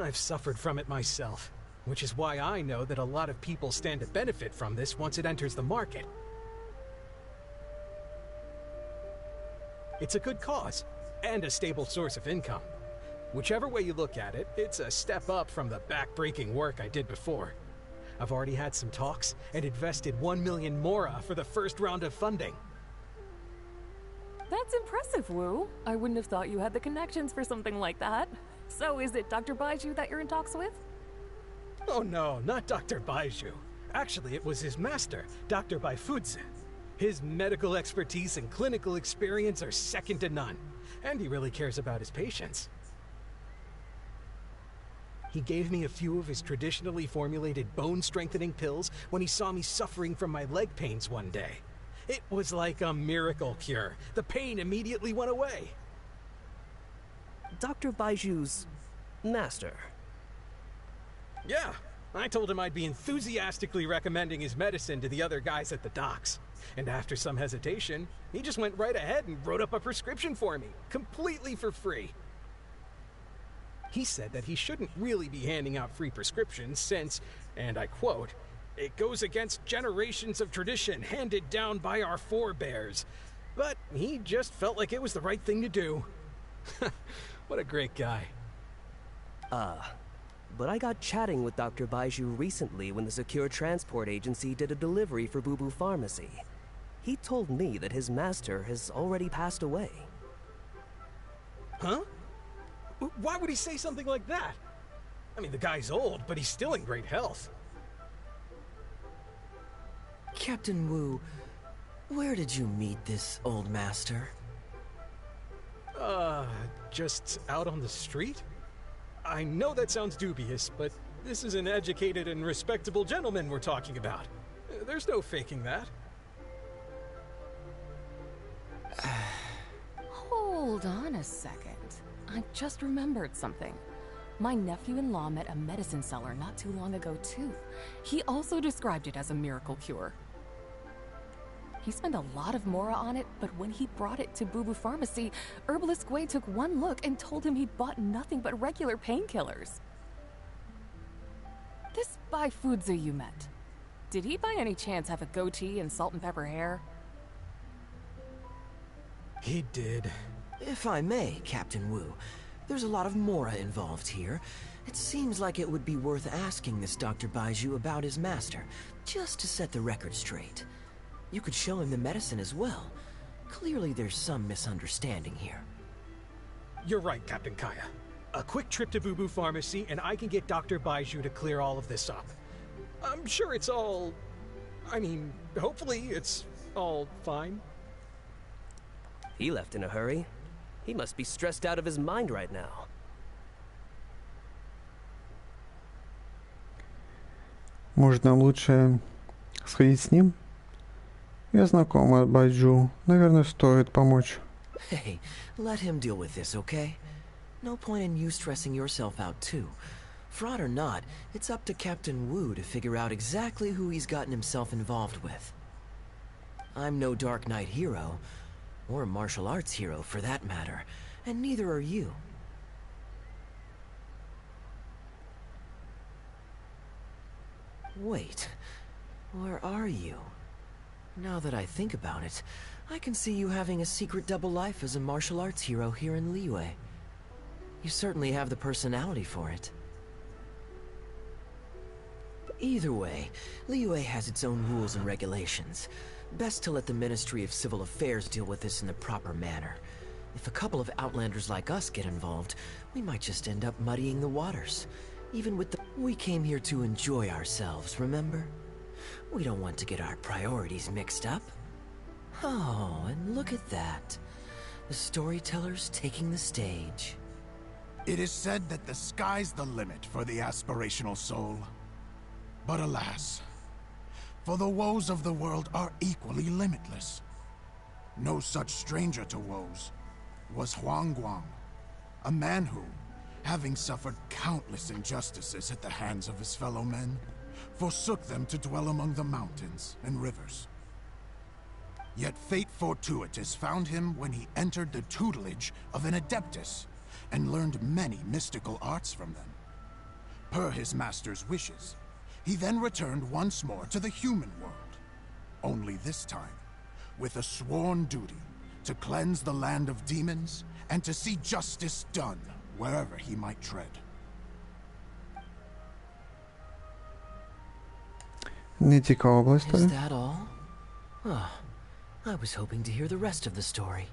I've suffered from it myself, which is why I know that a lot of people stand to benefit from this once it enters the market. It's a good cause, and a stable source of income. Whichever way you look at it, it's a step up from the back-breaking work I did before. I've already had some talks and invested 1 million Mora for the first round of funding. That's impressive, Wu. I wouldn't have thought you had the connections for something like that. So is it Dr. Baiju that you're in talks with? Oh no, not Dr. Baiju. Actually, it was his master, Dr. Baifudze. His medical expertise and clinical experience are second to none. And he really cares about his patients. He gave me a few of his traditionally formulated bone-strengthening pills when he saw me suffering from my leg pains one day. It was like a miracle cure. The pain immediately went away. Dr. Baiju's master? Yeah, I told him I'd be enthusiastically recommending his medicine to the other guys at the docks. And after some hesitation, he just went right ahead and wrote up a prescription for me, completely for free. He said that he shouldn't really be handing out free prescriptions since, and I quote, "It goes against generations of tradition handed down by our forebears." But he just felt like it was the right thing to do. What a great guy. But I got chatting with Dr. Baiju recently when the Secure Transport Agency did a delivery for Boo Boo Pharmacy. He told me that his master has already passed away. Huh? Why would he say something like that? I mean, the guy's old, but he's still in great health. Captain Wu, where did you meet this old master? Just out on the street? I know that sounds dubious, but this is an educated and respectable gentleman we're talking about. There's no faking that. Hold on a second. I just remembered something. My nephew-in-law met a medicine seller not too long ago, too. He also described it as a miracle cure. He spent a lot of Mora on it, but when he brought it to Boo Boo Pharmacy, Herbalist Gui took one look and told him he'd bought nothing but regular painkillers. This Baifudze you met, did he by any chance have a goatee and salt and pepper hair? He did. If I may, Captain Wu, there's a lot of Mora involved here. It seems like it would be worth asking this Dr. Baiju about his master, just to set the record straight. You could show him the medicine as well. Clearly there's some misunderstanding here. You're right, Captain Kaya. A quick trip to Boo Boo Pharmacy and I can get Dr. Baiju to clear all of this up. I'm sure it's all... I mean, hopefully it's all fine. He left in a hurry. He must be stressed out of his mind right now. Может, нам лучше сходить с ним? Я знакома Байджу. Наверное, стоит помочь. Hey, let him deal with this, okay? No point in you stressing yourself out, too. Fraud or not, it's up to Captain Wu to figure out exactly who he's gotten himself involved with. I'm no Dark Knight hero, or martial arts hero for that matter, and neither are you. Wait, where are you? Now that I think about it, I can see you having a secret double life as a martial arts hero here in Liyue. You certainly have the personality for it. Either way, Liyue has its own rules and regulations. Best to let the Ministry of Civil Affairs deal with this in the proper manner. If a couple of outlanders like us get involved, we might just end up muddying the waters. Even with the... We came here to enjoy ourselves, remember? We don't want to get our priorities mixed up. Oh, and look at that. The storyteller's taking the stage. It is said that the sky's the limit for the aspirational soul. But alas, for the woes of the world are equally limitless. No such stranger to woes was Huang Guang, a man who, having suffered countless injustices at the hands of his fellow men, forsook them to dwell among the mountains and rivers. Yet fate fortuitous found him when he entered the tutelage of an adeptus and learned many mystical arts from them. Per his master's wishes, he then returned once more to the human world, only this time with a sworn duty to cleanse the land of demons and to see justice done wherever he might tread. Не цікава була історія. Is that all? Oh, I was hoping to hear the rest of the story.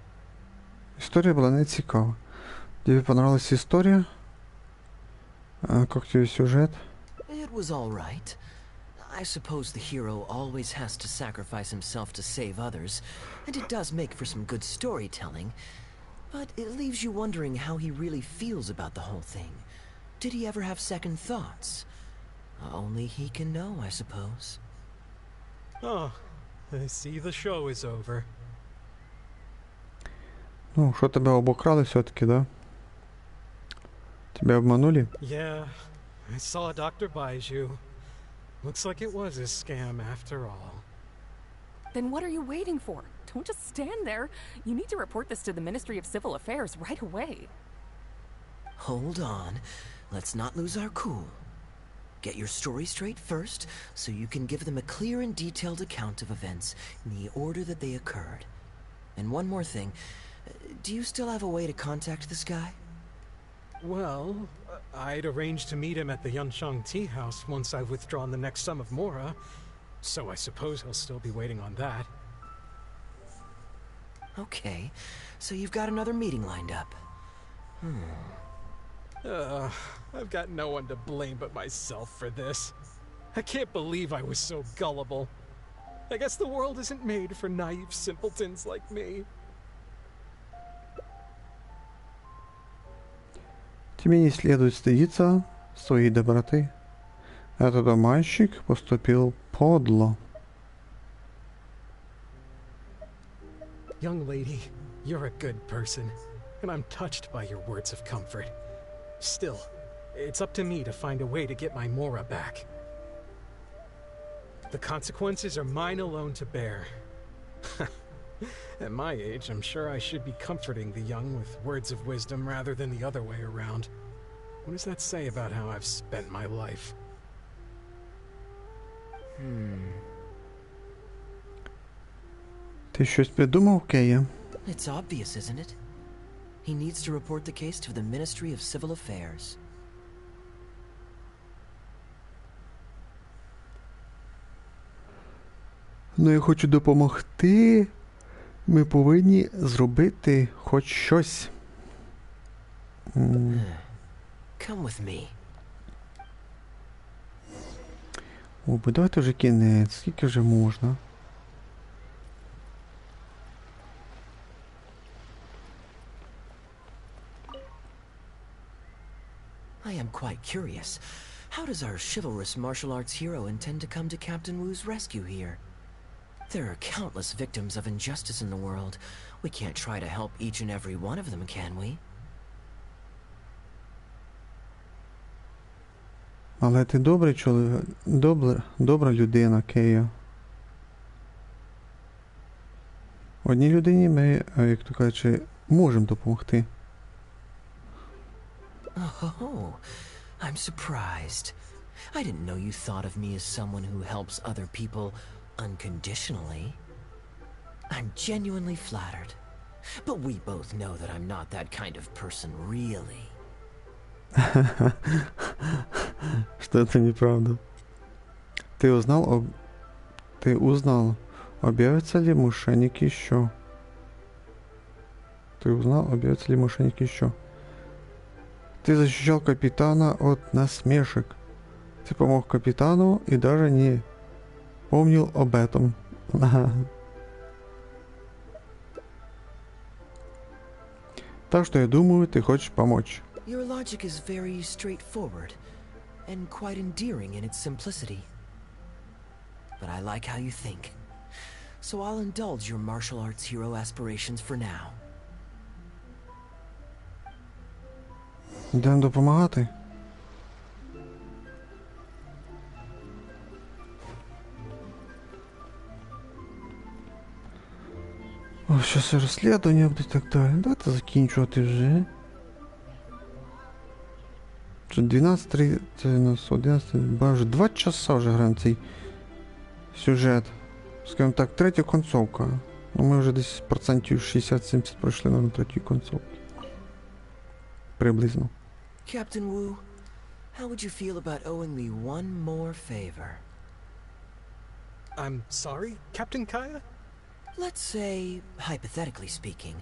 История была не цікава. Тебе понравилась история? Как тебе сюжет? It was all right. I suppose the hero always has to sacrifice himself to save others, and it does make for some good storytelling. But it leaves you wondering how he really feels about the whole thing. Did he ever have second thoughts? Only he can know, I suppose. Oh, I see the show is over. Ну, что тебя обокрали все-таки, да? Тебя обманули? Yeah, I saw Dr. Baiju. Looks like it was a scam after all. Then what are you waiting for? Don't just stand there. You need to report this to the Ministry of Civil Affairs right away. Hold on. Let's not lose our cool. Get your story straight first, so you can give them a clear and detailed account of events in the order that they occurred. And one more thing. Do you still have a way to contact this guy? Well, I'd arranged to meet him at the Yunshang Tea House once I've withdrawn the next sum of Mora, so I suppose he'll still be waiting on that. Okay, so you've got another meeting lined up. I've got no one to blame but myself for this. I can't believe I was so gullible. I guess the world isn't made for naive simpletons like me. Тебе не следует стыдиться своей доброты. Этот мальчик поступил подло. Young lady, you're a good person, and I'm touched by your words of comfort. Still, it's up to me to find a way to get my Mora back. The consequences are mine alone to bear. At my age, I'm sure I should be comforting the young with words of wisdom rather than the other way around. What does that say about how I've spent my life? Ти щось придумав, Кэйа? It's obvious, isn't it? He needs to report the case to the Ministry of Civil Affairs. Ну, я хочу допомогти. Ми повинні зробити хоч щось. Come with me. О, давайте вже кінець. Скільки вже можна? I am quite curious. How does our chivalrous martial arts hero intend to come to Captain Wu's rescue here? There are countless victims of injustice in the world. We can't try to help each and every one of them, can we? Але ти добрий чоловік, добра людина, Кэйа. Одній людині ми, як то кажучи, можемо допомогти. Oh, I'm surprised. I didn't know you thought of me as someone who helps other people unconditionally. I'm genuinely flattered. But we both know that I'm not that kind of person, really. Что это неправда. Ты узнал, объявятся ли мошенники еще? Ты узнал, объявятся ли мошенники еще? Ты защищал капитана от насмешек. Ты помог капитану и даже не помнил об этом. Так что я думаю, ты хочешь помочь. Your logic is very straightforward and quite endearing in its simplicity. But I like how you think. So I'll indulge your martial arts hero aspirations for now. Йдемо допомагати. О, щас і розслідування буде і так далі. Давайте закінчувати вже. 12:30, це у нас 11, боже, 2 часа вже граємо цей сюжет. Скажімо так, третя концовка. Ну, ми вже десь процентів 60-70 пройшли на третій концовці. Приблизно. Captain Wu, how would you feel about owing me one more favor? I'm sorry, Captain Kaya? Let's say, hypothetically speaking,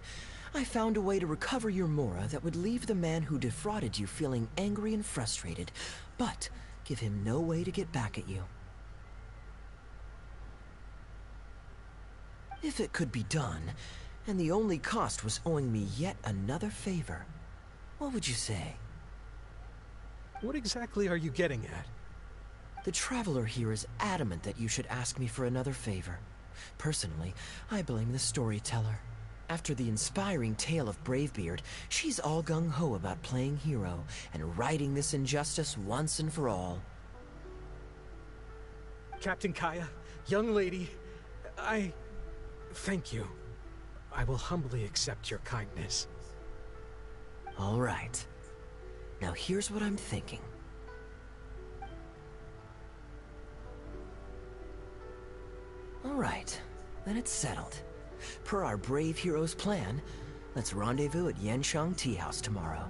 I found a way to recover your Mora that would leave the man who defrauded you feeling angry and frustrated, but give him no way to get back at you. If it could be done, and the only cost was owing me yet another favor, what would you say? What exactly are you getting at? The Traveler here is adamant that you should ask me for another favor. Personally, I blame the storyteller. After the inspiring tale of Bravebeard, she's all gung-ho about playing hero and righting this injustice once and for all. Captain Kaya, young lady, thank you. I will humbly accept your kindness. All right. Now here's what I'm thinking. All right, then it's settled. Per our brave hero's plan, let's rendezvous at Yanshang Tea House tomorrow.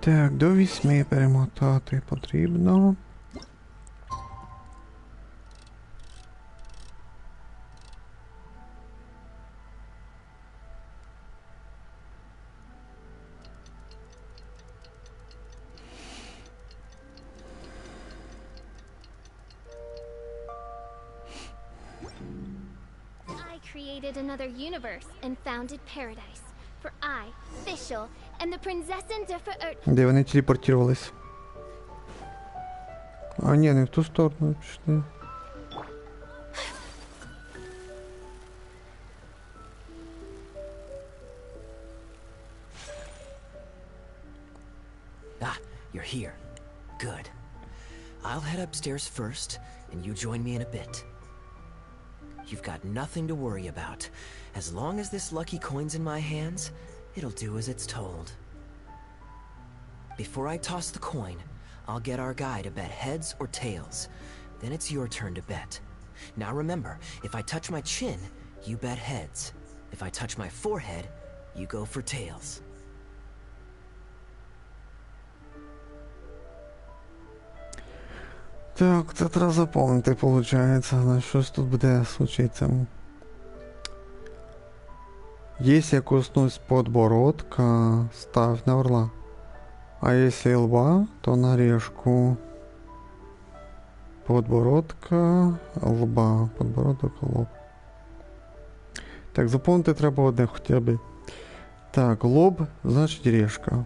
Так, до 8 перемотати потрібно. Another universe and founded paradise. For I, Fischl, and the Prinzessin der Verirrten. Де вони телепортувались? А ні, не в ту сторону пішли. Ah, you're here. Good. I'll head upstairs first, and you join me in a bit. You've got nothing to worry about. As long as this lucky coin's in my hands, it'll do as it's told. Before I toss the coin, I'll get our guy to bet heads or tails. Then it's your turn to bet. Now remember, if I touch my chin, you bet heads. If I touch my forehead, you go for tails. Так, це треба запомнити, виходить, на щось тут буде случиться. Если я коснусь подбородка, ставь на орла. А если лба, то на решку. Подбородка, лба. Подбородок, лоб. Так, запомнити треба одне хоча б. Так, лоб, значит решка.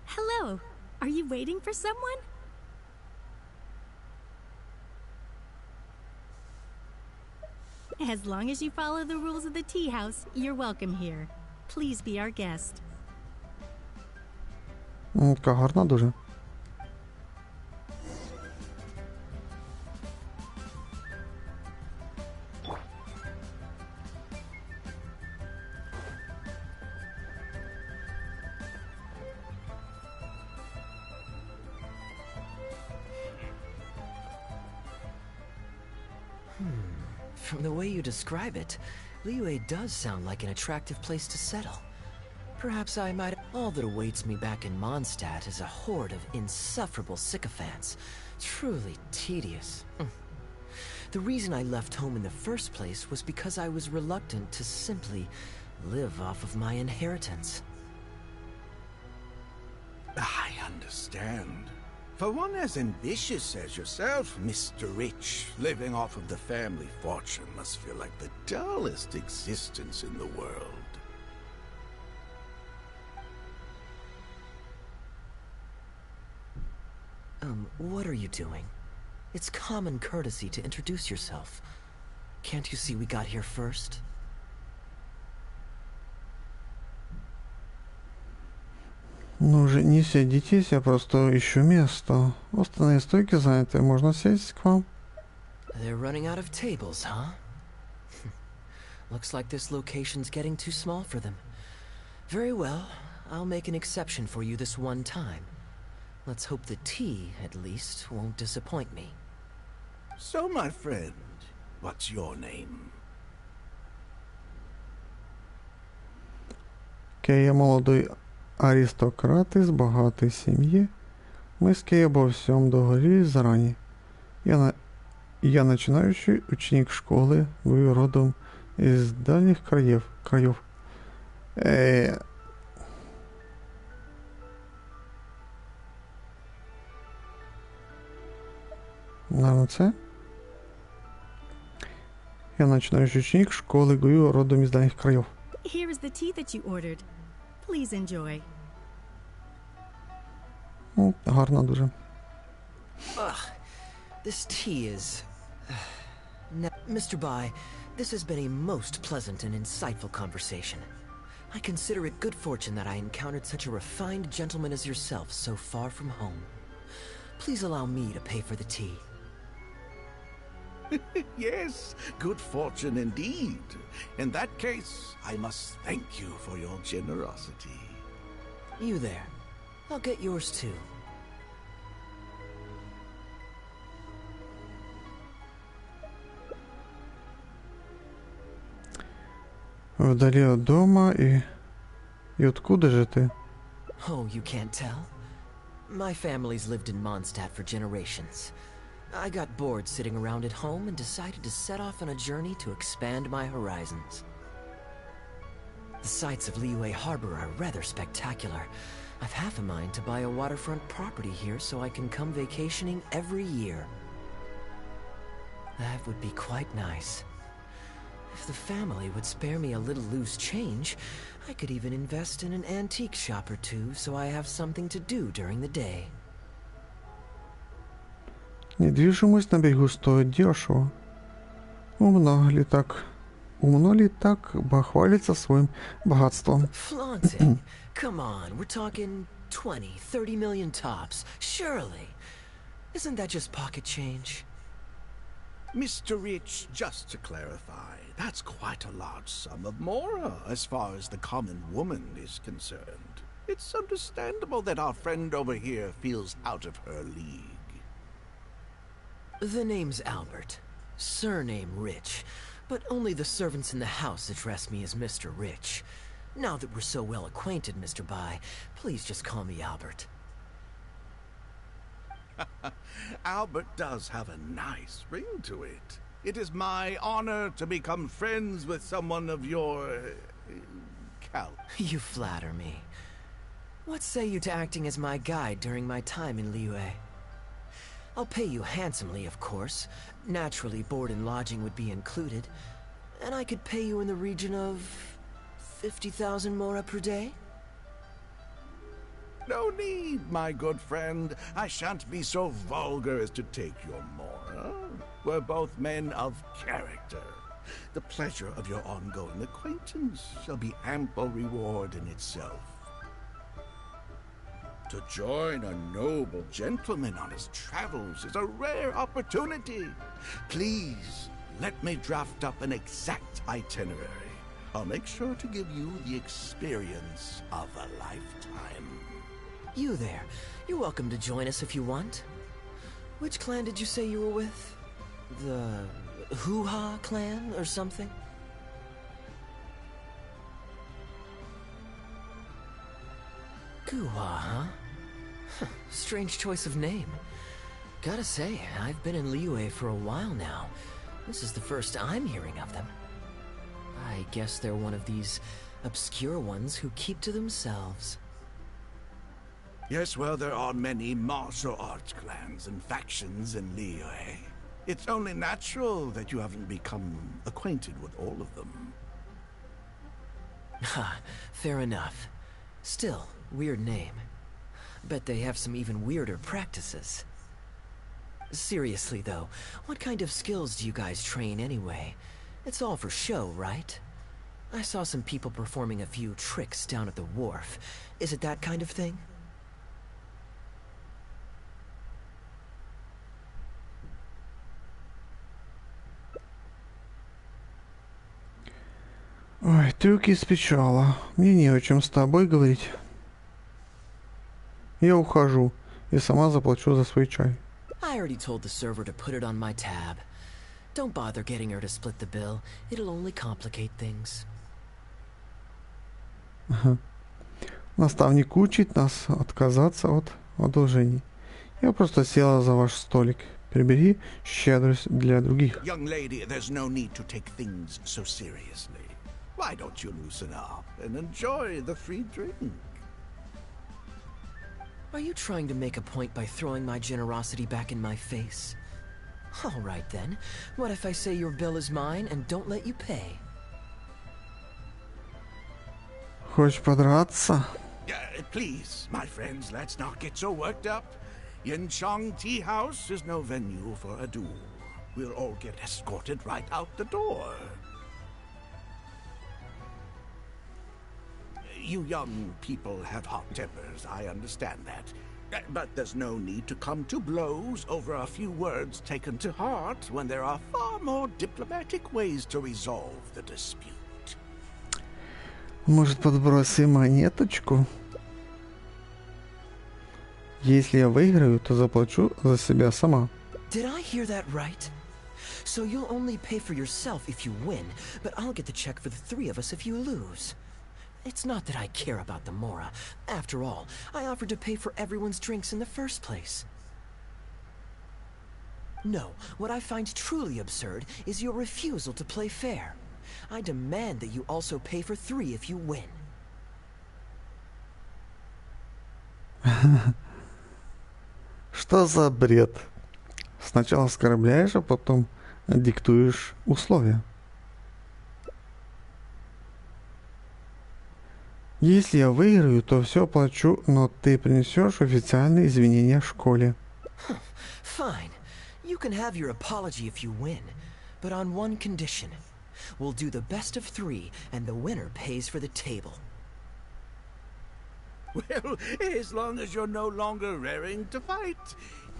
Hello. Are you waiting for someone? As long as you follow the rules of the tea house, you're welcome here. Please be our guest. Така гарна дуже. From the way you describe it, Liyue does sound like an attractive place to settle. Perhaps I might... All that awaits me back in Mondstadt is a horde of insufferable sycophants. Truly tedious. The reason I left home in the first place was because I was reluctant to simply live off of my inheritance. I understand. For one as ambitious as yourself, Mr. Rich, living off of the family fortune must feel like the dullest existence in the world. What are you doing? It's common courtesy to introduce yourself. Can't you see we got here first? Ну же, не садитесь, я просто ищу место. Остальные стойки заняты, можно сесть к вам. They're running out of tables, huh? Looks like this location's getting too small for them. Very well, I'll make an exception for you this one time. Let's hope the tea, at least, won't disappoint me. So, my friend, what's your name? Кэйя молодой аристократ из богатой семьи. Мы с Кэйей обо всем договорились заранее. Я начинающий ученик школы, вы родом из дальних краев. Наверное, це? Я начинающий ученик школи, гую родом із дальних країв. Here is the tea that you ordered. Please enjoy. Гарно дуже. Ugh, this tea is... Mr. Bai, this has been a most pleasant and insightful conversation. I consider it good fortune that I encountered such a refined gentleman as yourself so far from home. Please allow me to pay for the tea. Yes, good fortune indeed. In that case, I must thank you for your generosity. You there. I'll get yours too. Вдали от дома и откуда же ты? Oh, you can't tell? My family's lived in Mondstadt for generations. I got bored sitting around at home and decided to set off on a journey to expand my horizons. The sights of Liyue Harbor are rather spectacular. I've half a mind to buy a waterfront property here so I can come vacationing every year. That would be quite nice. If the family would spare me a little loose change, I could even invest in an antique shop or two so I have something to do during the day. Недвижимость на берегу стоит дешево. Умно ли так бахвалиться своим богатством? Flaunting? Come on, we're talking 20, 30 million tops, surely. Isn't that just pocket change? Mr. Rich, just to clarify, that's quite a large sum of mora as far as the common woman is concerned. It's understandable that our friend over here feels out of her league. The name's Albert. Surname Rich. But only the servants in the house address me as Mr. Rich. Now that we're so well acquainted, Mr. Bai, please just call me Albert. Albert does have a nice ring to it. It is my honor to become friends with someone of your... caliber. You flatter me. What say you to acting as my guide during my time in Liyue? I'll pay you handsomely, of course. Naturally, board and lodging would be included. And I could pay you in the region of 50,000 mora per day? No need, my good friend. I shan't be so vulgar as to take your mora. We're both men of character. The pleasure of your ongoing acquaintance shall be ample reward in itself. To join a noble gentleman on his travels is a rare opportunity. Please, let me draft up an exact itinerary. I'll make sure to give you the experience of a lifetime. You there. You're welcome to join us if you want. Which clan did you say you were with? The Hoo-Ha clan or something? Goo-Ha, huh? Strange choice of name. Gotta say, I've been in Liyue for a while now. This is the first I'm hearing of them. I guess they're one of these obscure ones who keep to themselves. Yes, well, there are many martial arts clans and factions in Liyue. It's only natural that you haven't become acquainted with all of them. Ha, fair enough. Still, weird name. Bet they have some even weirder practices. Seriously though, what kind of skills do you guys train anyway? It's all for show, right? I saw some people performing a few tricks down at the wharf. Is it that kind of thing? Ой, трюки из печала. Мне не о чем с тобой говорить. Я ухожу и сама заплачу за свой чай. I already told the server to put it on my tab. Don't bother getting her to split the bill. It'll only complicate things. Ага. Наставник учит нас отказаться от одолжений. Я просто села за ваш столик. Прибери щедрость для других. Young lady, there's no need to take things so seriously. Why don't you loosen up and enjoy the free drink? Are you trying to make a point by throwing my generosity back in my face? All right then. What if I say your bill is mine and don't let you pay? Хочешь подраться? Please, my friends, let's not get so worked up. Yinchang Tea House is no venue for a duel. We'll all get escorted right out the door. You young people have hot tempers, I understand that. But there's no need to come to blows over a few words taken to heart when there are far more diplomatic ways to resolve the dispute. Может, подбросим монеточку? Если я выиграю, то заплачу за себя сама. Did I hear that right? So you'll only pay for yourself if you win, but I'll get the check for the three of us if you lose. It's not that I care about the mora. After all, I offered to pay for everyone's drinks in the first place. No, what I find truly absurd is your refusal to play fair. I demand that you also pay for three if you win. Что за бред? Сначала оскорбляешь, а потом диктуешь условия. Если я выиграю, то все оплачу, но ты принесешь официальные извинения в школе. Fine. You can have your apology if you win, but on one condition. We'll do the best of three, and the winner pays for the table. Well, as long as you're no longer raring to fight,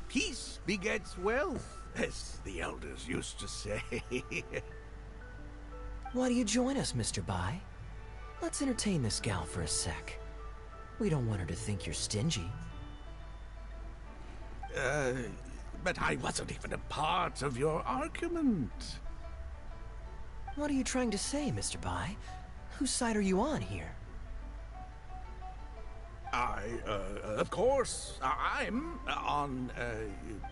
peace begets wealth, as the elders used to say. Why do you join us, Mr. Bai? Let's entertain this gal for a sec. We don't want her to think you're stingy. But I wasn't even a part of your argument. What are you trying to say, Mr. Bai? Whose side are you on here? Of course, I'm on,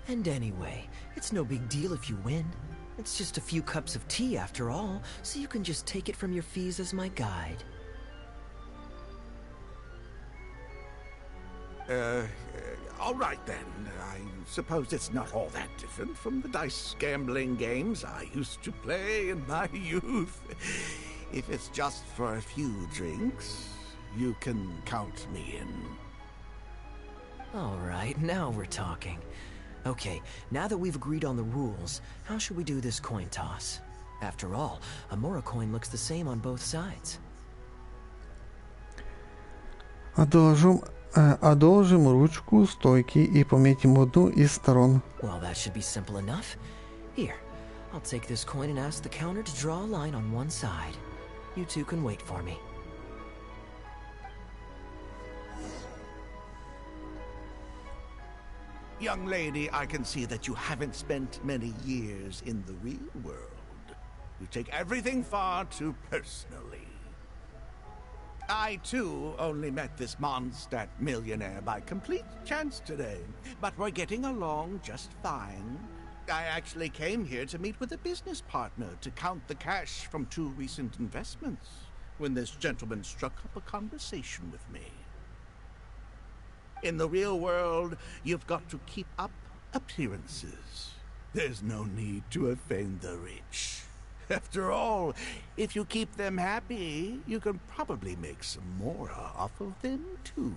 And anyway, it's no big deal if you win. It's just a few cups of tea after all, so you can just take it from your fees as my guide. All right then. I suppose it's not all that different from the dice gambling games I used to play in my youth. If it's just for a few drinks, you can count me in. All right, now we're talking. Okay, now that we've agreed on the rules, how should we do this coin toss? After all, a Mora coin looks the same on both sides. Одолжим ручку стойки и пометим одну из сторон. Well, that should be simple enough. Here, I'll take this coin and ask the counter to draw a line on one side. You two can wait for me. Young lady, I can see that you haven't spent many years in the real world. You take everything far too personally. I, too, only met this Mondstadt millionaire by complete chance today, but we're getting along just fine. I actually came here to meet with a business partner to count the cash from 2 recent investments, when this gentleman struck up a conversation with me. In the real world, you've got to keep up appearances. There's no need to offend the rich. After all, if you keep them happy, you can probably make some more off of them, too.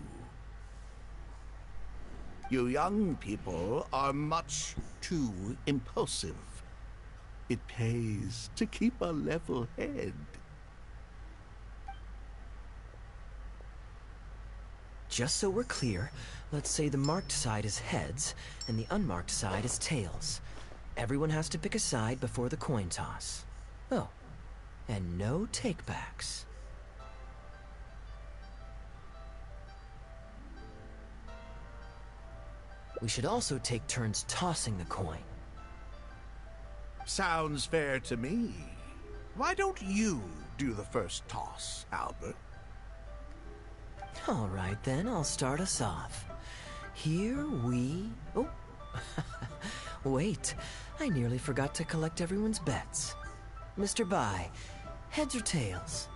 You young people are much too impulsive. It pays to keep a level head. Just so we're clear, let's say the marked side is heads, and the unmarked side is tails. Everyone has to pick a side before the coin toss. Oh, and no takebacks. We should also take turns tossing the coin. Sounds fair to me. Why don't you do the first toss, Albert? All right, then, I'll start us off. Here we... Oh, wait, I nearly forgot to collect everyone's bets. Mr. Bai, heads or tails?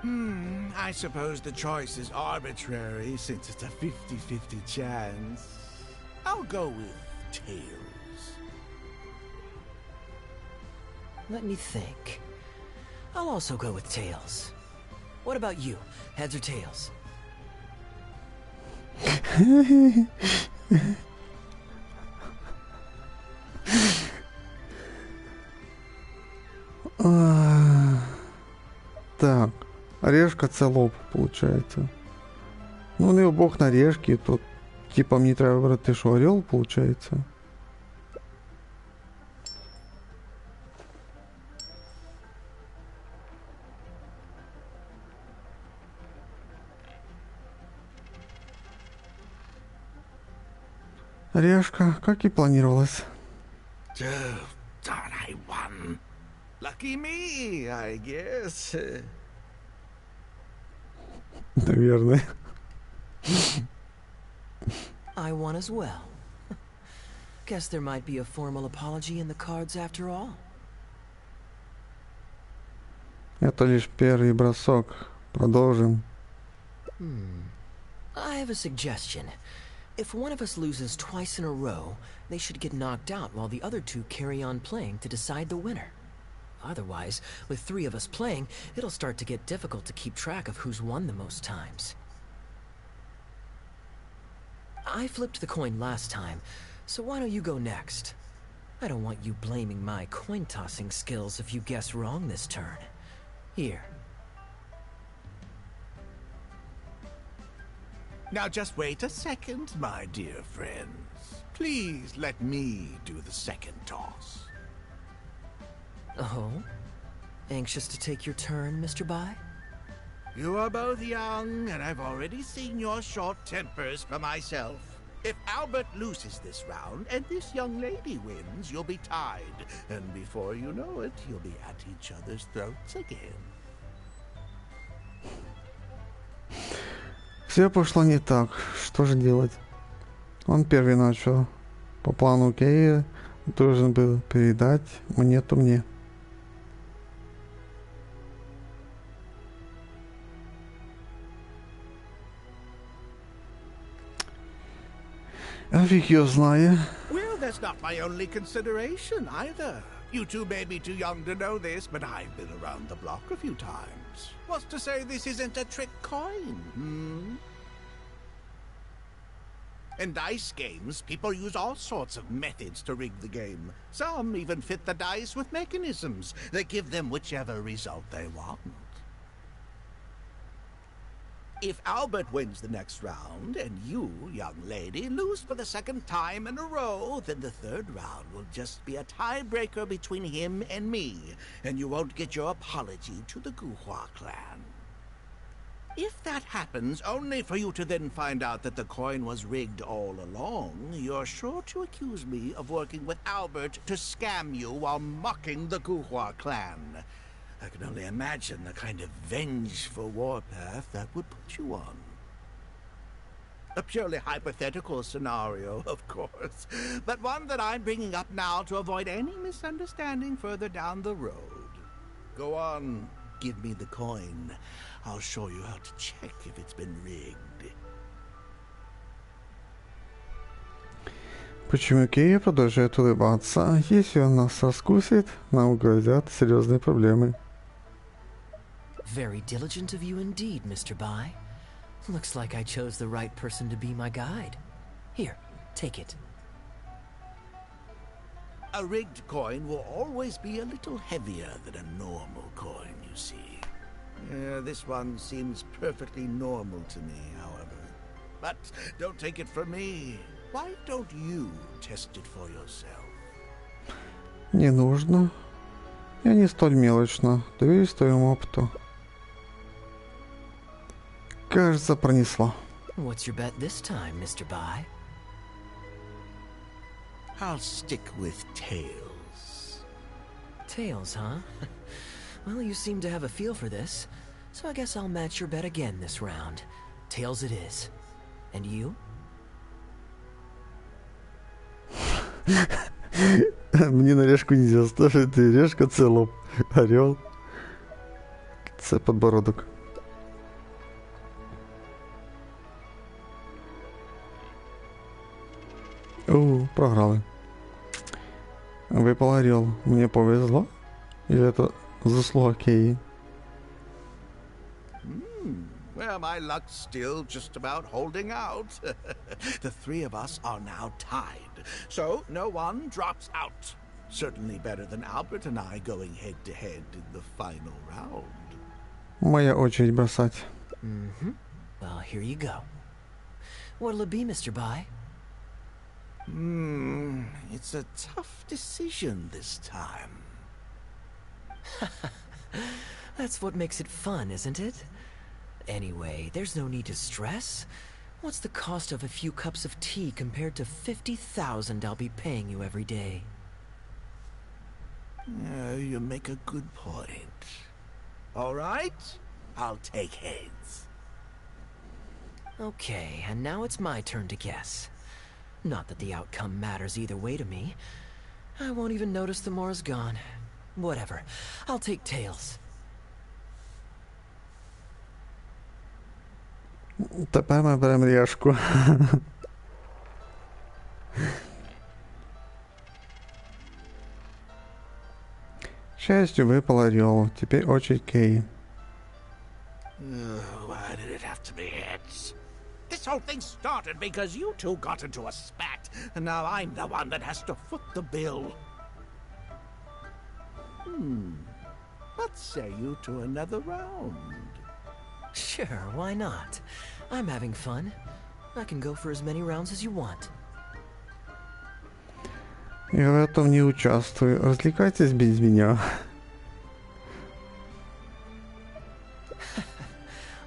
I suppose the choice is arbitrary since it's a 50-50 chance. I'll go with tails. Let me think. I'll also go with tails. What about you? Heads or tails? Так, орешка це лоб, получається. Ну, вони обох на решки, то типа мені треба вибрати, що орел, получається. Решка, как и планировалось. Darn, I won. Lucky me, I guess. Наверное. I won as well. Guess there might be a formal apology in the cards after all. Это лишь первый бросок. Продолжим. I have a suggestion. If one of us loses twice in a row, they should get knocked out while the other two carry on playing to decide the winner. Otherwise, with 3 of us playing, it'll start to get difficult to keep track of who's won the most times. I flipped the coin last time, so why don't you go next? I don't want you blaming my coin-tossing skills if you guess wrong this turn. Here. Now just wait a second, my dear friends. Please let me do the second toss. Oh? Anxious to take your turn, Mr. Bai? You are both young, and I've already seen your short tempers for myself. If Albert loses this round, and this young lady wins, you'll be tied. And before you know it, you'll be at each other's throats again. Все пошло не так. Что же делать? Он первый начал. По плану Кэйя должен был передать монету мне. А фиг ее знает. Well, that's not my only consideration either. You two may be too young to know this, but I've been around the block a few times. What's to say this isn't a trick coin, hmm? In dice games, people use all sorts of methods to rig the game. Some even fit the dice with mechanisms that give them whichever result they want. If Albert wins the next round, and you, young lady, lose for the second time in a row, then the third round will just be a tiebreaker between him and me, and you won't get your apology to the Guhua clan. If that happens, only for you to then find out that the coin was rigged all along, you're sure to accuse me of working with Albert to scam you while mocking the Guhua clan. I can only imagine the kind of vengeful warpath that would put you on. A purely hypothetical scenario, of course, but one that I'm bringing up now to avoid any misunderstanding further down the road. Go on, give me the coin. I'll show you how to check if it's been rigged. Почему Кэйя продолжает улыбаться? Если он нас раскусит, нам грозят серьезные проблемы. Very diligent of you indeed, Mr. Bai. Looks like I chose the right person to be my guide. Here, take it. A rigged coin will always be a little heavier than a normal coin, you see. This one seems perfectly normal to me, however. But don't take it from me. Why don't you test it for yourself? Не нужно. Я не столь мелочна. Доверюсь твоему опыту. Кажется, пронесло. What's your bet this time, Mr. Bai? I'll stick with tails. Tails, huh? Well, you seem to have a feel for this, so I guess I'll match your bet again this round. Tails it is. And you? Мне на решку нельзя ставить, ты решка це лоб. Орел. Це подбородок. Програли. Выпал орел. Мне повезло? Или это заслуга Кэйи? Well, my luck's still just about holding out. The three of us are now tied, so no one drops out. Certainly better than Albert and I going head-to-head in the final round. Моя очередь бросать. Mm-hmm. Well, here you go. What'll it be, Mr. Bai? It's a tough decision this time. That's what makes it fun, isn't it? Anyway, there's no need to stress. What's the cost of a few cups of tea compared to 50,000 I'll be paying you every day? You make a good point. All right, I'll take heads. Okay, and now it's my turn to guess. Not that the outcome matters either way to me. I won't even notice the more is gone. Whatever. I'll take tails. Тепер ми беремо решку. К счастью, выпал орел. Теперь очередь Кэйи. Why did it have to be heads? This whole thing started because you two got into a spat, and now I'm the one that has to foot the bill. What say you to another round? Sure, why not? I'm having fun. I can go for as many rounds as you want. Я в этом не участвую. Развлекайтесь без меня.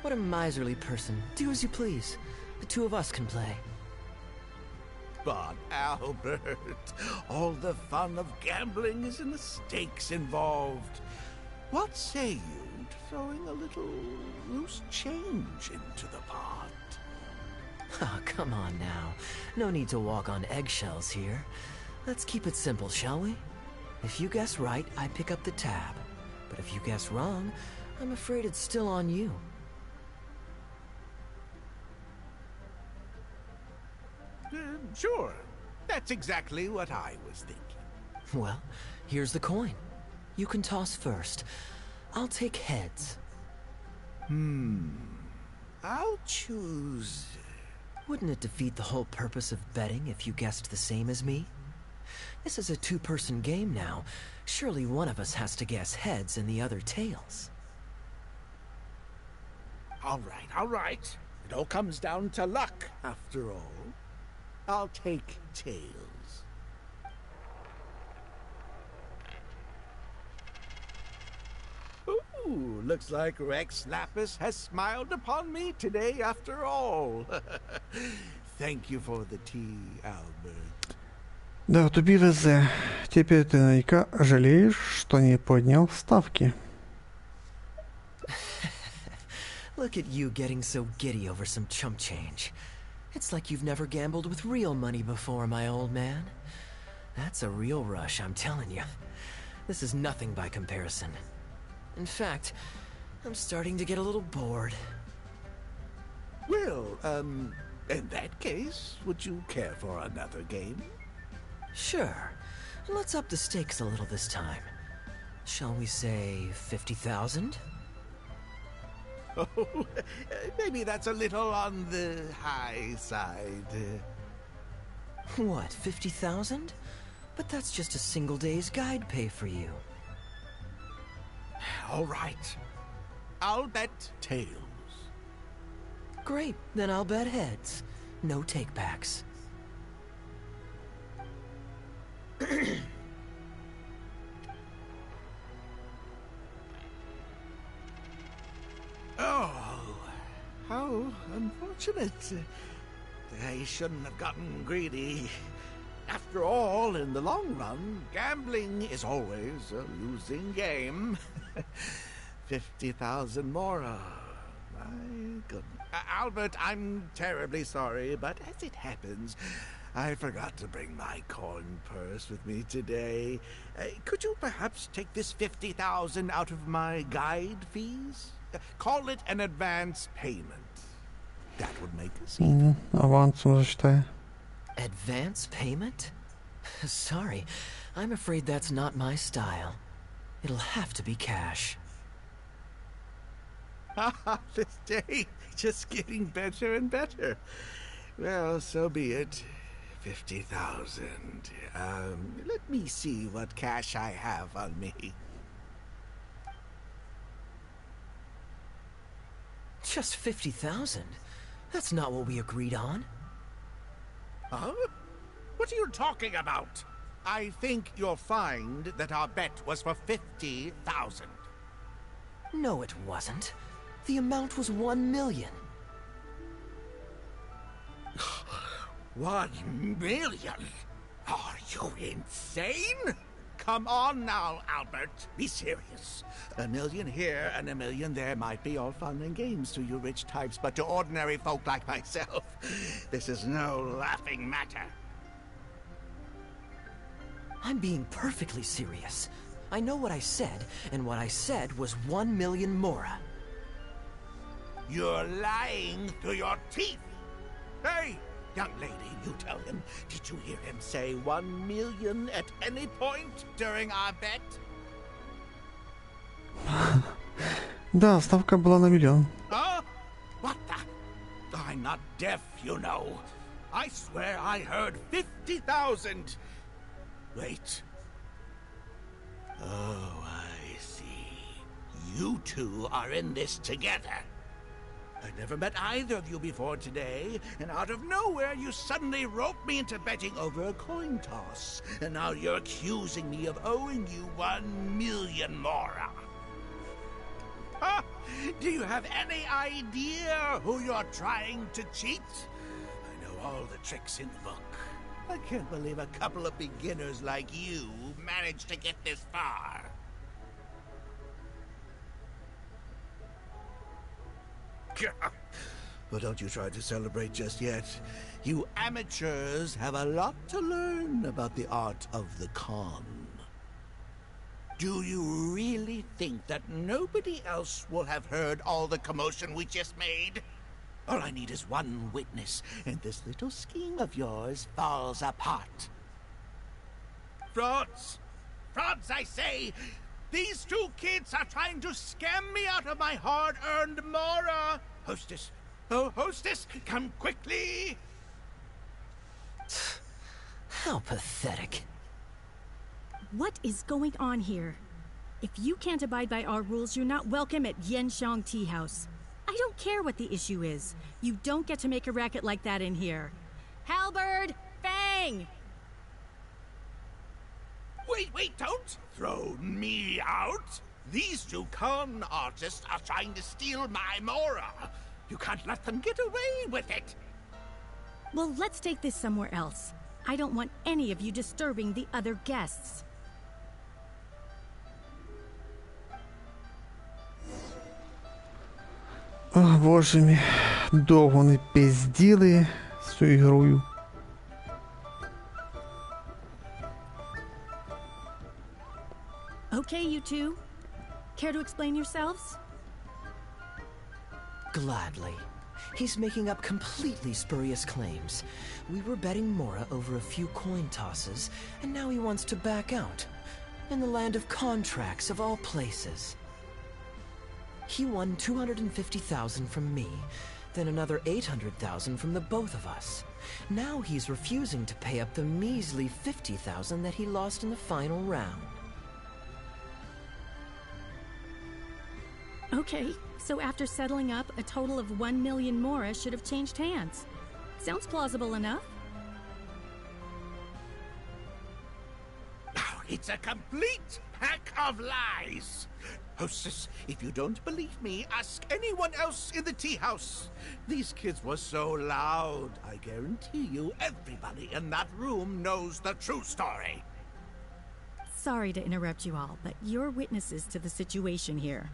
What a miserly person. Do as you please. The two of us can play. But Albert, all the fun of gambling is in the stakes involved. What say you to throwing a little loose change into the pot? Oh, come on now. No need to walk on eggshells here. Let's keep it simple, shall we? If you guess right, I pick up the tab. But if you guess wrong, I'm afraid it's still on you. Sure. That's exactly what I was thinking. Well, here's the coin. You can toss first. I'll take heads. I'll choose... Wouldn't it defeat the whole purpose of betting if you guessed the same as me? This is a two-person game now. Surely one of us has to guess heads and the other tails. All right. It all comes down to luck, after all. I'll take tails. Ooh, looks like Rex Lapis has smiled upon me today after all. Thank you for the tea, Albert. Да, тобі везе. Теперь ты наверняка жалеешь, что не поднял ставки. Look at you getting so giddy over some chump change. It's like you've never gambled with real money before, my old man. That's a real rush, I'm telling you. This is nothing by comparison. In fact, I'm starting to get a little bored. Well, in that case, would you care for another game? Sure. Let's up the stakes a little this time. Shall we say 50,000? Oh, maybe that's a little on the high side. What, 50,000? But that's just a single day's guide pay for you. All right. I'll bet tails. Great, then I'll bet heads. No takebacks. Oh, how unfortunate. I shouldn't have gotten greedy. After all, in the long run, gambling is always a losing game. 50,000 more. My goodness. Albert, I'm terribly sorry, but as it happens, I forgot to bring my coin purse with me today. Could you perhaps take this 50,000 out of my guide fees? Call it an advance payment. That would make us even. Авансом зачитай. Advance payment? Sorry, I'm afraid that's not my style. It'll have to be cash. This day just getting better and better. Well, so be it. 50,000. Let me see what cash I have on me. Just 50,000? That's not what we agreed on. Huh? What are you talking about? I think you'll find that our bet was for 50,000. No, it wasn't. The amount was 1 million. 1 million? Are you insane? Come on now, Albert. Be serious. 1 million here and 1 million there might be all fun and games to you rich types, but to ordinary folk like myself, this is no laughing matter. I'm being perfectly serious. I know what I said, and what I said was 1 million mora. You're lying through your teeth. Hey, young lady, you tell him. Did you hear him say 1 million at any point during our bet? Да, ставка была на миллион. Huh? What the? I'm not deaf, you know. I swear I heard 50,000. Wait. Oh, I see. You two are in this together. I've never met either of you before today, and out of nowhere you suddenly roped me into betting over a coin toss. And now you're accusing me of owing you 1 million mora. Huh? Do you have any idea who you're trying to cheat? I know all the tricks in the book. I can't believe a couple of beginners like you managed to get this far. Well, don't you try to celebrate just yet. You amateurs have a lot to learn about the art of the con. Do you really think that nobody else will have heard all the commotion we just made? All I need is one witness, and this little scheme of yours falls apart. Frauds! Frauds, I say! These two kids are trying to scam me out of my hard-earned Mora! Hostess! Oh, hostess! Come quickly! How pathetic. What is going on here? If you can't abide by our rules, you're not welcome at Yenshang Tea House. I don't care what the issue is. You don't get to make a racket like that in here. Halberd! Fang! Wait, don't throw me out! These two con artists are trying to steal my Mora! You can't let them get away with it! Well, let's take this somewhere else. I don't want any of you disturbing the other guests. О, боже мій, довго не пизділи з цією ігрою. Okay, you two. Care to explain yourselves? Gladly. He's making up completely spurious claims. We were betting Mora over a few coin tosses, and now he wants to back out. In the land of contracts, of all places. He won 250,000 from me, then another 800,000 from the both of us. Now he's refusing to pay up the measly 50,000 that he lost in the final round. Okay, so after settling up, a total of 1 million Mora should have changed hands. Sounds plausible enough. It's a complete pack of lies! Hostess, if you don't believe me, ask anyone else in the tea house. These kids were so loud, I guarantee you everybody in that room knows the true story. Sorry to interrupt you all, but you're witnesses to the situation here.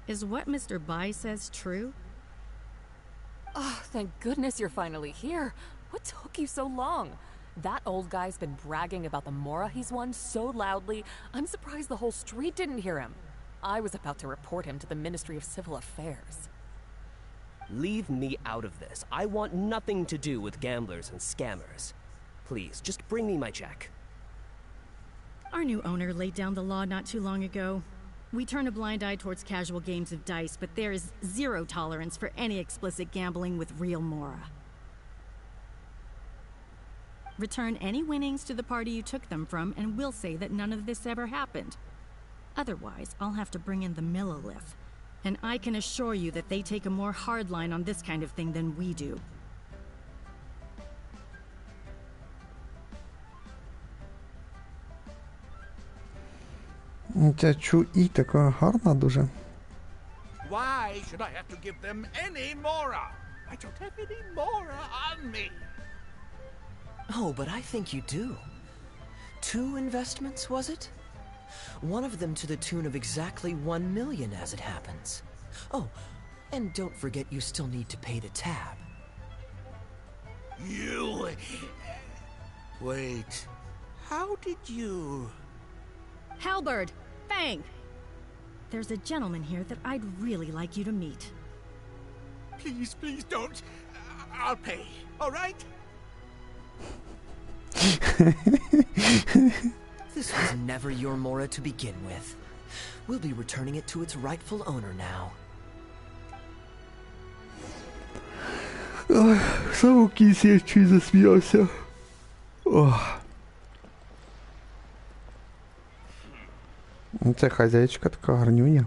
Is what Mr. Bai says true? Oh, thank goodness you're finally here. What took you so long? That old guy's been bragging about the Mora he's won so loudly, I'm surprised the whole street didn't hear him. I was about to report him to the Ministry of Civil Affairs. Leave me out of this. I want nothing to do with gamblers and scammers. Please, just bring me my check. Our new owner laid down the law not too long ago. We turn a blind eye towards casual games of dice, but there is zero tolerance for any explicit gambling with real Mora. Return any winnings to the party you took them from, and we'll say that none of this ever happened. Otherwise, I'll have to bring in the Millilith. And I can assure you that they take a more hard line on this kind of thing than we do. Ця Чу-І така гарна дуже. Why should I have to give them any Mora? I don't have any Mora on me. Oh, but I think you do. 2 investments, was it? One of them to the tune of exactly 1 million as it happens. Oh, and don't forget you still need to pay the tab. You... Wait. How did you... Halberd! Fang! There's a gentleman here that I'd really like you to meet. Please don't. I'll pay, all right? This was never your Mora to begin with. We'll be returning it to its rightful owner now. Ой, сам у кінці чи засміявся. Ох. Це хазяйчка така гарнюня.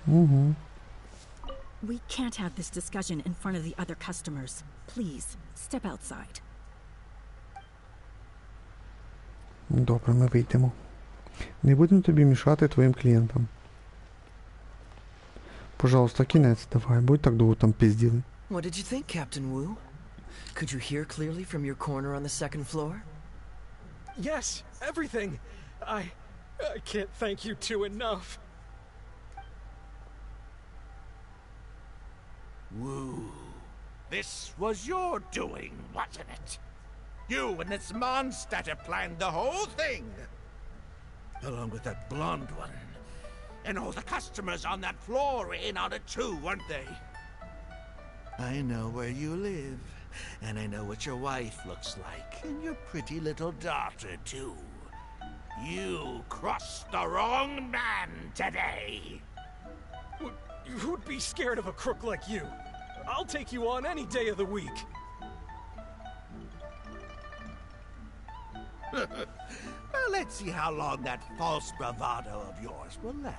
Угу. We can't have this discussion in front of the other customers. Please, step outside. Добре, ми вийдемо. Не будемо тобі мішати твоїм клієнтам. Пожалуйста, кінець давай, будь так довго там пизділи. What did you think, Captain Wu? Could you hear clearly from your corner on the second floor? Yes, everything. I can't thank you two enough. Woo. This was your doing, wasn't it? You and this monster planned the whole thing. along with that blonde one. And all the customers on that floor in on it too, weren't they? I know where you live, and I know what your wife looks like, and your pretty little daughter too. You crossed the wrong man today. Who'd be scared of a crook like you? I'll take you on any day of the week. Well, let's see how long that false bravado of yours will last.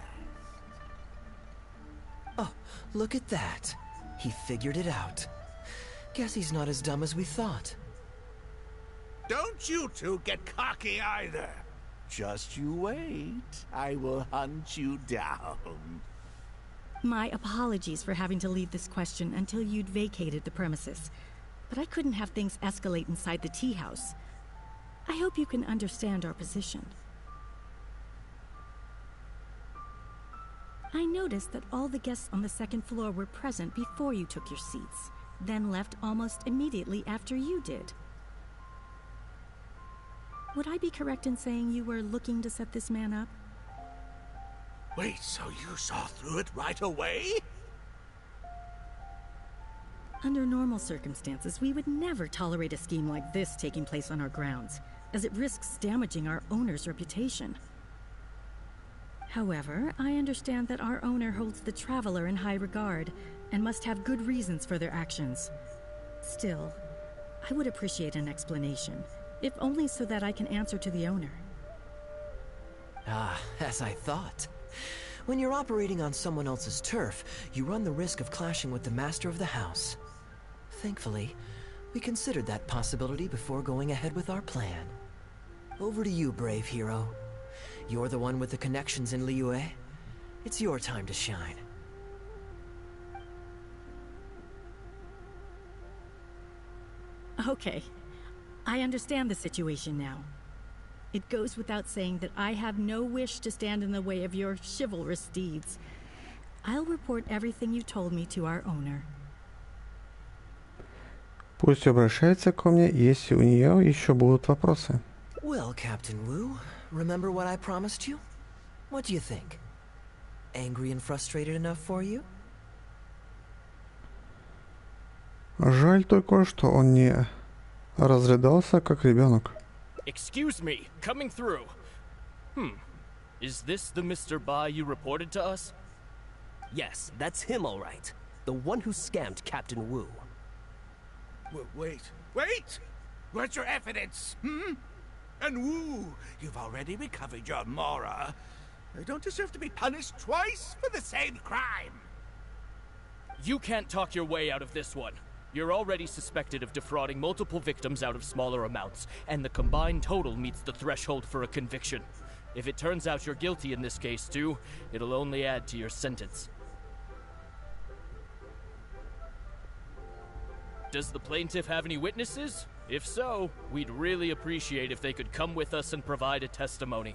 Oh, look at that. He figured it out. Guess he's not as dumb as we thought. Don't you two get cocky either. Just you wait. I will hunt you down. My apologies for having to leave this question until you'd vacated the premises. But I couldn't have things escalate inside the tea house. I hope you can understand our position. I noticed that all the guests on the second floor were present before you took your seats, then left almost immediately after you did. Would I be correct in saying you were looking to set this man up? Wait, so you saw through it right away? Under normal circumstances, we would never tolerate a scheme like this taking place on our grounds, as it risks damaging our owner's reputation. However, I understand that our owner holds the Traveler in high regard, and must have good reasons for their actions. Still, I would appreciate an explanation, if only so that I can answer to the owner. Ah, as I thought. When you're operating on someone else's turf, you run the risk of clashing with the master of the house. Thankfully, we considered that possibility before going ahead with our plan. Over to you, brave hero. You're the one with the connections in Liyue. It's your time to shine. Okay. I understand the situation now. It goes without saying that I have no wish to stand in the way of your chivalrous deeds. I'll report everything you told me to our owner. Пусть обращается ко мне, если у нее еще будут вопросы. Well, Captain Wu, remember what I promised you? What do you think? Angry and frustrated enough for you? Жаль только, что он не разрыдался, как ребенок. Excuse me, coming through. Is this the Mr. Bai you reported to us? Yes, that's him all right. The one who scammed Captain Wu. Wait! Where's your evidence, And Wu, you've already recovered your Mora. You don't deserve to be punished twice for the same crime. You can't talk your way out of this one. You're already suspected of defrauding multiple victims out of smaller amounts, and the combined total meets the threshold for a conviction. If it turns out you're guilty in this case too, it'll only add to your sentence. Does the plaintiff have any witnesses? If so, we'd really appreciate if they could come with us and provide a testimony.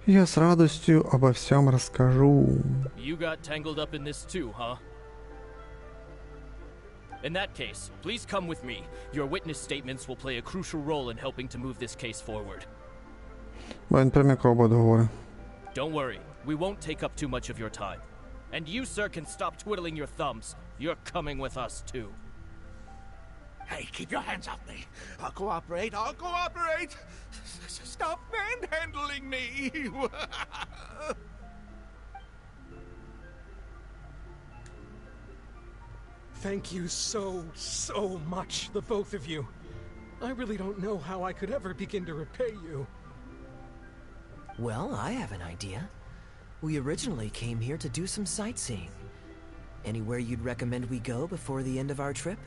Я с радостью обо всем расскажу. You got tangled up in this too, huh? In that case, please come with me. Your witness statements will play a crucial role in helping to move this case forward. Він прямиком договори. Don't worry, we won't take up too much of your time. And you, sir, can stop twiddling your thumbs. You're coming with us too. Hey, keep your hands off me. I'll cooperate. Stop manhandling me. Thank you so much, the both of you. I really don't know how I could ever begin to repay you. Well, I have an idea. We originally came here to do some sightseeing. Anywhere you'd recommend we go before the end of our trip?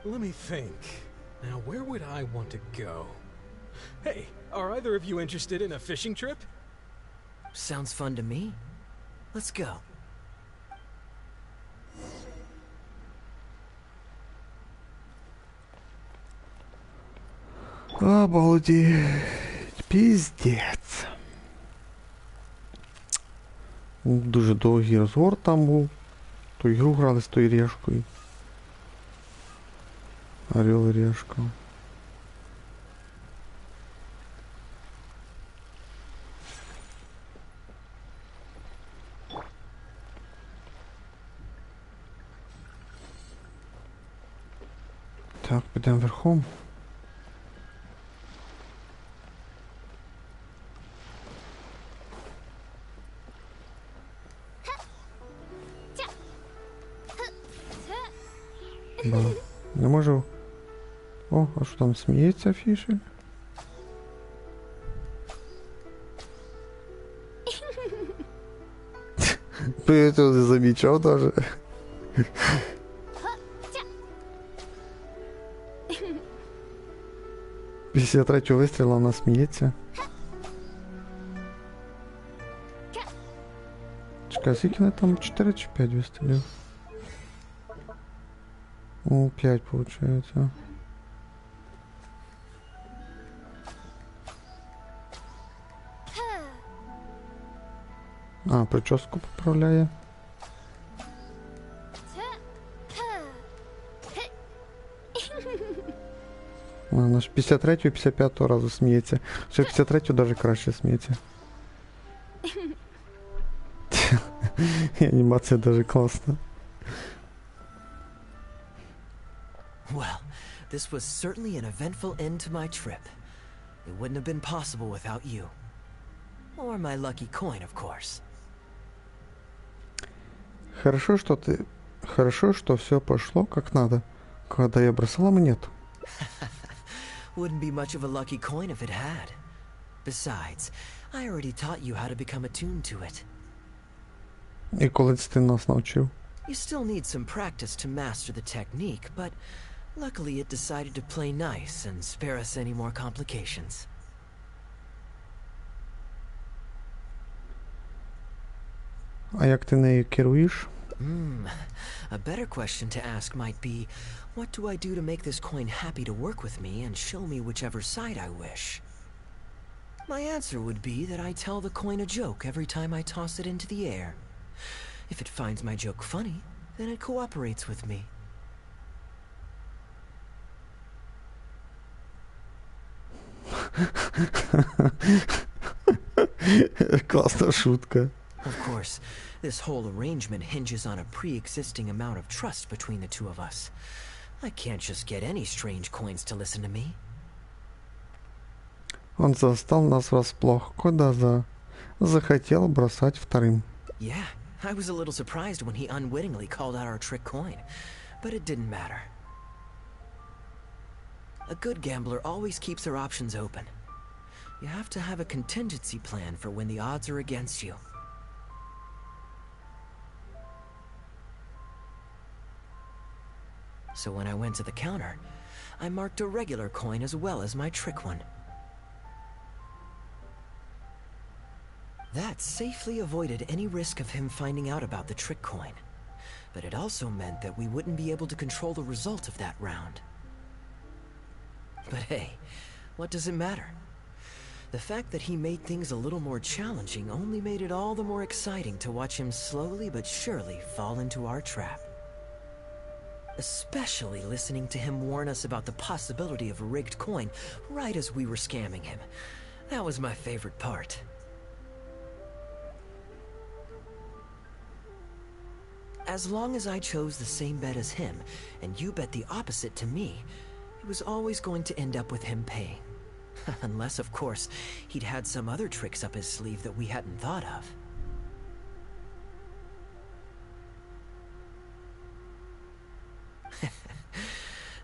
Let me think. Now, where would I want to go? Hey, are either of you interested in a fishing trip? Sounds fun to me. Let's go. Обалдеть. Піздець. Дуже довгий розгор там був. То ігру грали з тою решкою. Орел и решка. Так, підемо верхом. Да. Не можу. О, а що там сміється фішель? Я цього не замічав даже. Після третього вистрілу вона сміється. Чекай, скільки вона там? 4 чи 5 вистрілів? О, 5 получается. А, прическу поправляє. Вона ж 53 і 55 разу сміється. Ще 53 даже краще сміється. Анімація даже класна. Well, this was certainly an eventful end to my trip. It wouldn't have been possible without you. Or my lucky coin, of course. Хорошо, что все пошло как надо, когда я бросала монету. Wouldn't be much of a lucky coin if it had. Besides, I already taught you how to become attuned to it. І коли ти нас навчив? You still need some practice to master the technique, but luckily it decided to play nice and spare us any more complications. А як ти нею керуєш? A better question to ask might be, what do I do to make this coin happy to work with me and show me whichever side I wish? My answer would be that I tell the coin a joke every time I toss it into the air. If it finds my joke funny, then it cooperates with me. Класна шутка. Of course, this whole arrangement hinges on a pre-existing amount of trust between the two of us. I can't just get any strange coins to listen to me. Он застал нас врасплох, когда захотел бросать вторым. Yeah, I was a little surprised when he unwittingly called out our trick coin, but it didn't matter. A good gambler always keeps their options open. You have to have a contingency plan for when the odds are against you. So when I went to the counter, I marked a regular coin as well as my trick one. That safely avoided any risk of him finding out about the trick coin. But it also meant that we wouldn't be able to control the result of that round. But hey, what does it matter? The fact that he made things a little more challenging only made it all the more exciting to watch him slowly but surely fall into our trap. Especially listening to him warn us about the possibility of a rigged coin right as we were scamming him. That was my favorite part. As long as I chose the same bet as him, and you bet the opposite to me, it was always going to end up with him paying. Unless, of course, he'd had some other tricks up his sleeve that we hadn't thought of.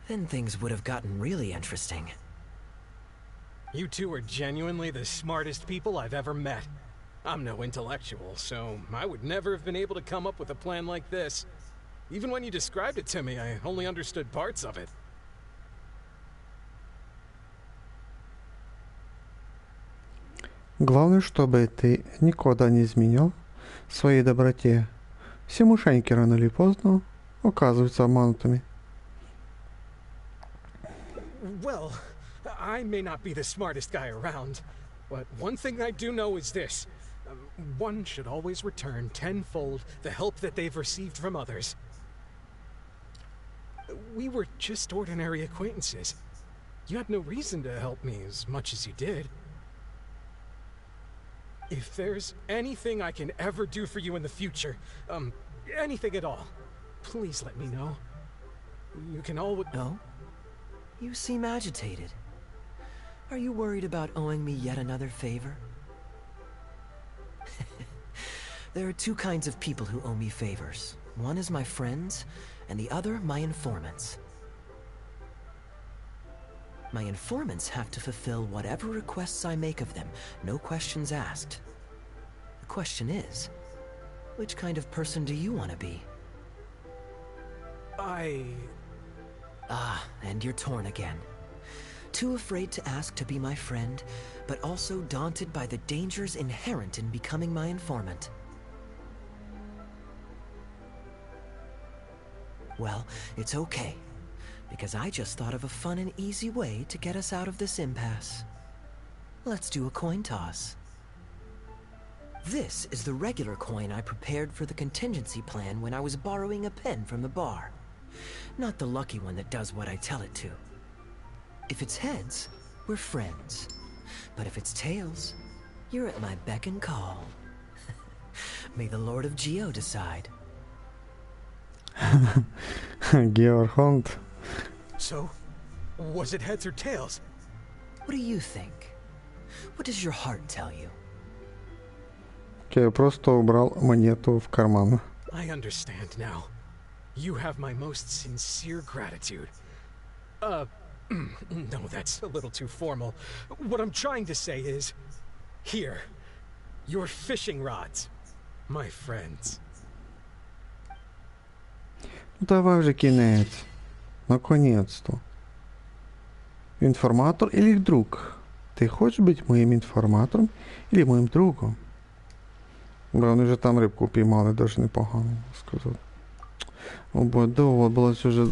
Then things would have gotten really interesting. You two are genuinely the smartest people I've ever met. I'm no intellectual, so I would never have been able to come up with a plan like this. Even when you described it to me, I only understood parts of it. Главное, чтобы ты никогда не изменял своей доброте. Все мошенники рано или поздно оказываются обманутыми. Well, I may not be the smartest guy around, but one thing I do know is this. One should always return tenfold the help that they've received from others. We were just ordinary acquaintances. You had no reason to help me as much as you did. If there's anything I can ever do for you in the future, anything at all, please let me know. You can always... No? You seem agitated. Are you worried about owing me yet another favor? There are two kinds of people who owe me favors. One is my friends, and the other my informants. My informants have to fulfill whatever requests I make of them, no questions asked. The question is, which kind of person do you want to be? Ah, and you're torn again. Too afraid to ask to be my friend, but also daunted by the dangers inherent in becoming my informant. Well, it's okay, because I just thought of a fun and easy way to get us out of this impasse. Let's do a coin toss. This is the regular coin I prepared for the contingency plan when I was borrowing a pen from the bar. Not the lucky one that does what I tell it to. If it's heads, we're friends. But if it's tails, you're at my beck and call. May the Lord of Geo decide. Georg Hunt. So, was it heads or tails? What do you think? What does your heart tell you? Окей, просто убрал монету в карман. I understand now. You have my most sincere gratitude. No, that's a little too formal. What I'm trying to say is, here, your fishing rods, my friends. Давай вже кінець. Наконец-то. Информатор или друг? Ты хочешь быть моим информатором или моим другом? Бо вони вже там рибку піймали, даже непогано сказати. О, бо довго було вже...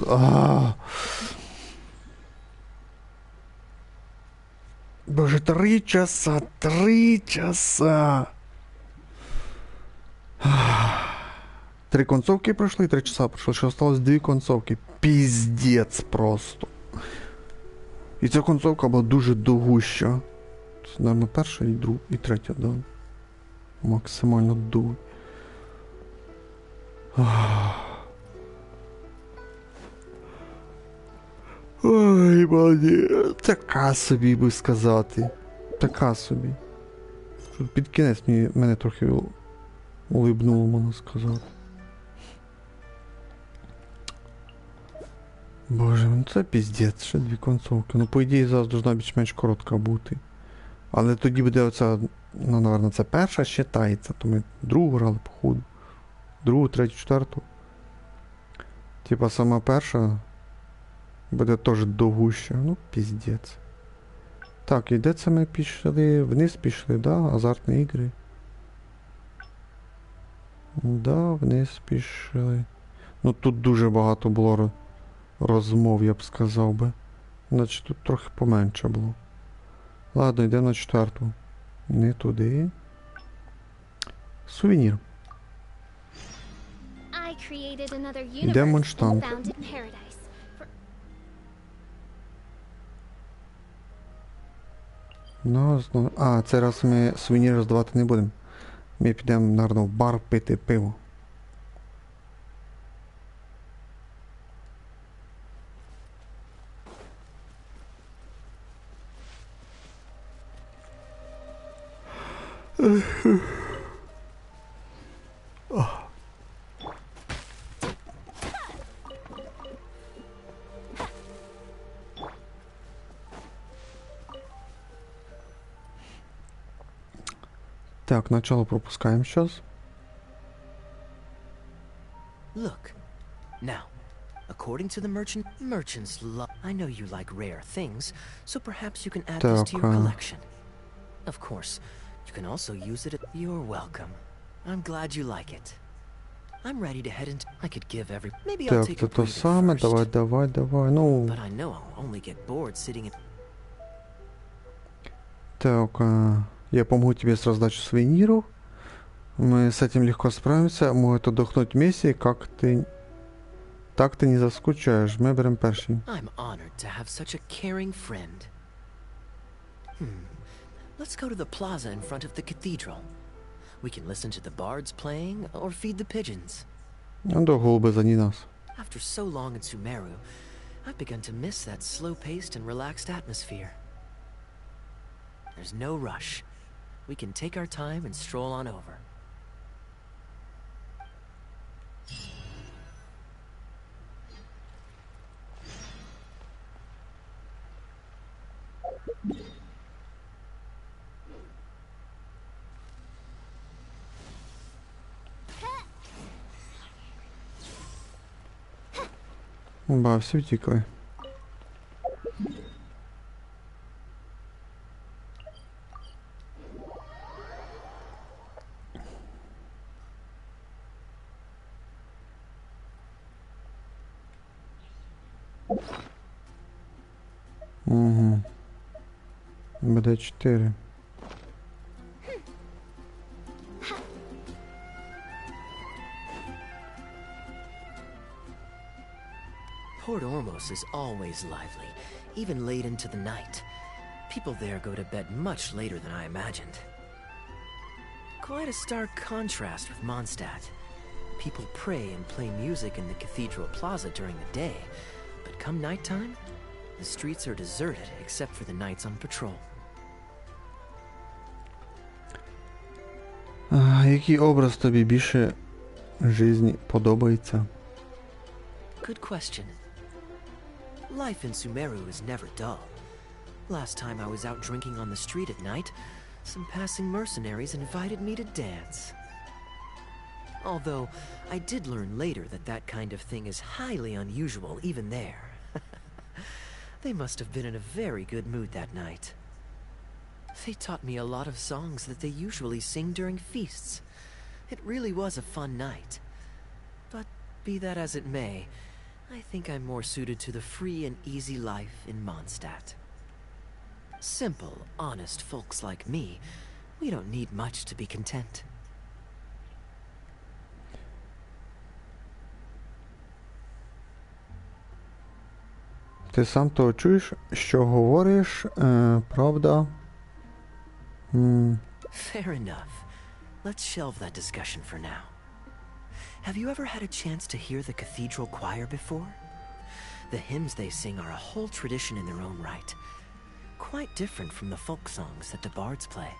Боже, 3 часа! 3 часа! 3 концовки пройшли, 3 часа пройшло, ще осталось 2 концовки. Піздець просто. І ця концовка була дуже довгуща. Це, мабуть, перша і друга, і третя, да. Максимально довго. Ой, мені, така собі, би сказати. Така собі. Під кінець мене трохи улибнуло, можна сказати. Боже, ну це піздець, ще 2 концовки. Ну, по ідеї, зараз должна більш-менш коротка бути. Але тоді буде оця, ну, напевно, це перша считається, то ми другу грали, походу. Другу, третю, четверту. Типа сама перша буде теж довгуща. Ну, піздець. Так, і де це ми пішли? Вниз пішли, да? Азартні ігри. Да, вниз пішли. Ну, тут дуже багато було розмов, я б сказав би. Значить, тут трохи поменше було. Ладно, йдемо на 4-ту. Не туди. Сувенір. Йдемо штамп. Ну, цей раз ми сувенір роздавати не будемо. Ми підемо, наверно, в бар пити пиво. Так, начало пропускаем сейчас. Look. Now, according to the merchants love... I know you like rare things, so perhaps you can add this to your collection. Of course, you can also use it... You're welcome. I'm glad you like it. I'm ready to head into... I could give every... Maybe I'll take a breather first. Давай, ну... But I know I'll only get bored sitting in... Так, я помогу тебе с раздачей сувениров. Мы с этим легко справимся. Могут отдохнуть вместе, как ты... Так ти не заскучаєш, ми беремо перший. I'm honored to have such a caring friend. Let's go to the plaza in front of the cathedral. We can listen to the bards playing or feed the pigeons. До голуби за нас. After so long in Sumeru, I've begun to miss that slow-paced and relaxed atmosphere. There's no rush. We can take our time and stroll on over. Ба, всі втікли. Угу. БД-4. Port Ormos is always lively, even late into the night. People there go to bed much later than I imagined. Quite a stark contrast with Mondstadt. People pray and play music in the cathedral plaza during the day, but come nighttime, the streets are deserted except for the knights on patrol. Який образ тобі більше житті подобається? Good question. Life in Sumeru is never dull. Last time I was out drinking on the street at night, some passing mercenaries invited me to dance. Although, I did learn later that that kind of thing is highly unusual even there. They must have been in a very good mood that night. They taught me a lot of songs that they usually sing during feasts. It really was a fun night. But be that as it may, I think I'm more suited to the free and easy life in Mondstadt. Simple, honest folks like me, we don't need much to be content. Ти сам то чуєш, що говориш, правда? Fair enough. Let's shelve that discussion for now. Have you ever had a chance to hear the cathedral choir before? The hymns they sing are a whole tradition in their own right. Quite different from the folk songs that the bards play.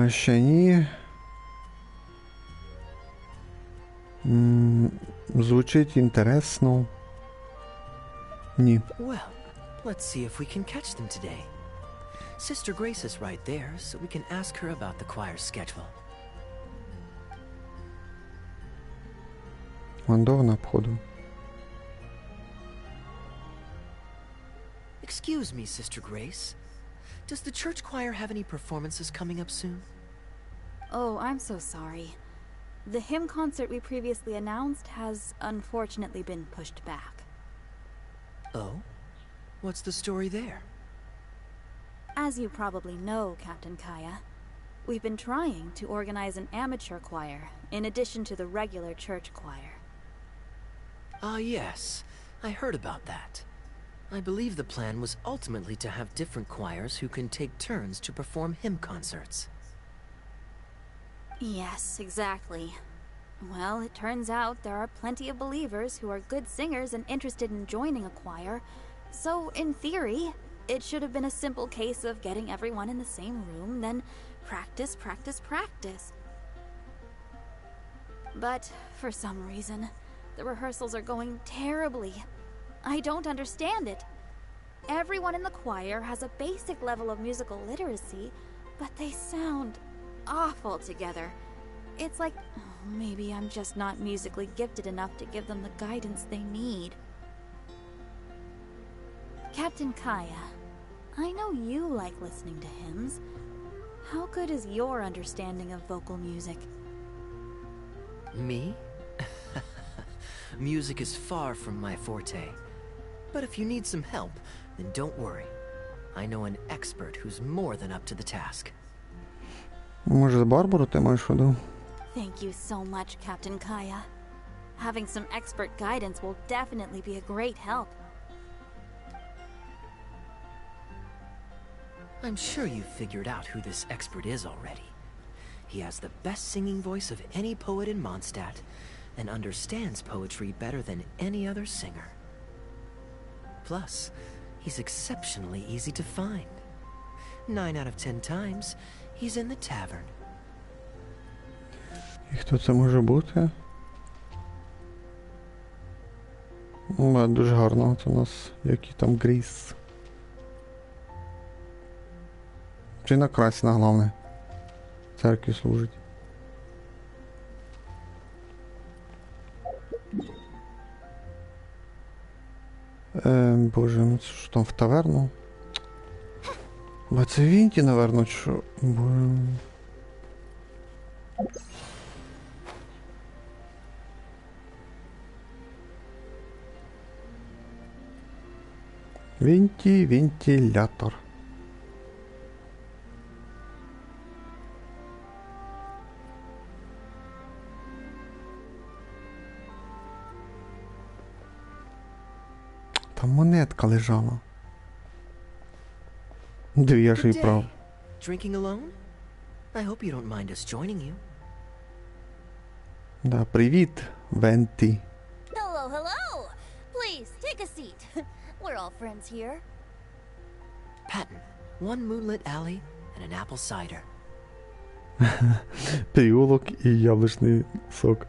Ще ні. Звучить інтересно. Ні. Well, let's see if we can catch them today. Sister Grace is right there, so we can ask her about the choir's schedule. Мандовна обходу. Excuse me, Sister Grace. Does the church choir have any performances coming up soon? Oh, I'm so sorry. The hymn concert we previously announced has unfortunately been pushed back. Oh? What's the story there? As you probably know, Captain Kaya, we've been trying to organize an amateur choir in addition to the regular church choir. Ah, yes. I heard about that. I believe the plan was ultimately to have different choirs who can take turns to perform hymn concerts. Yes, exactly. Well, it turns out there are plenty of believers who are good singers and interested in joining a choir, so in theory, it should have been a simple case of getting everyone in the same room, then practice, practice, practice. But for some reason, the rehearsals are going terribly. I don't understand it. Everyone in the choir has a basic level of musical literacy, but they sound awful together. It's like, maybe I'm just not musically gifted enough to give them the guidance they need. Captain Kaya, I know you like listening to hymns. How good is your understanding of vocal music? Me? Music is far from my forte. But if you need some help, then don't worry. I know an expert who's more than up to the task. Може, Барбару ти маєш в виду? Thank you so much, Captain Kaya. Having some expert guidance will definitely be a great help. I'm sure you've figured out who this expert is already. He has the best singing voice of any poet in Mondstadt, and understands poetry better than any other singer. Plus, he's exceptionally easy to find. 9 out of 10 times, he's in the tavern. І хто це може бути? Дуже гарно. Це у нас який там Гріс. Чи на Красіна, головне. В церкві служить. Боже, ну це що там в таверну? Ба це Вінті, наверно, чи що? Боже. Вентилятор. Там монетка лежала. Диви, я ж і прав. Drinking alone? I hope you don't mind us joining you. Да, привіт, Венті. Hello, hello! Please, take a seat. We're all friends here. Patton, 1 moonlit alley and an apple cider. Переулок і яблучний сок.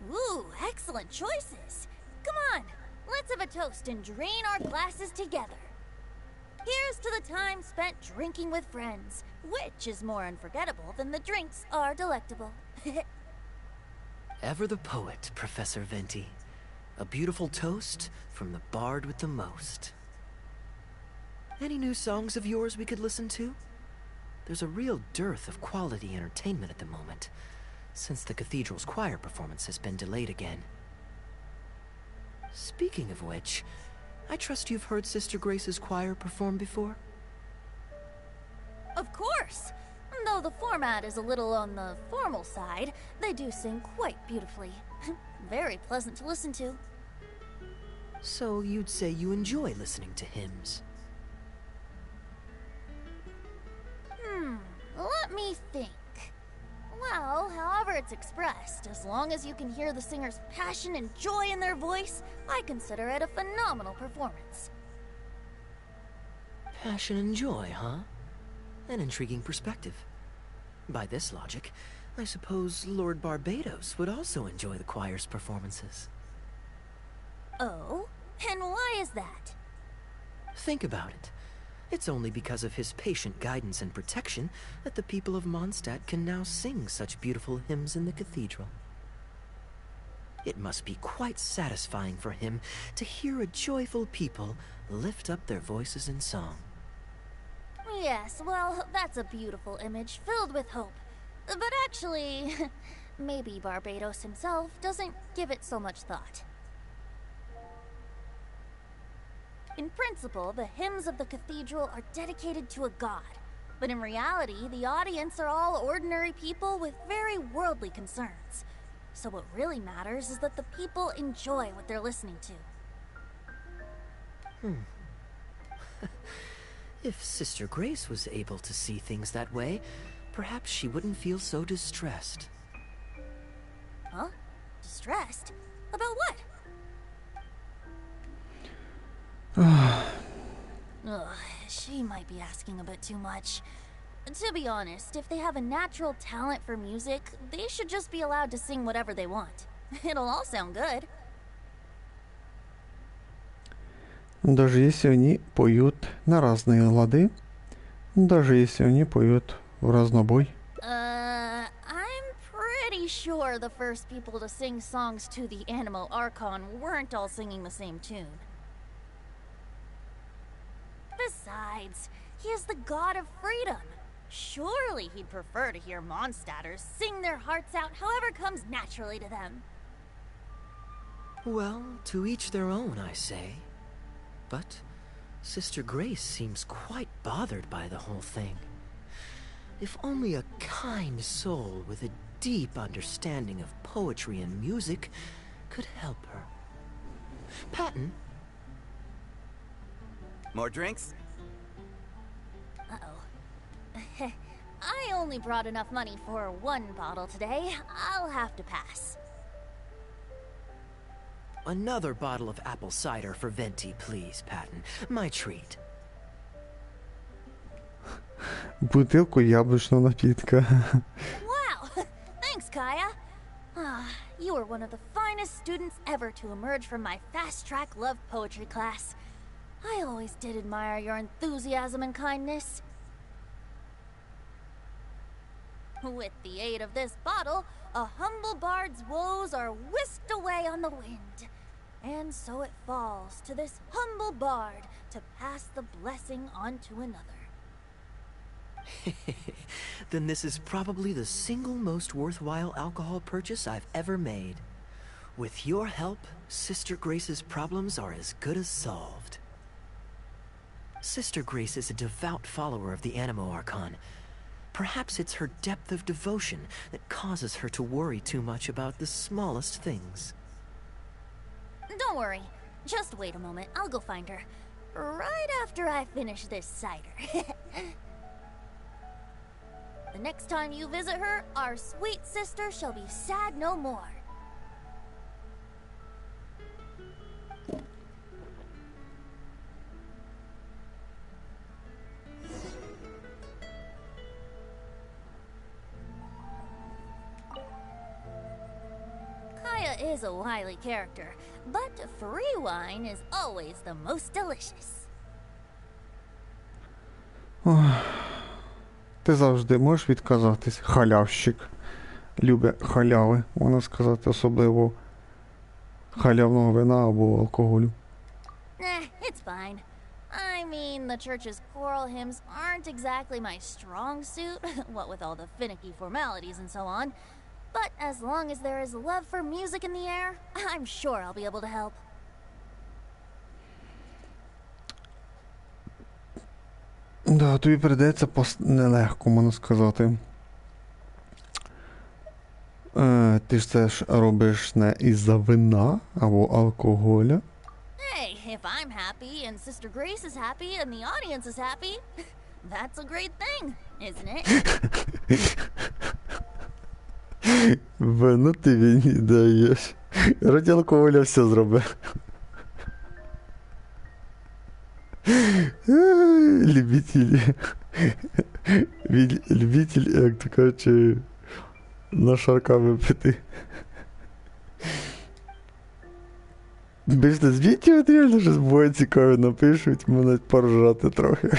Ooh, excellent choices. Come on, let's have a toast and drain our glasses together. Here's to the time spent drinking with friends, which is more unforgettable than the drinks are delectable. Ever the poet, Professor Venti. A beautiful toast from the bard with the most. Any new songs of yours we could listen to? There's a real dearth of quality entertainment at the moment, since the cathedral's choir performance has been delayed again. Speaking of which, I trust you've heard Sister Grace's choir perform before? Of course! Though the format is a little on the formal side, they do sing quite beautifully. Very pleasant to listen to. So you'd say you enjoy listening to hymns? Let me think. Well, however it's expressed, as long as you can hear the singer's passion and joy in their voice, I consider it a phenomenal performance. Passion and joy, huh? An intriguing perspective. By this logic, I suppose Lord Barbados would also enjoy the choir's performances. Oh? And why is that? Think about it. It's only because of his patient guidance and protection that the people of Mondstadt can now sing such beautiful hymns in the cathedral. It must be quite satisfying for him to hear a joyful people lift up their voices in song. Yes, well, that's a beautiful image filled with hope. But actually, maybe Barbados himself doesn't give it so much thought. In principle, the hymns of the cathedral are dedicated to a god. But in reality, the audience are all ordinary people with very worldly concerns. So what really matters is that the people enjoy what they're listening to. If Sister Grace was able to see things that way, perhaps she wouldn't feel so distressed. Huh? Distressed? About what? Ugh, she might be asking a bit too much. To be honest, if they have a natural talent for music, they should just be allowed to sing whatever they want. It'll all sound good. Даже если они поют на разные лады, даже если они поют в разнобой. I'm pretty sure the first people to sing songs to the Animal Archon weren't all singing the same tune. Besides, he is the god of freedom. Surely he'd prefer to hear Mondstadters sing their hearts out however comes naturally to them. Well, to each their own, I say. But Sister Grace seems quite bothered by the whole thing. If only a kind soul with a deep understanding of poetry and music could help her. Patton? More drinks? Uh-oh. I only brought enough money for one bottle today. I'll have to pass. Another bottle of apple cider for Venti, please, Patton. My treat. Бутилку яблучного напитка. Wow! Thanks, Kaya. You were one of the finest students ever to emerge from my fast-track love poetry class. I always did admire your enthusiasm and kindness. With the aid of this bottle, a humble bard's woes are whisked away on the wind. And so it falls to this humble bard to pass the blessing on to another. Then this is probably the single most worthwhile alcohol purchase I've ever made. With your help, Sister Grace's problems are as good as solved. Sister Grace is a devout follower of the Animo Archon. Perhaps it's her depth of devotion that causes her to worry too much about the smallest things. Don't worry. Just wait a moment. I'll go find her. Right after I finish this cider. The next time you visit her, our sweet sister shall be sad no more. Kaya is a wily character, but free wine is always the most delicious. Ти завжди можеш відказатись. Халявщик. Любить халяви, можна сказати, особливо халявного вина або алкоголю. It's fine. I mean, the church's choral hymns aren't exactly my strong suit, what with all the finicky formalities and so on. But as long as there is love for music in the air, I'm sure I'll be able to help. Да, тобі прийдеться нелегко, можна сказати. Ти ж це ж робиш не із-за вина або алкоголя. Hey, if I'm happy and Sister Grace is happy and the audience is happy, that's a great thing, isn't it? Вино ти мені даєш. Раді алкоголя все зробив. Любитель, як то кажучи, на шарка випити. Бачите, звідти от реально щось буває цікаве напишуть, мене поржати трохи.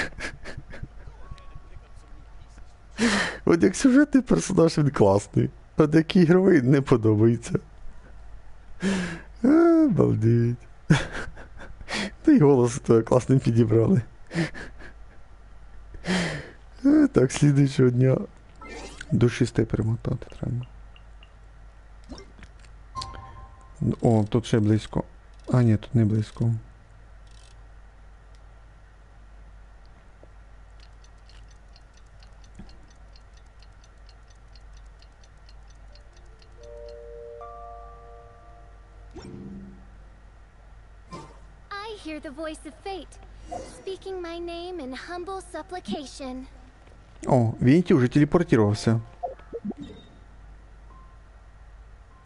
От як сюжетний персонаж він класний, от як ігровий не подобається. Балдеть. Та й голос твоє класним підібрали. Так, слідуючого дня до 6 перемотати треба. О, тут ще близько. А, ні, тут не близько. I hear the voice of fate, speaking my name in humble supplication. О, Вінті вже телепортувався.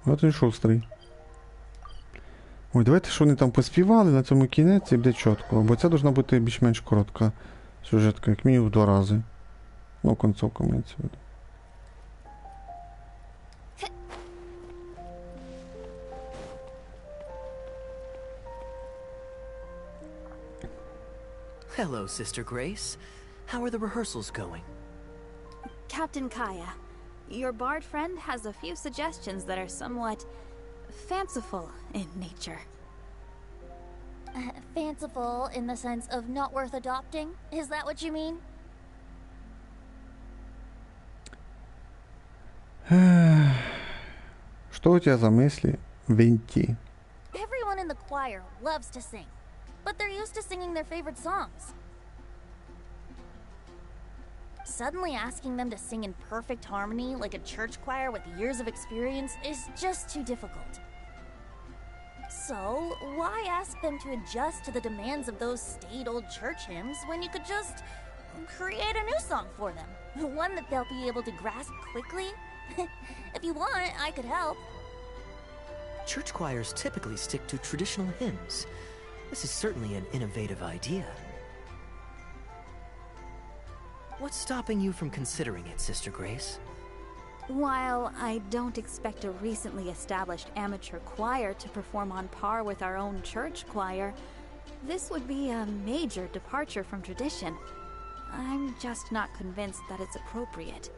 От він шустрий. Ой, давайте, що вони там поспівали на цьому кінець і буде чітко. Бо це должна бути більш-менш коротка сюжетка, як мінімум в 2 рази. Ну, концовка мається в виду. Hello, Sister Grace. How are the rehearsals going? Captain Kaya, your bard friend has a few suggestions that are somewhat fanciful in nature. Fanciful in the sense of not worth adopting? Is that what you mean? Что у тебя за мысли, Винти? Everyone in the choir loves to sing, but they're used to singing their favorite songs. Suddenly asking them to sing in perfect harmony like a church choir with years of experience is just too difficult. So, why ask them to adjust to the demands of those staid old church hymns when you could just create a new song for them? One that they'll be able to grasp quickly? If you want, I could help. Church choirs typically stick to traditional hymns. This is certainly an innovative idea. What's stopping you from considering it, Sister Grace? While I don't expect a recently established amateur choir to perform on par with our own church choir, this would be a major departure from tradition. I'm just not convinced that it's appropriate.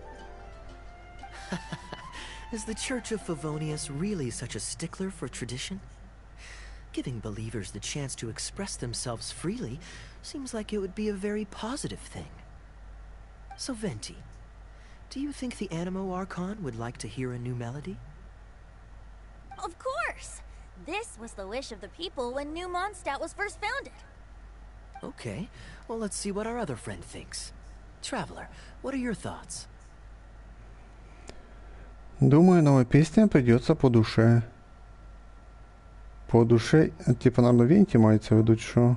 Is the Church of Favonius really such a stickler for tradition? Giving believers the chance to express themselves freely seems like it would be a very positive thing. So Venti, do you think the Animo Archon would like to hear a new melody? Of course! This was the wish of the people when New Mondstadt was first founded. Okay, well let's see what our other friend thinks. Traveler, what are your thoughts? Думаю, новая песня придется по душе. По душе, типа, наверное, Венти имеется в виду, что...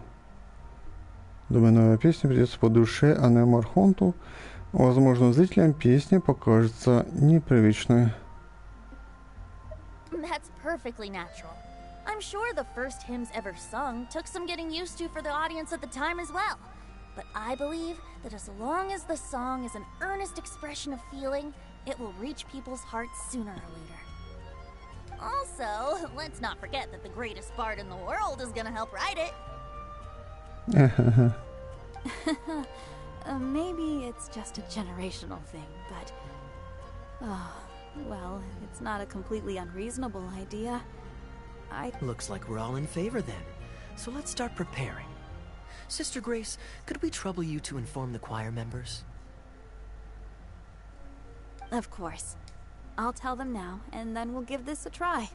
Думаю, новая песня придется по душе, а не Мархонту. Возможно, зрителям песня покажется непривычной. That's perfectly natural. I'm sure the first hymns ever sung took some getting used to for the audience at the time as well. But I believe that as long as the song is an earnest expression of feeling, it will reach people's hearts sooner or later. Also, let's not forget that the greatest bard in the world is gonna help write it. Maybe it's just a generational thing, but... well, it's not a completely unreasonable idea. Looks like we're all in favor then. So let's start preparing. Sister Grace, could we trouble you to inform the choir members? Of course. I'll tell them now, and then we'll give this a try.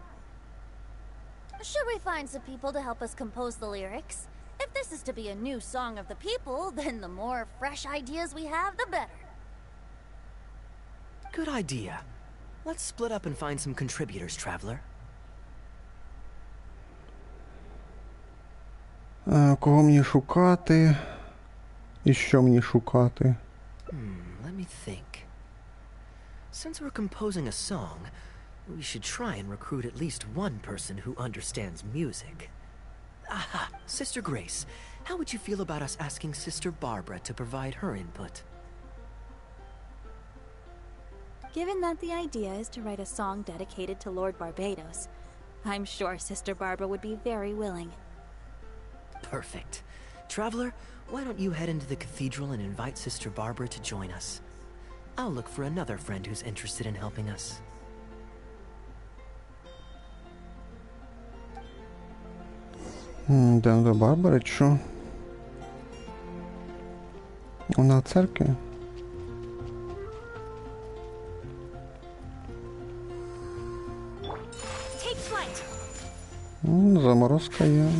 Should we find some people to help us compose the lyrics? If this is to be a new song of the people, then the more fresh ideas we have, the better. Good idea. Let's split up and find some contributors, Traveler. Кого мені шукати? І що мені шукати? Let me think. Since we're composing a song, we should try and recruit at least one person who understands music. Aha! Sister Grace, how would you feel about us asking Sister Barbara to provide her input? Given that the idea is to write a song dedicated to Lord Barbados, I'm sure Sister Barbara would be very willing. Perfect. Traveler, why don't you head into the cathedral and invite Sister Barbara to join us? I'll look for another friend who's interested in helping us. Йдемо до Барбари, що? Вона в церкві? Заморозка є.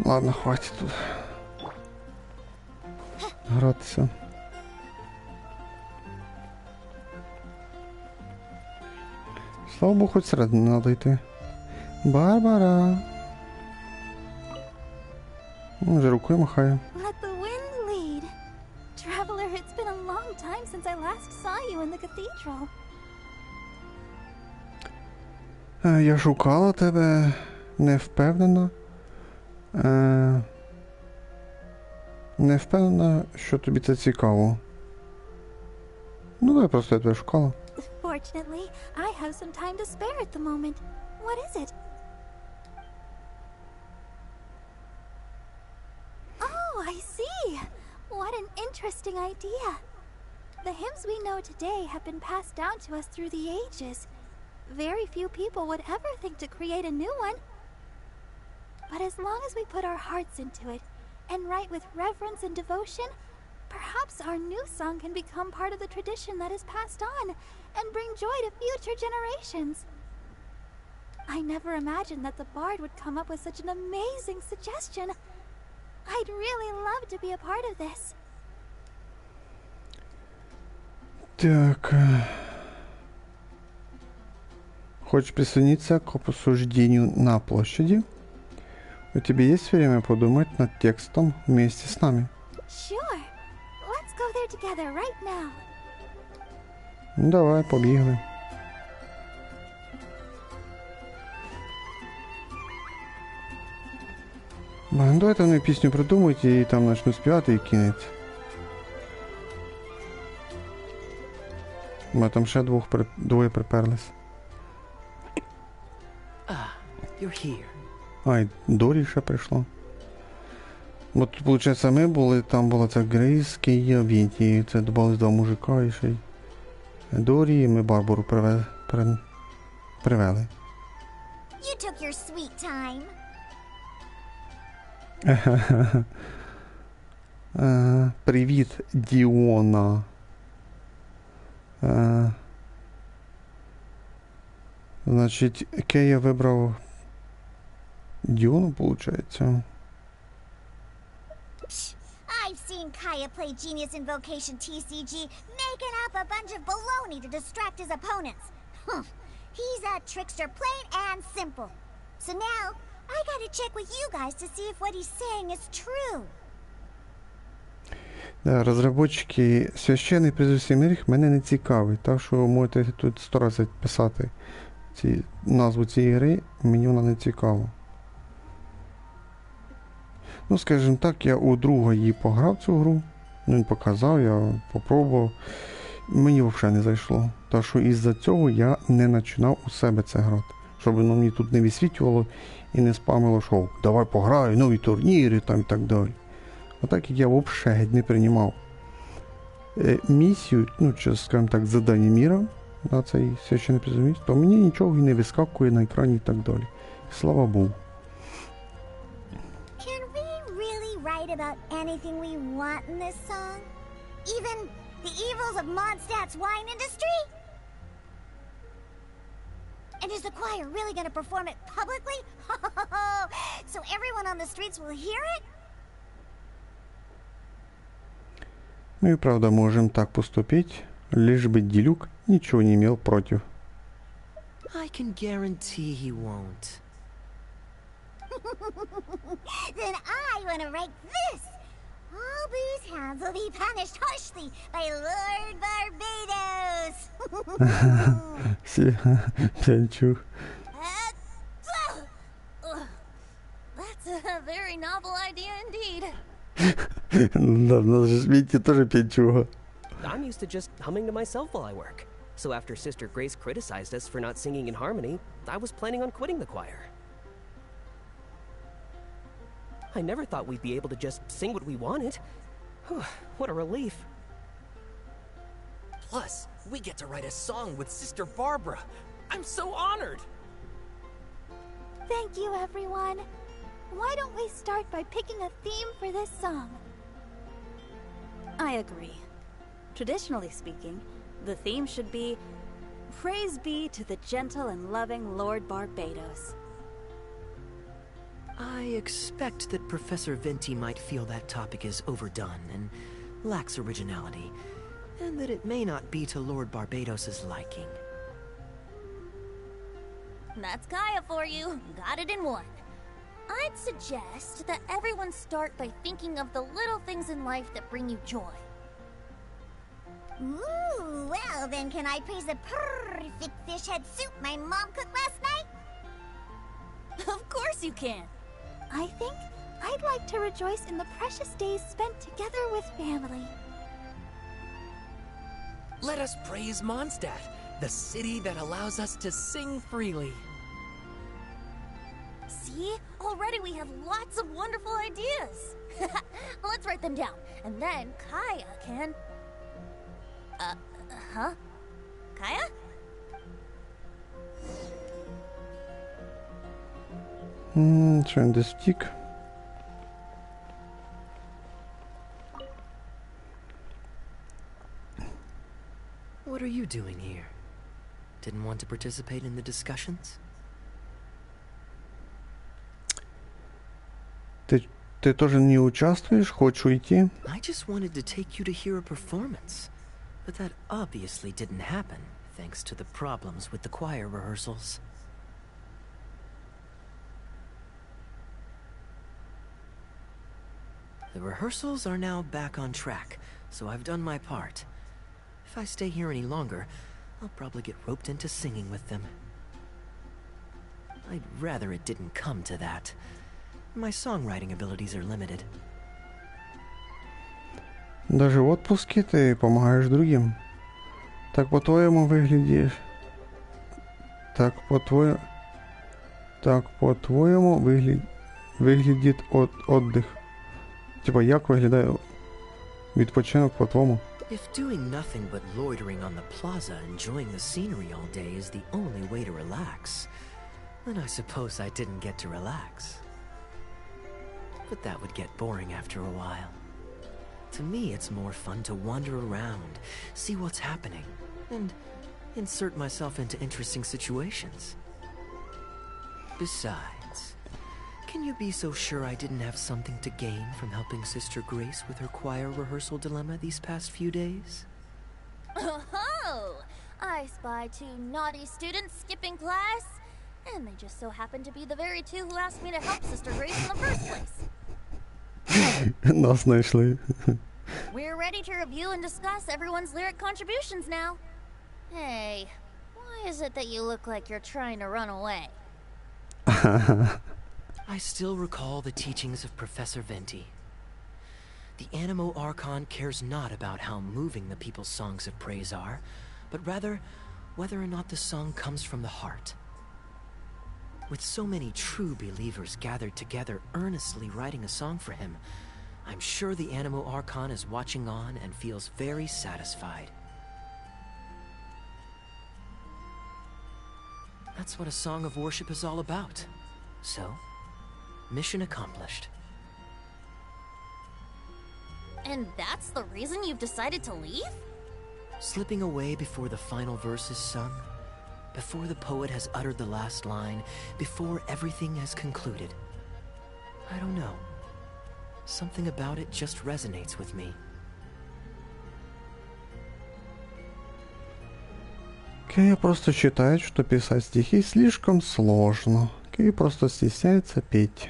Ладно, хватит тут гратися. Слава Богу, хоч середину надо йти. Барбара. Вже рукою махає. Let the wind lead. Traveler, it's been a long time since I last saw you in the cathedral. Я шукала тебе, не впевнена. Не впевнена, що тобі це цікаво. Ну, давай просто я тебе шукала. Fortunately, I have some time to spare at the moment. What is it? Oh, I see! What an interesting idea. The hymns we know today have been passed down to us through the ages. Very few people would ever think to create a new one. But as long as we put our hearts into it, and write with reverence and devotion, Perhaps our new song can become part of the tradition that is passed on and bring joy to future generations. I never imagined that the bard would come up with such an amazing suggestion. I'd really love to be a part of this. Так. Хочешь присоединиться к обсуждению на площади? У тебя есть время подумать над текстом вместе с нами? Sure. Let's go there together right now. Давай, побігли. Давайте вони пісню придумають і там почнуть співати і кінець. Бо там ще двоє приперлись. You're here. Ай, Дорі ще прийшло. Бо тут, виходить, ми були, там була ця Грейс, Кэйа, Вінті, це додались два мужика і ще й Дорі, і ми Барбару привели. You took your sweet time. Привіт, Діона. Значить, Кэйа вибрав Діону, виходить. I've seen Kaya play Genius Invocation TCG, making up a bunch of baloney to distract his opponents. He's a trickster, plain and simple. So now, I gotta check with you guys to see if what he's saying is true. Да, розробники, священний призов сімерих мене не цікавить, так що можете тут 100 разів писати назву цієї гри, мені вона не цікава. Ну, скажімо так, я у друга її пограв цю гру, він показав, я попробував, мені взагалі не зайшло. Так що із-за цього я не починав у себе це грати, щоб воно мені тут не висвітлювало і не спамило, що давай пограю, нові турніри там і так далі. А так як я взагалі не приймав місію, ну, чи, скажімо так, задання міра на цей священний призов, то мені нічого і не вискакує на екрані і так далі. Слава Богу. Write about anything we want in this song? Even the evils of Mondstadt's wine industry? And is the choir really going to perform it publicly? So everyone on the streets will hear it? Мы и правда можем так поступить, лишь бы Дилюк ничего не имел против. I can guarantee he won't. Then I want to write this. All these hounds will be punished harshly by Lord Barbados. Пьянчух. That's a very novel idea indeed. Да, у нас же Винти тоже пьянчуга. I'm used to just humming to myself while I work. So after Sister Grace criticized us for not singing in harmony, I was planning on quitting the choir. I never thought we'd be able to just sing what we wanted. What a relief. Plus, we get to write a song with Sister Barbara. I'm so honored. Thank you, everyone. Why don't we start by picking a theme for this song? I agree. Traditionally speaking, the theme should be Praise be to the gentle and loving Lord Barbados. I expect that Professor Venti might feel that topic is overdone and lacks originality, and that it may not be to Lord Barbados's liking. That's Kaya for you. You got it in one. I'd suggest that everyone start by thinking of the little things in life that bring you joy. Ooh, well then can I praise the perfect fish head soup my mom cooked last night? Of course you can. I think I'd like to rejoice in the precious days spent together with family. Let us praise Mondstadt, the city that allows us to sing freely. See? Already we have lots of wonderful ideas. Let's write them down, and then Kaya can... huh? Kaya? Trend the stick. What are you doing here? Didn't want to participate in the discussions? Ты тоже не участвуешь? Хочешь уйти? I just wanted to take you to hear a performance, but that obviously didn't happen, thanks to the problems with the choir rehearsals. The rehearsals are now back on track, so I've done my part. If I stay here any longer, I'll probably get roped into singing with them. I'd rather it didn't come to that. My songwriting abilities are limited. Даже в отпуске ты помогаешь другим. Так по-твоему выглядишь... Так по-твоему выглядит отдых. Типа, як виглядає відпочинок по-твоєму? If doing nothing but loitering on the plaza enjoying the scenery all day is the only way to relax, then I suppose I didn't get to relax. But that would get boring after a while. To me, it's more fun to wander around, see what's happening, and insert myself into interesting situations. Besides, can you be so sure I didn't have something to gain from helping Sister Grace with her choir rehearsal dilemma these past few days? Oh! I spy 2 naughty students skipping class, and they just so happen to be the very 2 who asked me to help Sister Grace in the first place. Нас знайшли. We're ready to review and discuss everyone's lyric contributions now. Hey, why is it that you look like you're trying to run away? I still recall the teachings of Professor Venti. The Animo Archon cares not about how moving the people's songs of praise are, but rather whether or not the song comes from the heart. With so many true believers gathered together earnestly writing a song for him, I'm sure the Animo Archon is watching on and feels very satisfied. That's what a song of worship is all about. So, mission accomplished. And that's the reason you've decided to leave? Slipping away before the final verse is sung, before the poet has uttered the last line, before everything has concluded. I don't know. Something about it just resonates with me. Кэйа просто считает, что писать стихи слишком сложно. Кэйа просто стесняется петь.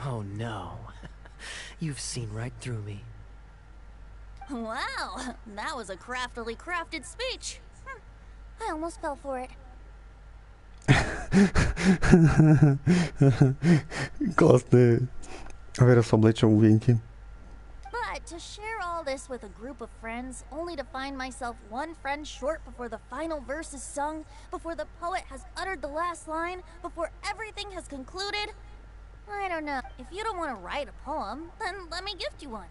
Oh no. You've seen right through me. Wow, that was a craftily crafted speech. I almost fell for it. Классный вираз обличчя у Венті. But to share all this with a group of friends, only to find myself one friend short before the final verse is sung, before the poet has uttered the last line, before everything has concluded? I don't know. If you don't want to write a poem, then let me gift you one.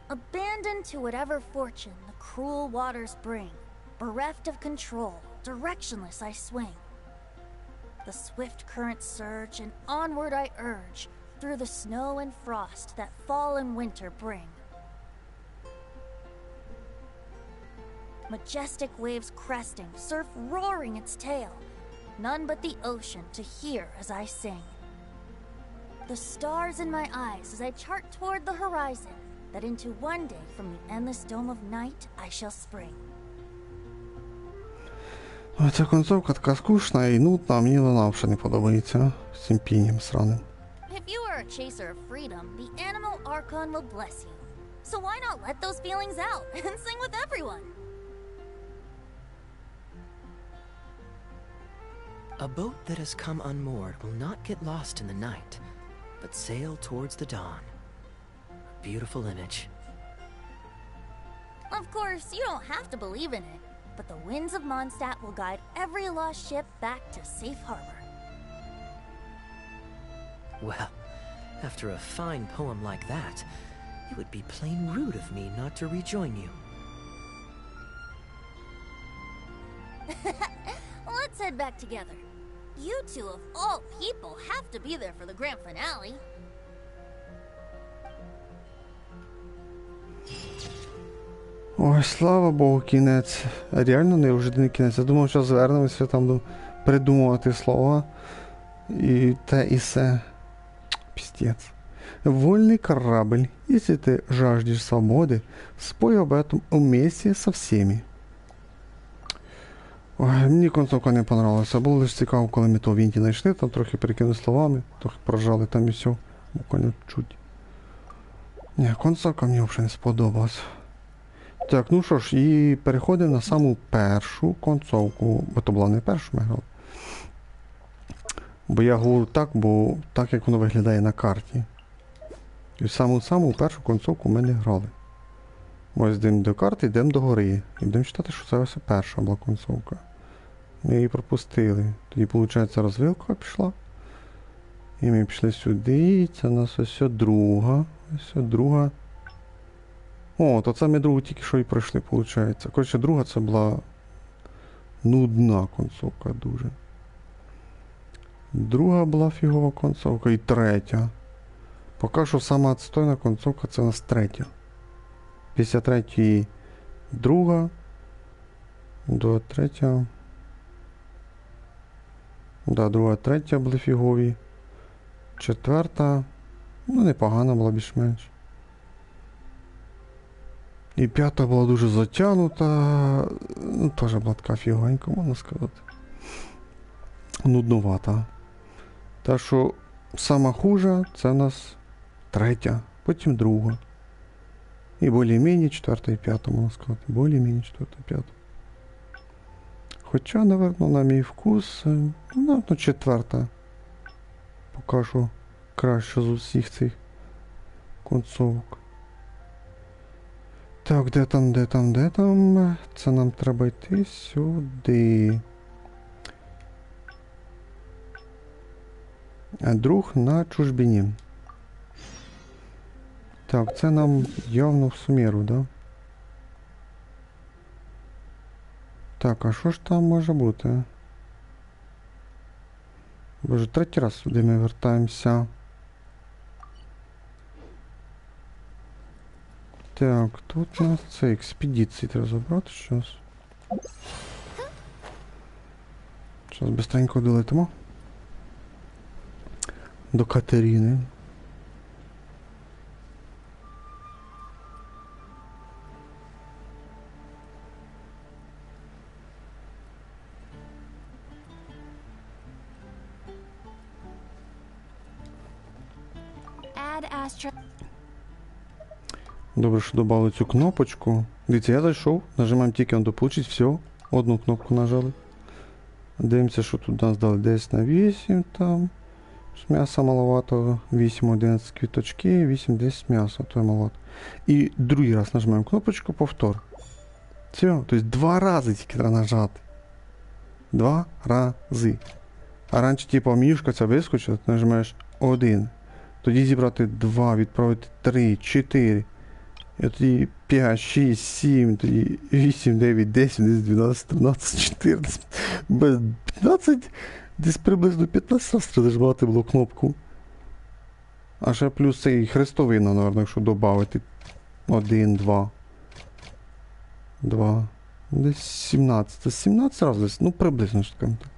Abandoned to whatever fortune the cruel waters bring, bereft of control, directionless I swing. The swift currents surge, and onward I urge, through the snow and frost that fall and winter bring. Majestic waves cresting, surf roaring its tail, none but the ocean to hear as I sing. The stars in my eyes as I chart toward the horizon, that into one day from the endless dome of night I shall spring. Ця концовка така скучна і нудна, мені вона взагалі не подобається з цим пінням сраним. If you are a chaser of freedom, the Animal Archon will bless you. So why not let those feelings out and sing with everyone? A boat that has come unmoored will not get lost in the night, but sail towards the dawn. A beautiful image. Of course, you don't have to believe in it, but the winds of Mondstadt will guide every lost ship back to safe harbor. Well, after a fine poem like that, it would be plain rude of me not to rejoin you. Let's head back together. You two, of all people, have to be there for the grand finale. Ой, слава Богу, кінець. Реально неожиданний кінець. Я думав, що звернемося там до придумувати слова. И та и се. Пиздец. Вольный корабль. Если ты жаждешь свободы, спой об этом вместе со всеми. Ой, мені концовка не понравилася. Було лише цікаво, коли ми то Вінті знайшли, там трохи перекинули словами, трохи прожали там і все. Буквально чуть. Ні, концовка мені взагалі не сподобалась. Так, ну що ж, і переходимо на саму першу концовку. Бо то була не перша, ми грали. Бо я говорю так, бо так як воно виглядає на карті. І саму першу концовку ми не грали. Ось йдемо до карти, йдемо до гори. І будемо читати, що це ось перша була концовка. Ми її пропустили. Тоді, виходить, розвилка пішла. І ми пішли сюди, це у нас ось друга. Ось друга. О, то це ми другу тільки що і пройшли, виходить. Коротше, друга це була нудна концовка дуже. Друга була фігова концовка і третя. Поки що сама відстойна концовка це у нас третя. Після третьої друга. До третя. Да, друга, третя були фігові. Четверта. Ну, непогана була більш-менш. І п'ята була дуже затягнута. Ну, теж була така фіговенька, можна сказати. Нудновата. Так що сама хужа це у нас третя, потім друга. І більш-менш четверта і п'ята, можна сказати. Більш-менш четверта і п'ята. Хоча, напевно, на мій вкус, ну, четверта. Поки що краще з усіх цих концовок. Так, де там? Це нам треба йти сюди. Друг на чужбині. Так, це нам явно в Сумеру, да? Так, а що ж там може бути? Боже, третій раз сюди ми вертаємося. Так, тут у нас це експедиції треба забрати щось. Зараз быстренько долетимо. До Катерини. Добре, що додали цю кнопочку. Дивіться, я зайшов, нажимаємо тільки на дополучить, все, одну кнопку нажали. Дивимося, що тут нас дали 10 на 8 там. М'яса маловато, 8-11 квіточки, 8-10 м'яса, то є маловато. І другий раз нажимаємо кнопочку, повтор. Все, тобто 2 рази тільки треба нажати. 2 рази. А раніше, типу, менюшка ця вискочила, ти нажимаєш 1. Тоді зібрати 2, відправити 3, 4. І тоді 5, 6, 7, тоді 8, 9, 10, 12, 13, 14, 15, десь приблизно 15 разів треба нажимати було кнопку. А ще плюс цей хрестовина, напевно, якщо додати 1, 2, 2, десь 17, 17 разів десь, ну приблизно, скажімо так.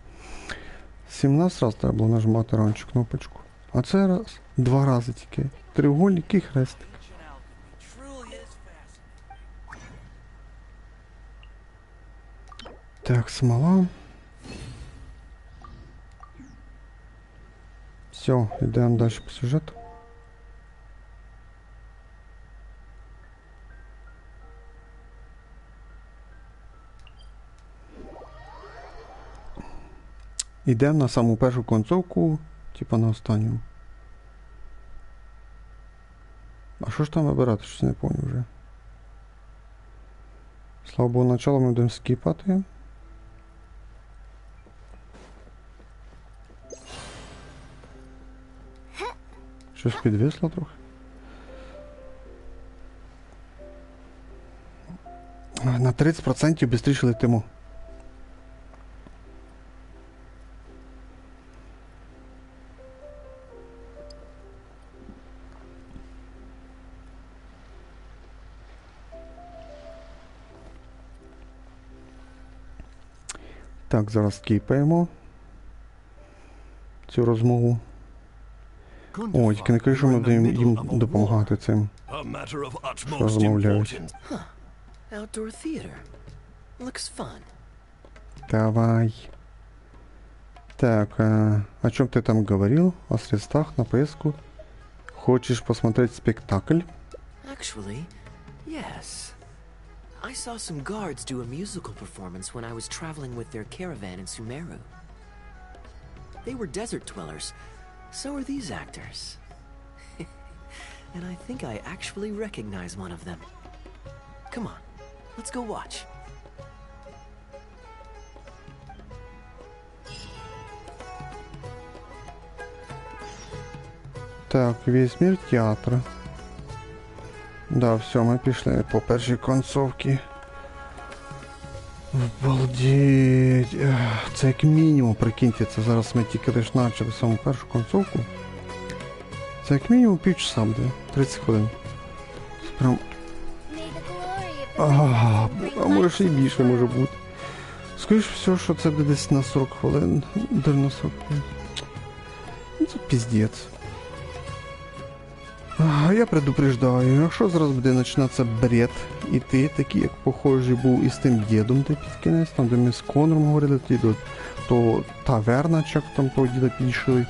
17 разів треба було нажимати раніше кнопочку. А це раз, 2 рази тільки. Треугольник і хрестик. Так, смола. Все, йдемо далі по сюжету. Йдемо на саму першу концовку, типа на останню. А що ж там вибирати? Щось не пам'ятаю вже. Слава Богу, начало ми будемо скіпати. Щось підвисло трохи. На 30% швидше летимо. Так, зараз скіпаємо цю розмову. О, тільки не кажи, що ми будемо їм допомагати цим, що розмовляють. Outdoor theater. Looks fun. Давай. Так, о чем ты там говорил? О средствах на поездку? Хочешь посмотреть спектакль? Actually, yes. I saw some guards do a musical performance when I was traveling with their caravan in Sumeru. They were desert dwellers. So are these actors. And I think I actually recognize one of them. Come on, let's go watch. Так, весь мир театра. Да, все, ми пішли по першій концовці. Обалдеть. Це як мінімум, прикиньте, це зараз ми тільки лише почали саму першу концовку. Це як мінімум півчаса буде, 30 хвилин. Прям... А може ще й більше може бути. Скоріше все, що це буде десь на 40 хвилин. Даже на 40 хвилин. Це піздець. Я предупреждаю, якщо зараз буде починатися бред, і ти такий, як похожий був із тим дідом, де під кінець, там де ми з Конором говорили, то таверна, чи як там того діда підійшли,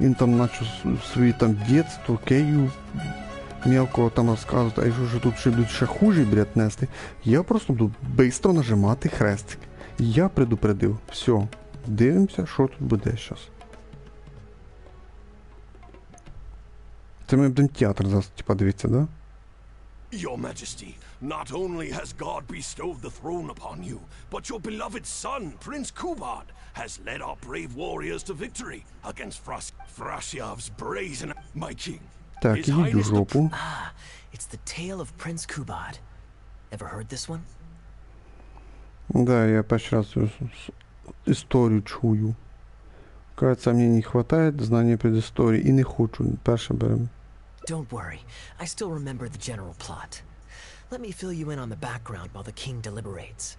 він там почав свої там дєтство, Кэйю мелкого там розказувати, а якщо ж тут ще будуть ще хужий бред нести, я просто буду швидко нажимати хрестик. Я предупредив. Все, дивимося, що тут буде зараз. Це ми будемо театр зараз, типа, дивіться, да? Your Majesty, not only has God bestowed the throne upon you, but your beloved son, Prince Kubad, has led our brave warriors to victory against Frasiav's brazen... My king. Так, ідіть у жопу. Ah, it's the tale of Prince Kubad. Ever heard this one? Да, я перший раз цю історію чую. Кажется, мені не хватает знання предісторії і не хочу. Перше беремо. Don't worry, I still remember the general plot. Let me fill you in on the background while the king deliberates.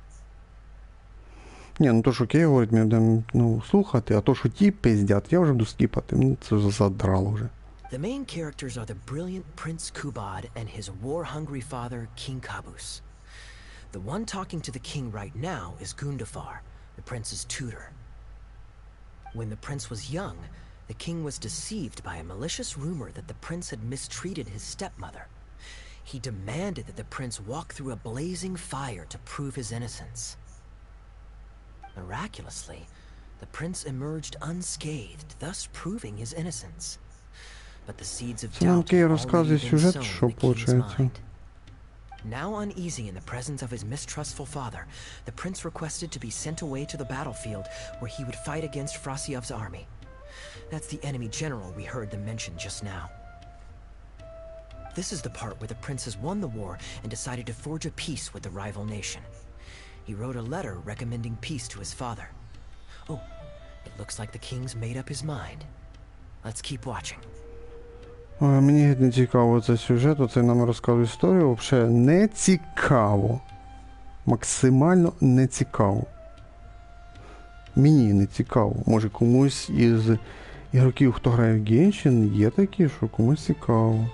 Ні, ну то, що Кэйа говорить, ми будемо слухати, а то, що ті пиздять, я вже буду скіпати. Мені це вже задрало вже. The main characters are the brilliant Prince Kubad and his war-hungry father, King Kabus. The one talking to the king right now is Gundafar, the prince's tutor. When the prince was young, the king was deceived by a malicious rumor that the prince had mistreated his stepmother. He demanded that the prince walk through a blazing fire to prove his innocence. Miraculously, the prince emerged unscathed, thus proving his innocence. But the seeds of doubt had already been sown in the king's mind. Now uneasy in the presence of his mistrustful father, the prince requested to be sent away to the battlefield where he would fight against Frasiav's army. That's the enemy general we heard them mention just now. This is the part where the prince has won the war and decided to forge a peace with the rival nation. He wrote a letter recommending peace to his father. Oh, it looks like the king's made up his mind. Let's keep watching. Мені не цікаво цей сюжет, оцей нам розказує історію, взагалі не цікаво. Максимально не цікаво. Мені не цікаво. Може комусь із ігроків, хто грає в Genshin, є такі, що комусь цікаво.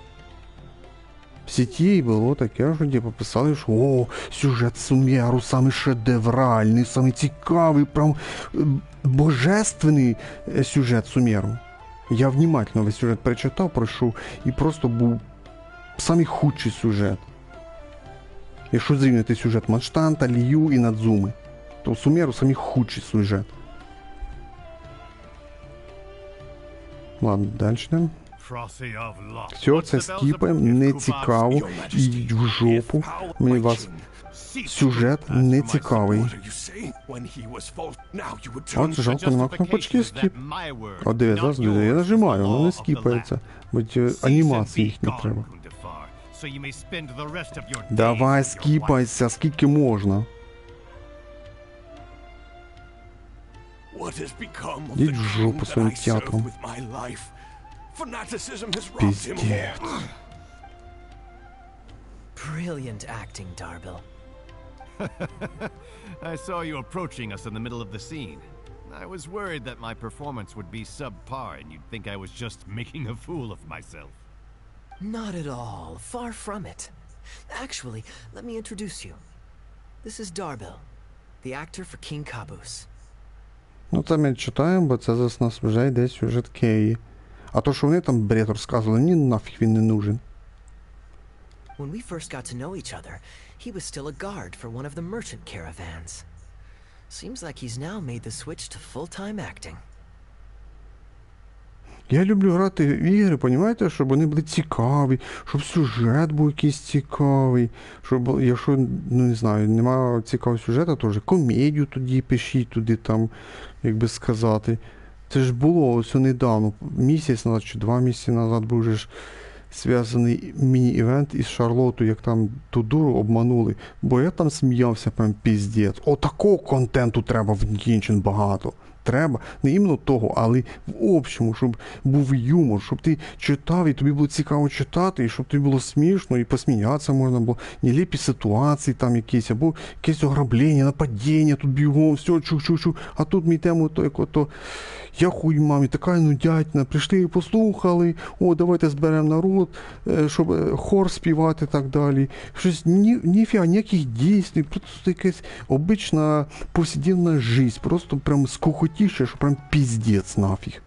В сеті було таке, що типу писали, що о, сюжет Сумеру самий шедевральний, самий цікавий, прям божественний сюжет Сумеру. Я внимательно весь сюжет перечитав, пройшов, і просто був самий худший сюжет. Якщо зрівняти сюжет Манштанта, Лію і Надзуми, то Сумеру самий худший сюжет. Ладно, далі йдемо. Все, це скіпаємо, не цікаво, ідіть в жопу, мені вас сюжет не цікавий. От, жалко, нема кнопочки скіп. От дивись, зараз я нажимаю, воно не скіпається, бо анімації їх не треба. Давай, скіпайся, скільки можна. Ідіть в жопу своїм театром. Brilliant acting, Darbil. I saw you approaching us in the middle of the scene. I was worried that my performance would be subpar and you'd think I was just making a fool of myself. Not at all. Far from it. Actually, let me introduce you. This is Darbil, the actor for King Caboose. Ну це ми читаємо, бо це зараз у нас вже йде сюжет Кеї. А то, що вони там бред розказували, мені нафіг він не нужен. When we first got to know each other, he was still a guard for one of the merchant caravans. Seems like he's now made the switch to full-time acting. Я люблю грати в ігри, понімаєте, щоб вони були цікаві, щоб сюжет був якийсь цікавий, щоб, якщо, ну не знаю, немає цікавого сюжету, то вже комедію тоді пишіть туди там, як би сказати. Це ж було ось недавно, місяць назад чи 2 місяці назад був вже ж зв'язаний міні-івент із Шарлотою, як там ту дуру обманули, бо я там сміявся прям піздець. Отакого контенту треба в Genshin багато. Треба, не іменно того, але в общому, щоб був юмор, щоб ти читав і тобі було цікаво читати, і щоб тобі було смішно, і посміятися можна було, нелепі ситуації там якісь, або якесь ограблення, нападіння, тут бігом, все, чух-чух-чух, а тут ми йдемо, то як ото, я хуй мамі, така нудятина, прийшли і послухали, о, давайте зберемо народ, щоб хор співати і так далі. Щось, ніфіга, ніяких дійснів, просто якась обична повсякденна життя, просто прям скухотіше, що прям піздець нафіг.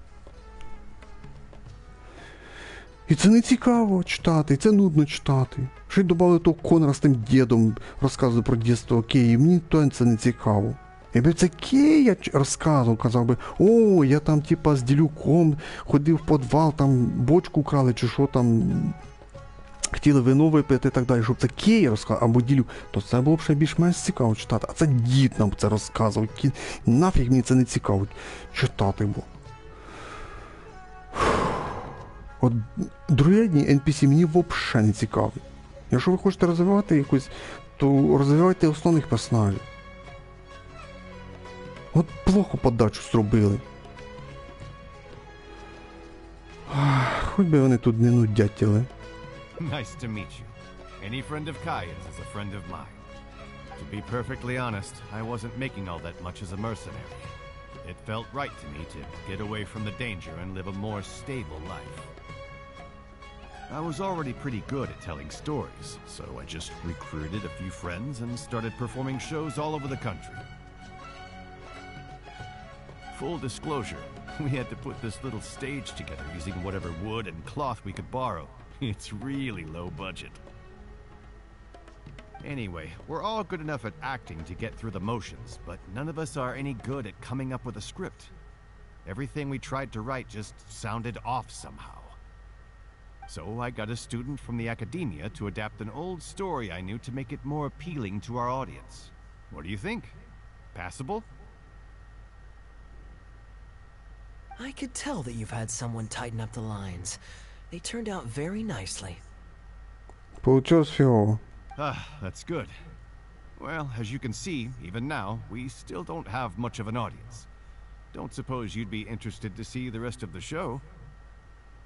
І це не цікаво читати, і це нудно читати. Ще й додали того Конора з тим дідом, розказує про дійство Кеї, мені то це не цікаво. Якби це Кея розказував, казав би, о, я там типа з ділюком ходив в підвал, там бочку крали, чи що там, хотіли вино випити і так далі, щоб це Кея розказав, або ділюк, то це було б ще більш-менш цікаво читати. А це дід нам це розказував, нафіг мені це не цікаво читати було. От другий NPC мені взагалі не цікавий. Якщо ви хочете розвивати якусь, то розвивайте основних персонажів. От плохо подачу зробили. Хоч би вони тут не нудятіли. Nice to meet you. Any friend of Kaia's is a friend of mine. To be perfectly honest, I wasn't making all that much as a mercenary. It felt right to me to get away from the danger and live a more stable life. I was already pretty good at telling stories, so I just recruited a few friends and started performing shows all over the country. Full disclosure, we had to put this little stage together using whatever wood and cloth we could borrow. It's really low budget. Anyway, we're all good enough at acting to get through the motions, but none of us are any good at coming up with a script. Everything we tried to write just sounded off somehow. So I got a student from the academia to adapt an old story I knew to make it more appealing to our audience. What do you think? Passable? I could tell that you've had someone tighten up the lines. They turned out very nicely. Получилось фигово. That's good. Well, as you can see, even now, we still don't have much of an audience. Don't suppose you'd be interested to see the rest of the show?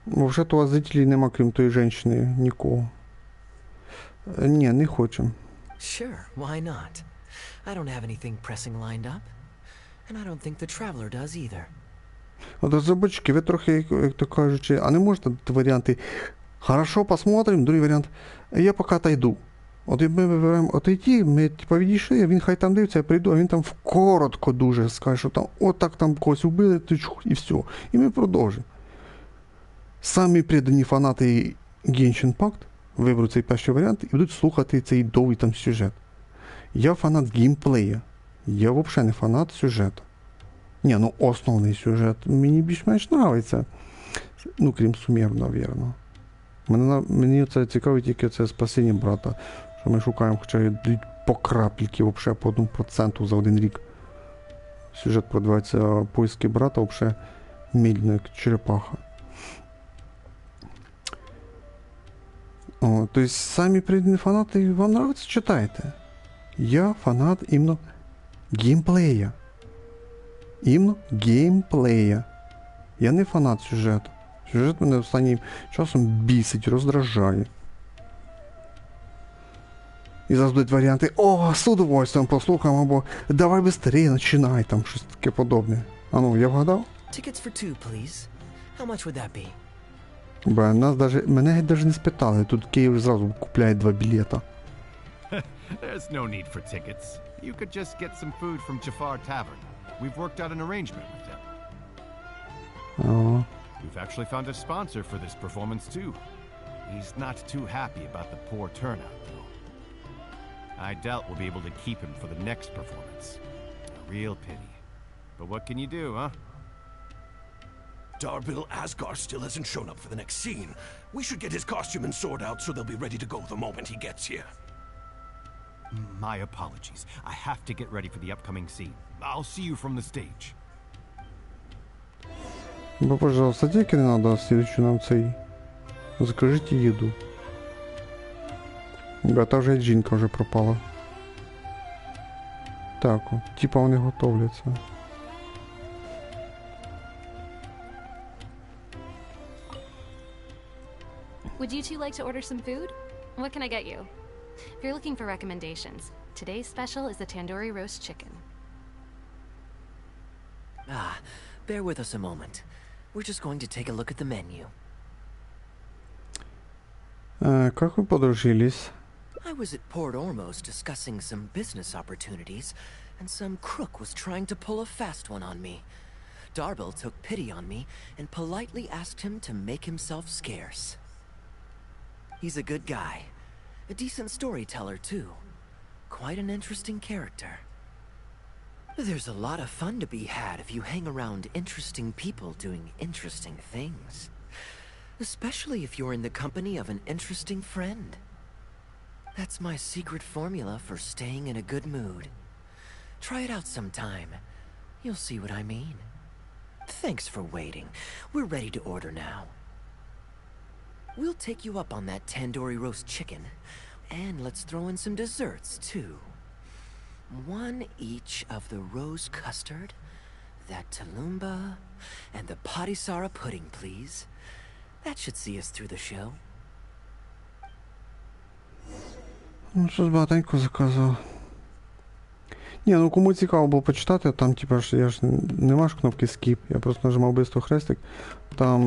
Взагалі-то у вас зрителей нема, крім тої жінки, нікого. Ні, не хочемо. Sure, why not? I don't have anything pressing lined up. And I don't think the Traveler does either. От розробники, ви трохи, як то кажучи, а не можете дати варіанти «Хорошо, посмотрим», другий варіант «Я поки отойду». От ми вибираємо «Отойти», ми типу відійшли, він хай там дивиться, я прийду, а він там коротко дуже скаже, що там отак там когось вбили, і все. І ми продовжимо. Самі предані фанати Genshin Impact виберуть цей перший варіант і будуть слухати цей довгий там сюжет. Я фанат геймплея. Я взагалі не фанат сюжету. Ні, ну основний сюжет мені більш-менш подобається. Ну, крім сумів, навірно. Мені це цікавить тільки це спасіння брата. Що ми шукаємо, хоча й по крапліки, взагалі по 1% за один рік. Сюжет продавається, а поиски брата взагалі медленно, як черепаха. О, то есть самі преданні фанати, вам нравится, читайте. Я фанат іменно геймплея. Іменно геймплея. Я не фанат сюжету. Сюжет мене останнім часом бісить, роздражає. І зараз будуть варіанти, о, з удовольствием послухаємо, або давай быстрее, починай, там щось таке подобне. А ну, я вгадав? Tickets for two, please. How much would that be? Бо мене геть даже не спитали, тут Київ зразу купляє 2 білета. There's no need for tickets. You could just get some food from Jafar Tavern. We've worked out an arrangement with them. Oh. We've actually found a sponsor for this performance too. He's not too happy about the poor turnout, though. I doubt we'll be able to keep him for the next performance. A real pity. But what can you do, huh? Darbil Asgar still hasn't shown up for the next scene. We should get his costume and sword out so they'll be ready to go the moment he gets here. My apologies. I have to get ready for the upcoming scene. I'll see you from the stage. Бо, пожалуйста, тільки не надо слідчу нам цей. Закажіть їду. Бо та вже жінка вже пропала. Так, типа вони готовляться. Would you two like to order some food? What can I get you? If you're looking for recommendations, today's special is the tandoori roast chicken. Ah, bear with us a moment. We're just going to take a look at the menu. Как вы подружились? I was at Port Ormos discussing some business opportunities, and some crook was trying to pull a fast one on me. Darbil took pity on me and politely asked him to make himself scarce. He's a good guy. A decent storyteller, too. Quite an interesting character. There's a lot of fun to be had if you hang around interesting people doing interesting things. Especially if you're in the company of an interesting friend. That's my secret formula for staying in a good mood. Try it out sometime. You'll see what I mean. Thanks for waiting. We're ready to order now. We'll take you up on that tandoori roast chicken. And let's throw in some desserts, too. One each of the rose custard, that talumba, and the patisara pudding, please. That should see us through the show. Ну, щось багатенько заказав. Ні, ну кому цікаво було почитати, там типа я ж нема ж кнопки Skip, я просто нажимав бистро хрестик. Там,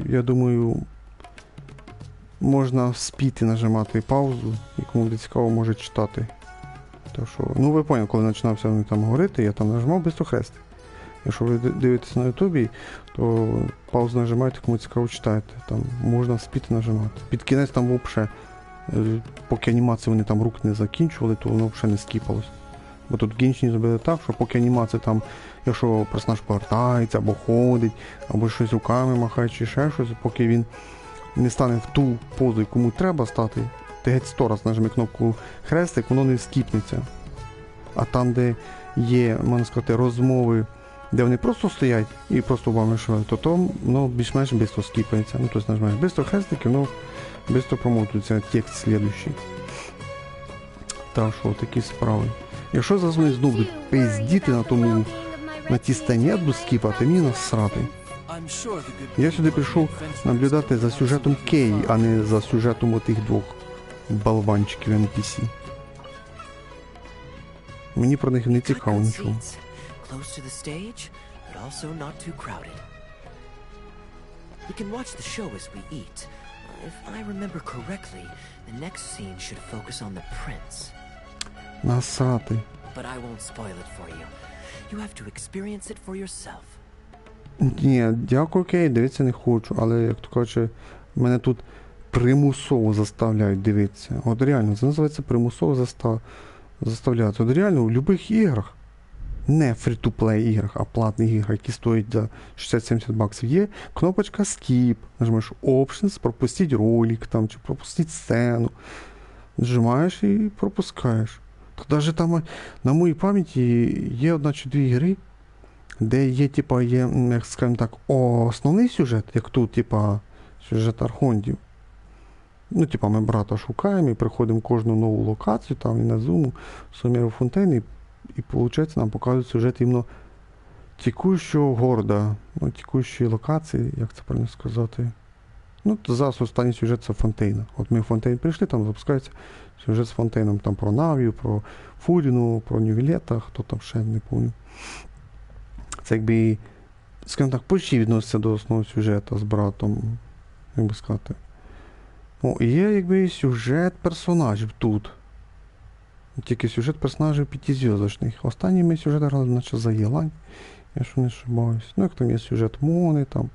я думаю, можна спіти нажимати паузу, і кому буде цікаво, може читати. Так що, ну ви поняли, коли починався вони там говорити, я там нажимав бистро хрестик. Якщо ви дивитесь на ютубі, то паузу нажимаєте, кому цікаво читаєте. Там можна спіти нажимати. Під кінець там взагалі, поки анімації вони там рук не закінчували, то воно взагалі не скіпалось. Бо тут в Genshin зробили так, що поки анімація там, якщо персонаж повертається, або ходить, або щось руками махає, чи ще щось, поки він не стане в ту позу, кому треба стати, ти геть 100 раз нажми кнопку хрестик, воно не скіпнеться. А там, де є, можна сказати, розмови, де вони просто стоять і просто вами швидко, то там воно більш-менш швидко скіпається. Ну, тобто нажимаєш швидко хрестик, і воно швидко промотується текст слідуючий. Так що, такі справи. Якщо зараз вони знову будуть пиздіти на тій стені, я буду скіпати, мені насрати. Я сюди прийшов наблюдати за сюжетом Кэйи, а не за сюжетом отих двох болванчиків NPC. Мені про них не цікаво нічого. Close to the stage, but also not too crowded. We can watch the show as we eat. If I remember correctly, the next scene should focus on the prince. Насрати. But I won't spoil it for you. You have to experience it for yourself. Ні, дякую, Кей, дивитися не хочу, але, як то кажучи, мене тут примусово заставляють дивитися. От реально, це називається примусово заставляти. От реально, в будь-яких іграх, не фрі-ту-плей іграх, а платних іграх, які стоять за 60-70 баксів, є кнопочка Skip, нажимаєш Options, пропустіть ролик там, чи пропустіть сцену. Нажимаєш і пропускаєш. То навіть там на моїй пам'яті є одна чи дві ігри, де є, типа, є, як скажімо так, основний сюжет, як тут, типа, сюжет Архондів. Ну, типа, ми брата шукаємо і приходимо в кожну нову локацію, там і на зуму, Суміру Фонтейн, і виходить, нам показують сюжет іменно текущого города, ну, текущої локації, як це правильно сказати, Ну, то зараз останній сюжет це Фонтейна. От ми в Фонтейн прийшли, там запускається сюжет з Фонтейном, там про Навію, про Фуріну, про Нювілета, хто там ще, не пам'ятаю. Це якби, скажімо так, почти відноситься до основного сюжету з братом, як би сказати. О, і є якби сюжет персонажів тут. Тільки сюжет персонажів 5-зв'язочних. Останній ми сюжет грали, наче за Єлань, якщо не ошибаюсь. Ну, як там є сюжет Мони, там,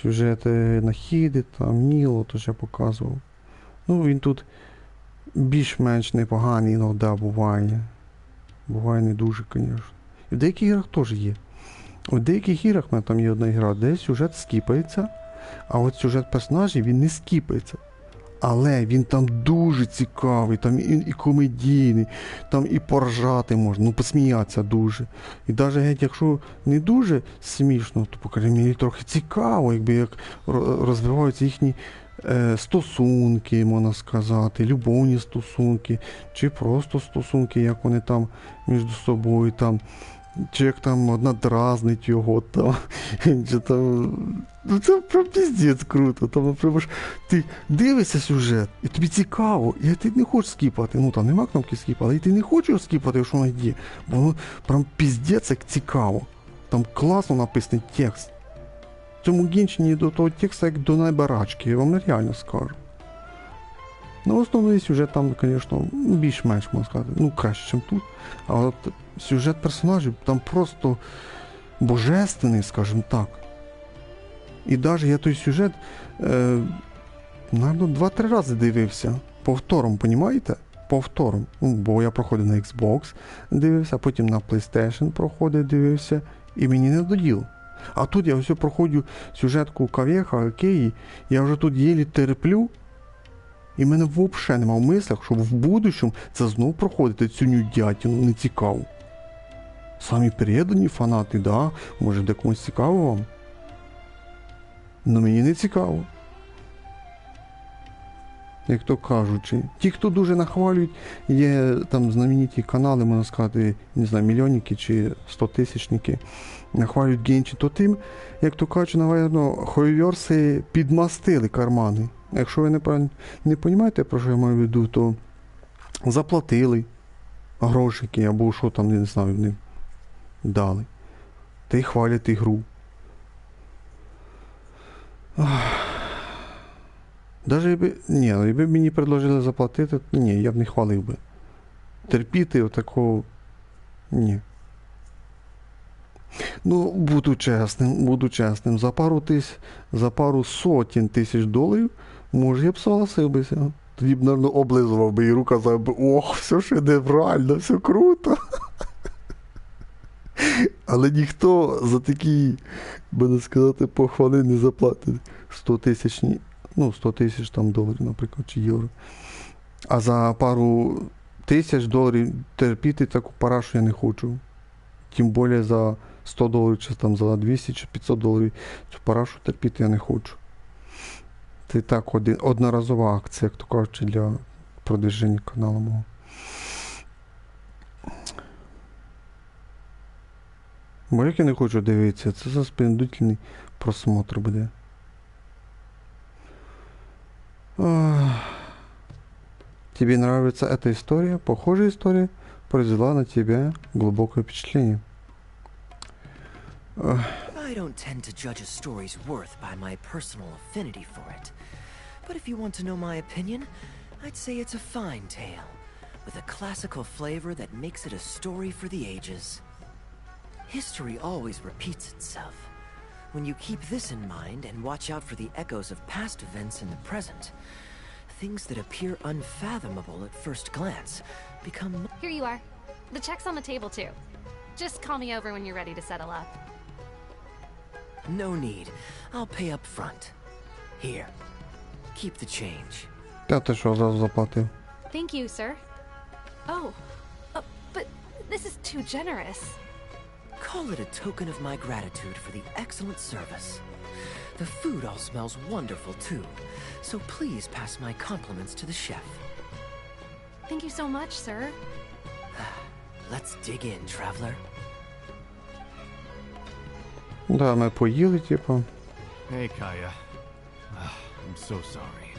сюжет Нахіди, там, Ніло, то ж я показував. Ну, він тут більш-менш непоганий, іноді буває. Буває не дуже, звісно. І в деяких іграх теж є. У деяких іграх в мене там є одна ігра, де сюжет скіпається, а от сюжет персонажів він не скіпається. Але він там дуже цікавий, там і комедійний, там і поржати можна, ну посміятися дуже. І навіть якщо не дуже смішно, то, по крайній мірі, трохи цікаво, якби як розвиваються їхні стосунки, можна сказати, любовні стосунки, чи просто стосунки, як вони там між собою, там, чи як там одна дразнить його, там, чи там, ну це прям піздець круто, там, наприклад, ти дивишся сюжет, і тобі цікаво, і ти не хочеш скіпати, ну там нема кнопки скіпати, але і ти не хочеш скіпати, якщо вона є, бо воно прям піздець як цікаво, там класно написаний текст. В цьому Геншині до того текста, як до найбарачки, я вам нереально скажу. Ну, основний сюжет там, звісно, більш-менш, можна сказати, ну, краще, ніж тут. А от сюжет персонажів там просто божественний, скажімо так. І навіть я той сюжет, напевно, 2-3 рази дивився. Повтором, понімаєте? Повтором. Ну, бо я проходив на Xbox, дивився, потім на PlayStation проходив, дивився, і мені не доділо. А тут я ось проходжу сюжетку Кэйи, я вже тут єлі терплю, і в мене взагалі нема в мислях, щоб в будущому це знов проходити цю нудятину, не цікаво. Самі передані фанати, да, може декомусь цікаво вам. Но мені не цікаво. Як то кажучи, ті, хто дуже нахвалюють, є там знамениті канали, можна сказати, не знаю, мільйонники чи 100-тисячники, нахвалюють Геншин, то тим, як то кажуть, напевно, хойверси підмастили кармани. Якщо ви не розумієте, про що я маю в виду, то заплатили грошики, або що там, не знаю, вони дали. Та й хвалять ігру. Даже якби мені предложили заплатити, ні, я б не хвалив би. Терпіти отакого, ні. Ну, буду чесним. За пару сотень тисяч доларів, може, я б согласився. Тоді б, мабуть, облизував би і рука, казав би, ох, все шедеврально, все круто. Але ніхто за такі, можна сказати, похвали не заплатить 100 тисяч, ну, 100 тисяч там доларів, наприклад, чи євро. А за пару тисяч доларів терпіти таку парашу я не хочу. Тим більше за 100 доларів, чи там за 200 чи 500 доларів цю парашу терпіти я не хочу. Це так, одноразова акція, як то кажуть, для продвиження каналу мого. Бо як я не хочу дивитися, це за принудительний просмотр буде. Тебе нравится эта история? Похожая история произвела на тебя глубокое впечатление. I don't tend to judge a story's worth by my personal affinity for it. But if you want to know my opinion, I'd say it's a fine tale, with a classical flavor that makes it a story for the ages. History always repeats itself. When you keep this in mind and watch out for the echoes of past events in the present, things that appear unfathomable at first glance become... Here you are. The check's on the table, too. Just call me over when you're ready to settle up. No need. I'll pay up front. Here. Keep the change. Та ти що зразу заплатив? Thank you, sir. Oh, but this is too generous. Call it a token of my gratitude for the excellent service. The food all smells wonderful, too. So please pass my compliments to the chef. Thank you so much, sir. Let's dig in, traveler. Да, ми поїли, типу. Hey, Kaya. I'm so sorry.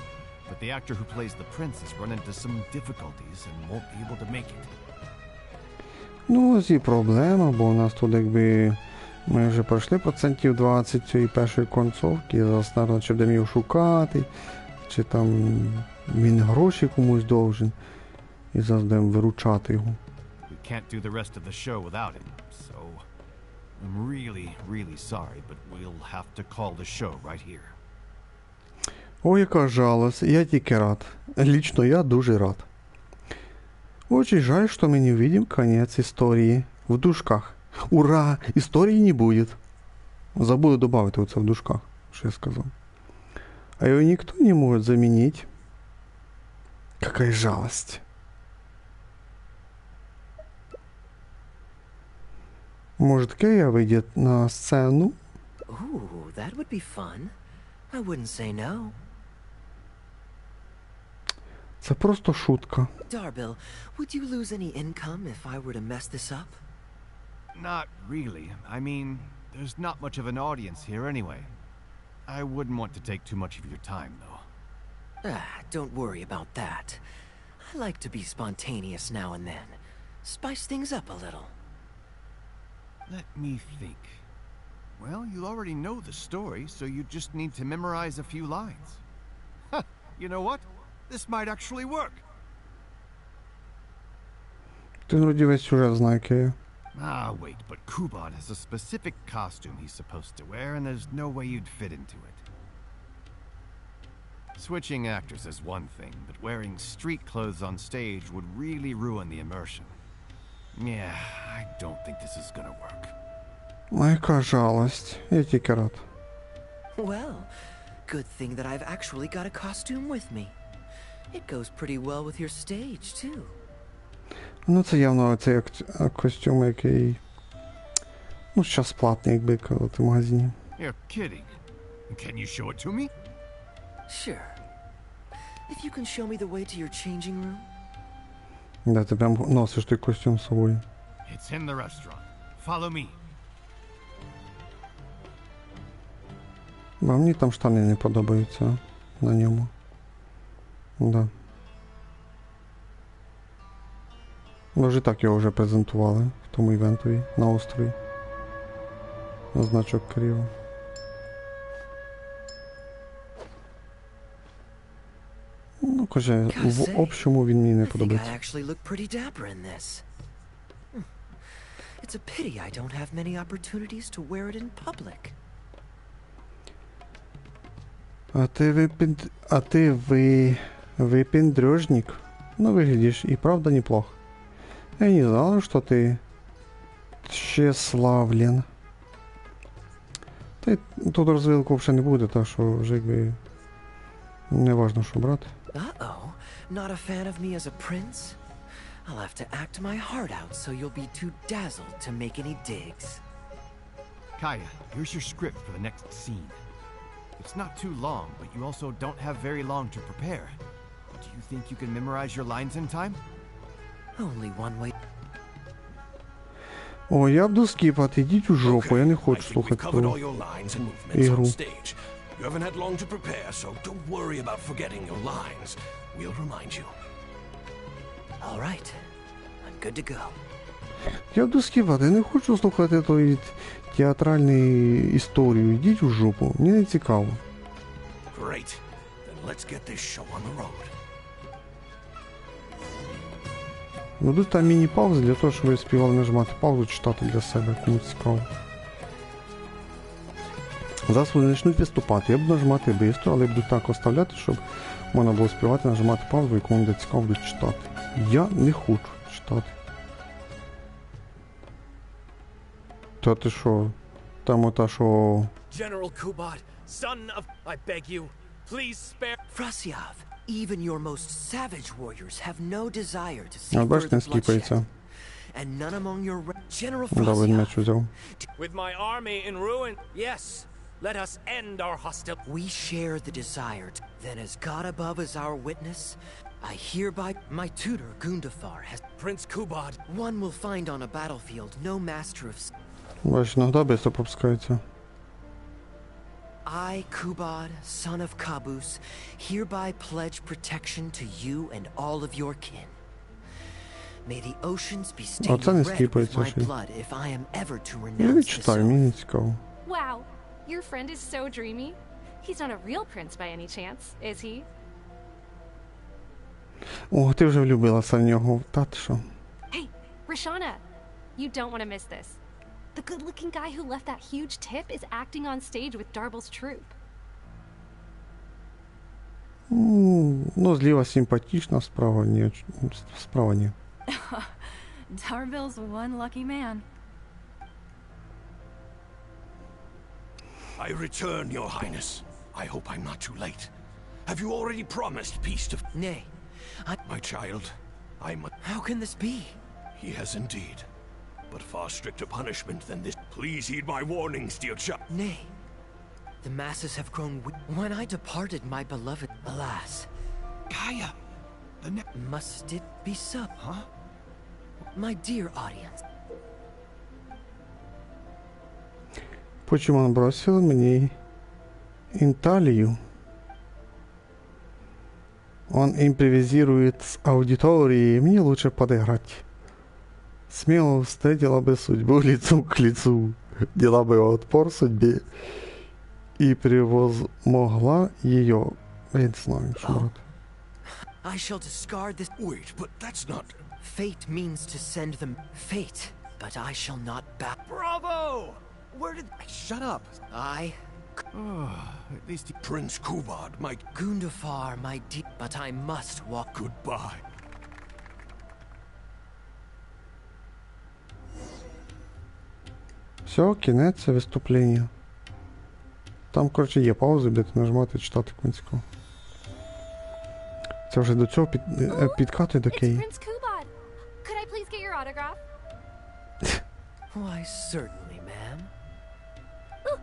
But the actor who plays the prince has run into some difficulties and won't be able to make it. Ну, ось і проблема, бо у нас тут якби ми вже пройшли процентів 20 цієї першої концовки, зараз, наверное, чи будемо його шукати, чи там він гроші комусь должен, і зараз будемо виручати його. We can't do the rest of the show without him, so I'm really sorry, but we'll have to call the show right here. Ой, яка жалость, я тільки рад. Лично я дуже рад. Очень жаль, что мы не увидим конец истории в дужках. Ура! Истории не будет. Забуду добавить вот это в дужках, что я сказал. А его никто не может заменить. Какая жалость. Может, Кэйа выйдет на сцену? Ooh, that would be fun. I wouldn't say no. Це просто шутка. Darbil, would you lose any income if I were to mess this up? Not really. I mean, there's not much of an audience here anyway. I wouldn't want to take too much of your time, though. Don't worry about that. I like to be spontaneous now and then. Spice things up a little. Let me think. Well, you already know the story, so you just need to memorize a few lines. Ha! You know what? This might actually work. Ти вроді весь сюжет знає, Кэйа. Ah, wait, but Kubot has a specific costume he's supposed to wear, and there's no way you'd fit into it. Switching actors is one thing, but wearing street clothes on stage would really ruin the immersion. Yeah, I don't think this is gonna work. Ой, яка жалость. Я тільки рад. Well, good thing that I've actually got a costume with me. It goes pretty well with your stage, too. Ну, це явно цей костюм, який... Ну, зараз платний, якби казати, в магазині. You're kidding. Can you show it to me? Sure. If you can show me the way to your changing room. Да, ти прям носиш той костюм з собою. It's in the restaurant. Follow me. А мені там штани не подобаються на ньому. Да. Ми вже так його вже презентували в тому івентові на острові. На значок криво. Ну, каже, в общому він мені не подобається. It's a pity I don't have many opportunities to wear it in public. Выпендрежник. Ну, выглядишь и правда неплохо. Я не знал, что ты тщеславлен. Та тут розвилку вже не буде, так що вже якби не важно, що брати. Uh-oh, not a fan of me as a prince? I'll have to act my heart out so you'll be too dazzled to make any digs. Kaya, here's your script for the next scene. It's not too long, but you also don't have very long to prepare. Do you think you can memorize your lines in time? Only one way. О, я буду скіпати, ідіть у жопу, я не хочу слухати ту ігру. You haven't had long to prepare, so don't worry about forgetting your lines. We'll remind you. All right. I'm good to go. Я буду скіпати, я не хочу слухати тої театральної історію. Ідіть у жопу, мені не цікаво. Great. Then let's get this show on the road. Будуть там міні-паузи для того, щоб ви співали нажимати паузу, читати для себе, кому цікаво. Зараз вони почнуть виступати, я буду нажимати швидко, але буду так оставляти, щоб можна було співати, нажимати паузу, і кому буде цікаво, буду читати. Я не хочу читати. Та ти що? Там ота що... General Kubot, son of... I beg you, please spare... Frasiav, even your most savage warriors have no desire to see А бачиш, не further скіпається. bloodshed. And none among your... General Да, він Frasiav, меч взяв. With my army in ruin, yes, let us end our hostility. we share the desire to... Then as God above is our witness, I hereby... My tutor, Gundafar, has... Prince Kubot. One will find on a battlefield no master of... Бачиш, іноді швидко пропускається. I, Kubad, son of Kabus, hereby pledge protection to you and all of your kin. May the oceans be stained red with my blood if I am ever to renounce this oath. Wow, your friend is so dreamy. He's not a real prince by any chance, is he? О, ти вже влюбилася в нього. Та ти що? Hey, Rishana, you don't want to miss this. The good-looking guy who left that huge tip is acting on stage with Darbel's troupe. Ну, зліва симпатична, справа ні. Справа ні. Darbel's one lucky man. I return, Your Highness. I hope I'm not too late. Have you already promised peace to... Nay. My child, I must... How can this be? He has indeed. But far stricter punishment than this. Please heed my warnings, dear child. Nay. The masses have grown weak. When I departed my beloved, alas. Kaya! Must it be so? Huh? My dear audience. Почему он бросил мне Италию? Он импровизирует с аудиторией, мне лучше подыграть. Смело встретила бы судьбу лицом к лицу, дала бы отпор судьбе и превозмогла ее. Я не знаю, что это. I shall discard this. Wait, but that's not. Fate means to send them fate, but I shall not back. Bravo! Where did... Shut up. At least Prince Kubad, my... Gundafar, my dear... But I must walk... Goodbye. Все, кінець виступлення. Там, коротше, є паузи, де ти нажимати читати кінцько. Це вже до цього підкати до Кеї. Prince Kubad. Could I please get your autograph? Why, certainly, ma'am. Ooh,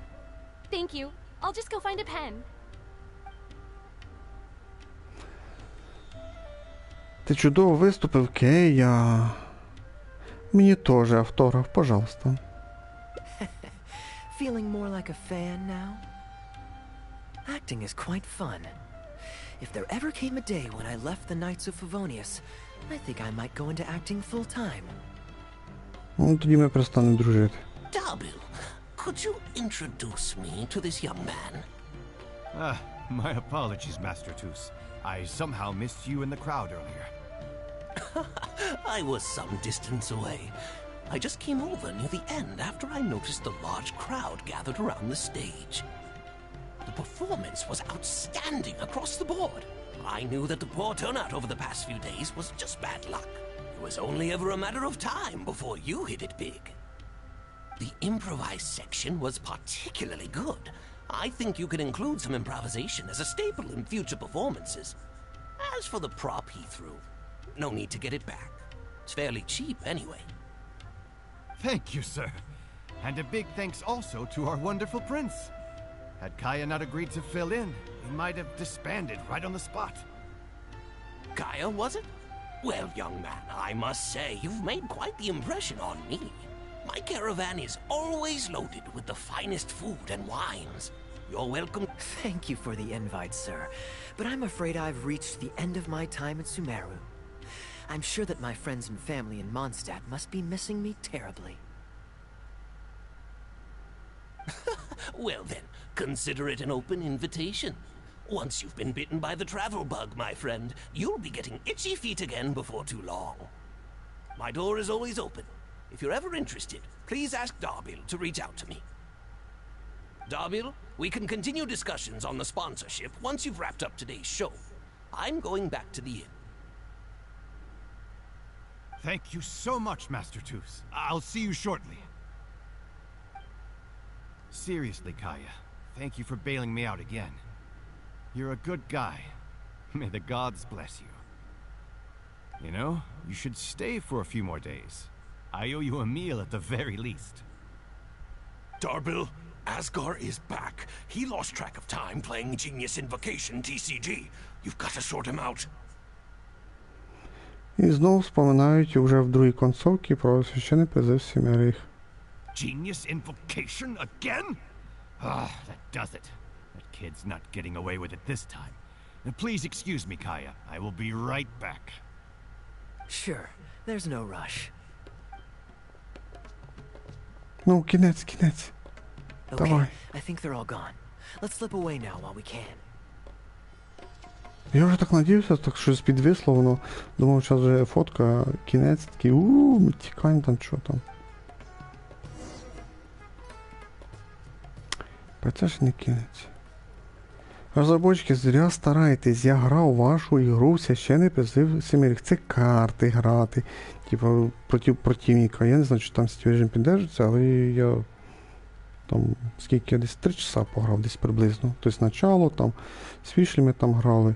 thank you. I'll just go find a pen. Ти чудово виступив, Кея. Мені теж автограф, пожалуйста. Feeling more like a fan now? Acting is quite fun. If there ever came a day when I left the Knights of Favonius, I think I might go into acting full-time. Ну, тоді ми перестанемо дружити. Darbil, could you introduce me to this young man? My apologies, Master Toos. I somehow missed you in the crowd earlier. I was some distance away. I just came over near the end after I noticed the large crowd gathered around the stage. The performance was outstanding across the board. I knew that the poor turnout over the past few days was just bad luck. It was only ever a matter of time before you hit it big. The improvised section was particularly good. I think you could include some improvisation as a staple in future performances. As for the prop he threw, no need to get it back. It's fairly cheap anyway. Thank you, sir. And a big thanks also to our wonderful prince. Had Kaya not agreed to fill in, he might have disbanded right on the spot. Kaya, was it? Well, young man, I must say, you've made quite the impression on me. My caravan is always loaded with the finest food and wines. You're welcome. Thank you for the invite, sir. But I'm afraid I've reached the end of my time in Sumeru. I'm sure that my friends and family in Mondstadt must be missing me terribly. Well then, consider it an open invitation. Once you've been bitten by the travel bug, my friend, you'll be getting itchy feet again before too long. My door is always open. If you're ever interested, please ask Darbil to reach out to me. Darbil, we can continue discussions on the sponsorship once you've wrapped up today's show. I'm going back to the inn. Thank you so much, Master Toos. I'll see you shortly. Seriously, Kaya, thank you for bailing me out again. You're a good guy. May the gods bless you. You know, you should stay for a few more days. I owe you a meal at the very least. Darbil, Asgar is back. He lost track of time playing Genius Invocation TCG. You've got to sort him out. І знову вспоминають уже в другій концовці про священний призив Сімерих. Genius Invocation again? Ah, that does it. kid's not getting away with it this time. Now, please excuse me, Kaya. I will be right back. Sure, there's no rush. Ну, кінець. Okay, Давай. I think they're all gone. Let's slip away now while we can. Я вже так надіявся, так щось підвисло, воно. Думав, зараз вже фотка, кінець, такий, ми тікаємо там, що там. Це ж не кінець. Розробники, зря стараєтесь, я грав вашу ігру в священний призив семерих. Це карти грати, типу, проти противника. Я не знаю, чи там режим піддержується, але я там, скільки я десь 3 часа пограв, десь приблизно. Тобто начало, там, з Фішлі там грали,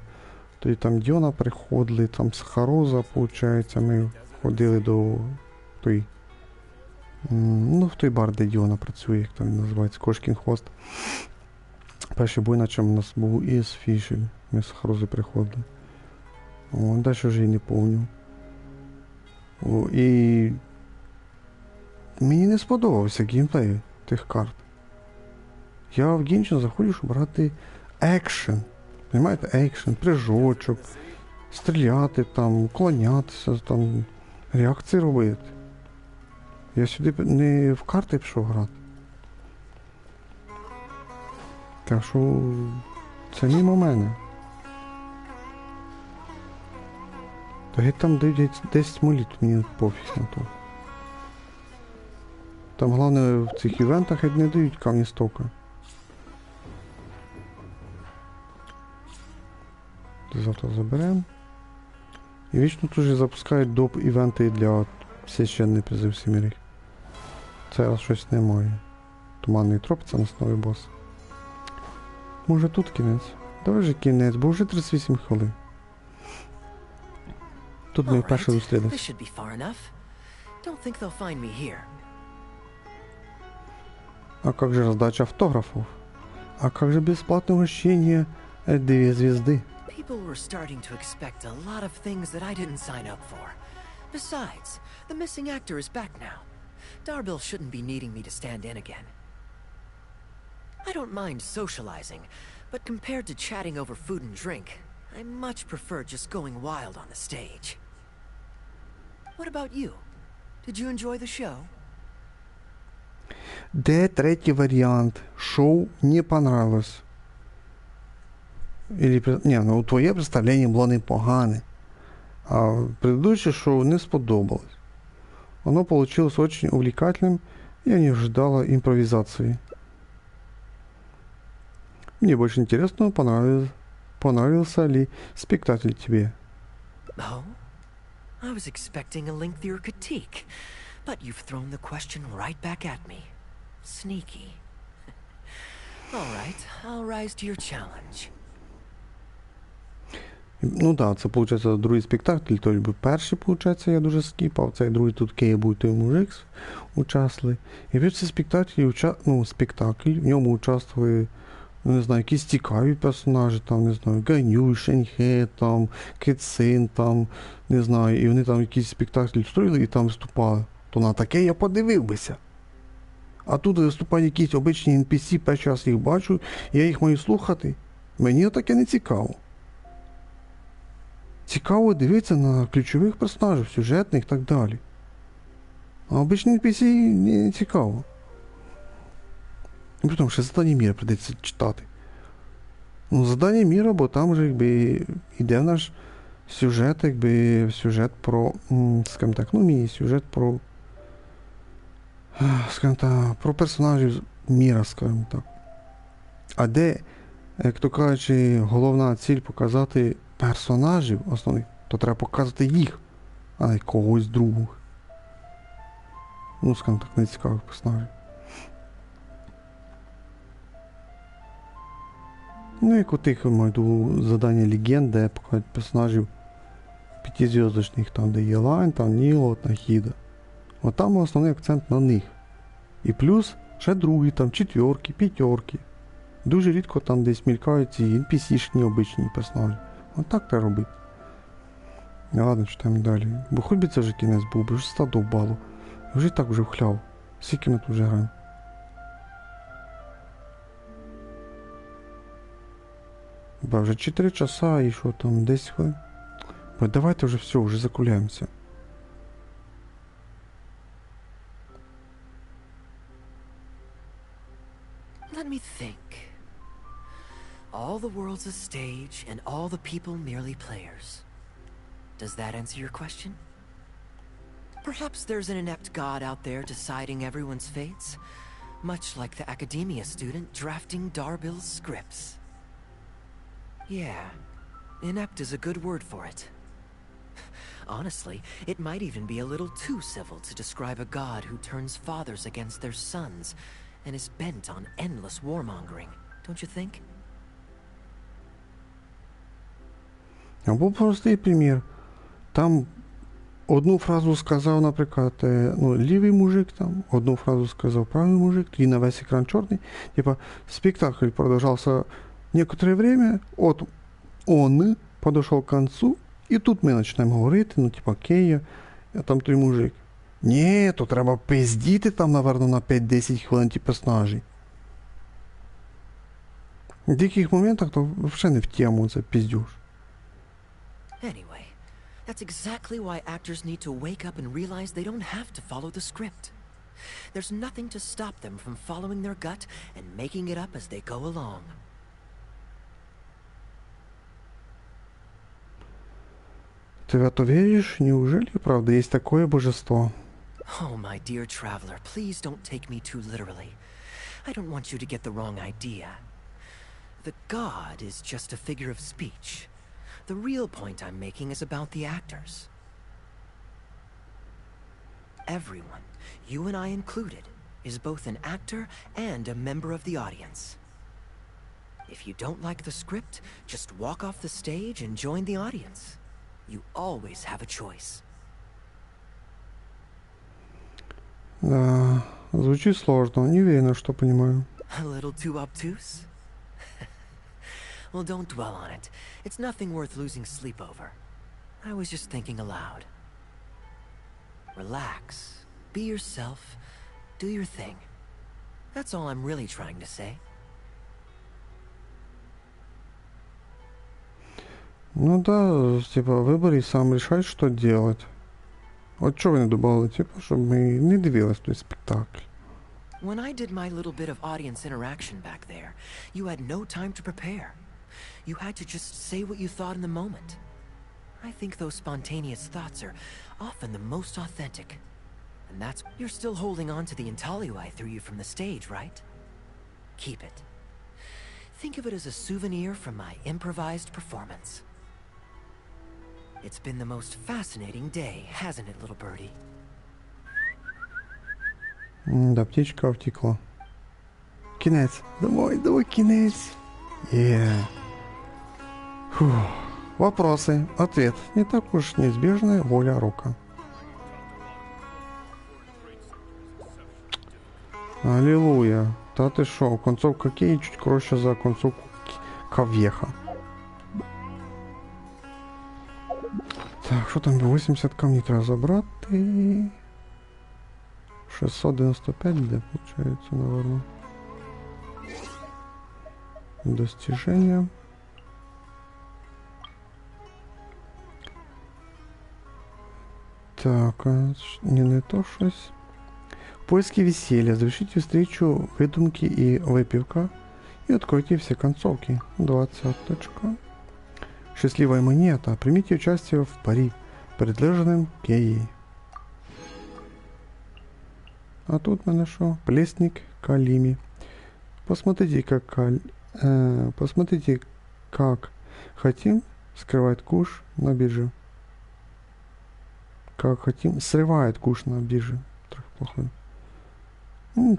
тоді там Діона приходили, там з Хароза, виходить, ми ходили до той, ну, в той бар, де Діона працює, як там він називається, Кошкін хвост. Перший бой, наче у нас був із Фішель. Ми з Харози приходили. Далі вже і не пам'ятаю. І мені не сподобався геймплей тих карт. Я в Genshin заходжу, щоб грати екшен. Понимаєте, екшен, прыжочок, стріляти там, уклонятися, там, реакції робити. Я сюди не в карти пішов грати. Так що це мимо мене. Та геть там дають 10 моліт, мені пофіг на то. Там головне в цих івентах геть не дають камні стока. Завтра заберемо. І вічно тут же запускають доп івенти для священний призив семерих. Це раз щось немає. Туманний троп, це нас новий бос. Може тут кінець? Давай же кінець, бо вже 38 хвилин. Тут ми вперше зустрілися. А как же раздача автографов? А как же бесплатное угощение 2 звезды? People were starting to expect a lot of things that I didn't sign up for. Besides, the missing actor is back now. Darbil shouldn't be needing me to stand in again. I don't mind socializing, but compared to chatting over food and drink, I much prefer just going wild on the stage. What about you? Did you enjoy the show? Де третій варіант? Шоу не понравилось. Или, не, ну твоє представлення було непогане. А предыдущее шоу не сподобалось. Оно получилось очень увлекательным, я не ожидала импровизации. Мне больше интересно, понравился ли спектакль тебе? Oh? I was expecting a lengthier critique, but you've thrown the question right back at me. Sneaky. All right, I'll rise to your challenge. Ну да, це, виходить, другий спектакль, той був перший, виходить, я дуже скіпав, цей другий тут Кэйа був той мужик участвували. І в цей спектакль, в ньому участвували, не знаю, якісь цікаві персонажі, там, не знаю, Ганю, Шеньхе, там, Кецин, там, не знаю, і вони там якісь спектаклі строїли і там виступали. То на таке я подивив бися. А тут виступають якісь обичні NPC, перший раз їх бачу, я їх маю слухати. Мені таке не цікаво. Цікаво дивитися на ключових персонажів, сюжетних і так далі. А обичні NPC не цікаво. І потім ще задання міра прийдеться читати. Ну, задання міра, бо там вже якби йде наш сюжет, якби сюжет про, скажімо так, ну міні-сюжет про, скажімо так, про персонажів міра, скажімо так. А де, як то кажучи, головна ціль показати персонажів основних, то треба показати їх, а не когось другого. Ну, скажімо так, нецікавих персонажів. Ну, як у тих, маю задання легенд, де показують персонажів 5-зв'язочних, там, де є Лайн, там, Ніло, Нахіда. От там основний акцент на них. І плюс ще другі, там, 4-ки, 5-ки. Дуже рідко там десь мількають ці NPC-шні обичні персонажі. От так треба робити. Ладно, читаємо далі. Бо хоч би це вже кінець був, бо вже задовбало. Вже і так вже вхляв. Скільки ми тут вже граємо? Ба, вже 4 часа і що там, 10 хвилин. Ба, давайте вже все, вже закуляємося. Let me think. All the world's a stage, and all the people merely players. Does that answer your question? Perhaps there's an inept god out there deciding everyone's fates, much like the academia student drafting Darbill's scripts. Yeah, inept is a good word for it. Honestly, it might even be a little too civil to describe a god who turns fathers against their sons and is bent on endless warmongering, don't you think? Або простий примір. Там одну фразу сказав, наприклад, лівий мужик, там, одну фразу сказав правий мужик, тоді на весь екран чорний. Типа, спектакль продолжался некоторое время, от он подошел к концу, і тут ми починаємо говорити, типа, Кэйа, а там той мужик. Ні, то треба пиздіти там, наверно, на 5-10 хвилин ті персонажі. В деяких моментах то взагалі не в тему це пиздюш. Anyway, that's exactly why actors need to wake up and realize they don't have to follow the script. There's nothing to stop them from following their gut and making it up as they go along. Ты в это веришь? Неужели, правда, есть такое божество? Oh, my dear traveler, please don't take me too literally. I don't want you to get the wrong idea. The god is just a figure of speech. The real point I'm making is about the actors. Everyone, you and I included, is both an actor and a member of the audience. If you don't like the script, just walk off the stage and join the audience. You always have a choice. Да, звучит сложно. Не уверена, что понимаю. A little too obtuse? Well, don't dwell on it. It's nothing worth losing sleep over. I was just thinking aloud. Relax. Be yourself. Do your thing. That's all I'm really trying to say. Ну да, типа, вибери сам решай, що делать. От чого ви не добавили, типа, щоб ми не дивились той спектакль. When I did my little bit of audience interaction back there, you had no time to prepare. You had to just say what you thought in the moment. I think those spontaneous thoughts are often the most authentic. And that's... You're still holding on to the intaglio I threw you from the stage, right? Keep it. Think of it as a souvenir from my improvised performance. It's been the most fascinating day, hasn't it, little birdie? Да, птичка втекла. Кінець. Давай, кінець. Фух. Вопросы. Ответ. Не так уж неизбежная воля Рока. Аллилуйя. Та ти шо, концовка Кэйи чуть коротше за концовку Кав'єха. Так, що там, 80 камней треба забрати. 695, де, получается, наверное. Достижения. Так, не то щось. Поиски веселья. Завершите встречу, выдумки и выпивка. И откройте все концовки. 20 точка. Счастливая монета. Примите участие в пари, предложенном Кэйей. А тут мы нашел плесник Калими. Посмотрите, как хотим скрывать куш на бирже. Как хотим срывает куш на бирже. Так плохо.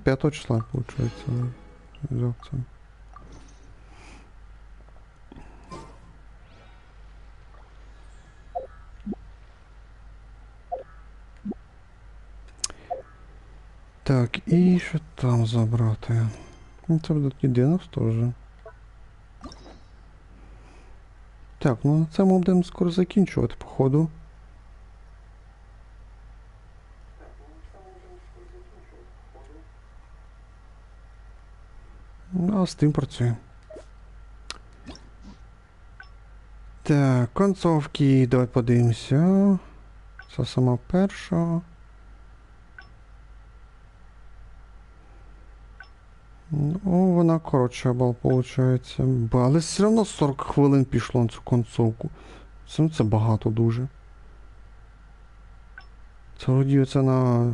5 числа получается. Завтра. Так, і що там забрати? Це буде 90 вже. Так, ну на цьому будемо скоро закінчувати, походу. А з тим працює. Так, концовки, давай подивимося. Це сама перша. Ну, вона коротша була, виходить. Але все одно 40 хвилин пішло на цю концовку. Це багато дуже. Це вроді це на...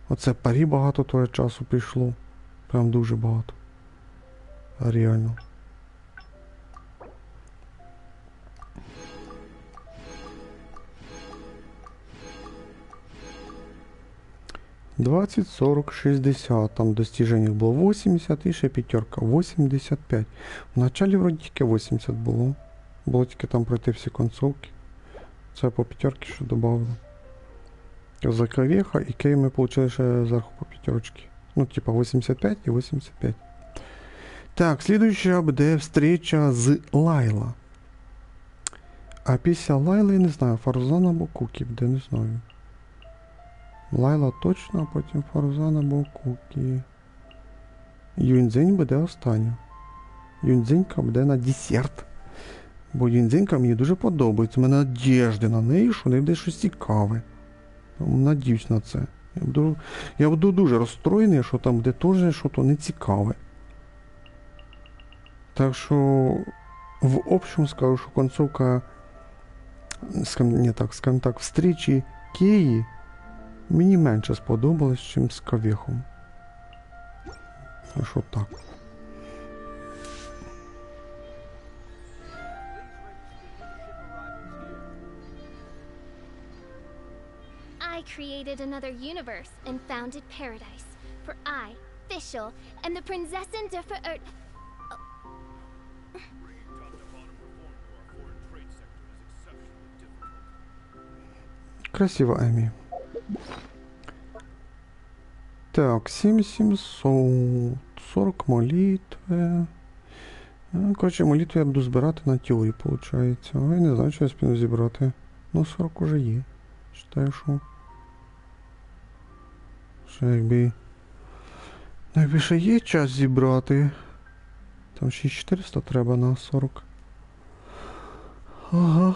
Оце парі багато того часу пішло. Прям дуже багато. Реально. «20, 40, 60». Там достижень було 80 і ще п'ятерка. 85. В началі вроді тільки 80 було. Було тільки там пройти всі концовки. Це по п'ятерки ще додали. За Кавеха і Кей ми получили ще зверху по п'ятерочки. Ну, типа 85 і 85. Так, слідуюча буде встреча з Лайла. А після Лайли, не знаю, Фарзан або Кукі буде, не знаю. Лайла точно, а потім Фарзан або Кукі. Юньцзинь буде остання. Юньцзинька буде на десерт. Бо Юньцзинька мені дуже подобається. У мене надіжди на неї, що не буде щось цікаве. Надіюсь на це. Я буду дуже розстроєний, що там буде теж щось не цікаве. Так що в общем скажу, що концовка, скажімо так, встречі Кеї мені менше сподобалось, ніж з Кавехом. Що так. I created another universe and founded paradise. For I, Fischl, am the Prinzessin der Verirrt... Красиво, Емі. Так, 7700, 40 молитви. Коротше, молитви я буду збирати на теорії, виходить. А я не знаю, що я спину зібрати. Ну, 40 уже є. Считаю, що... Що якби ще є час зібрати. Там ще 400 треба на 40. Ага.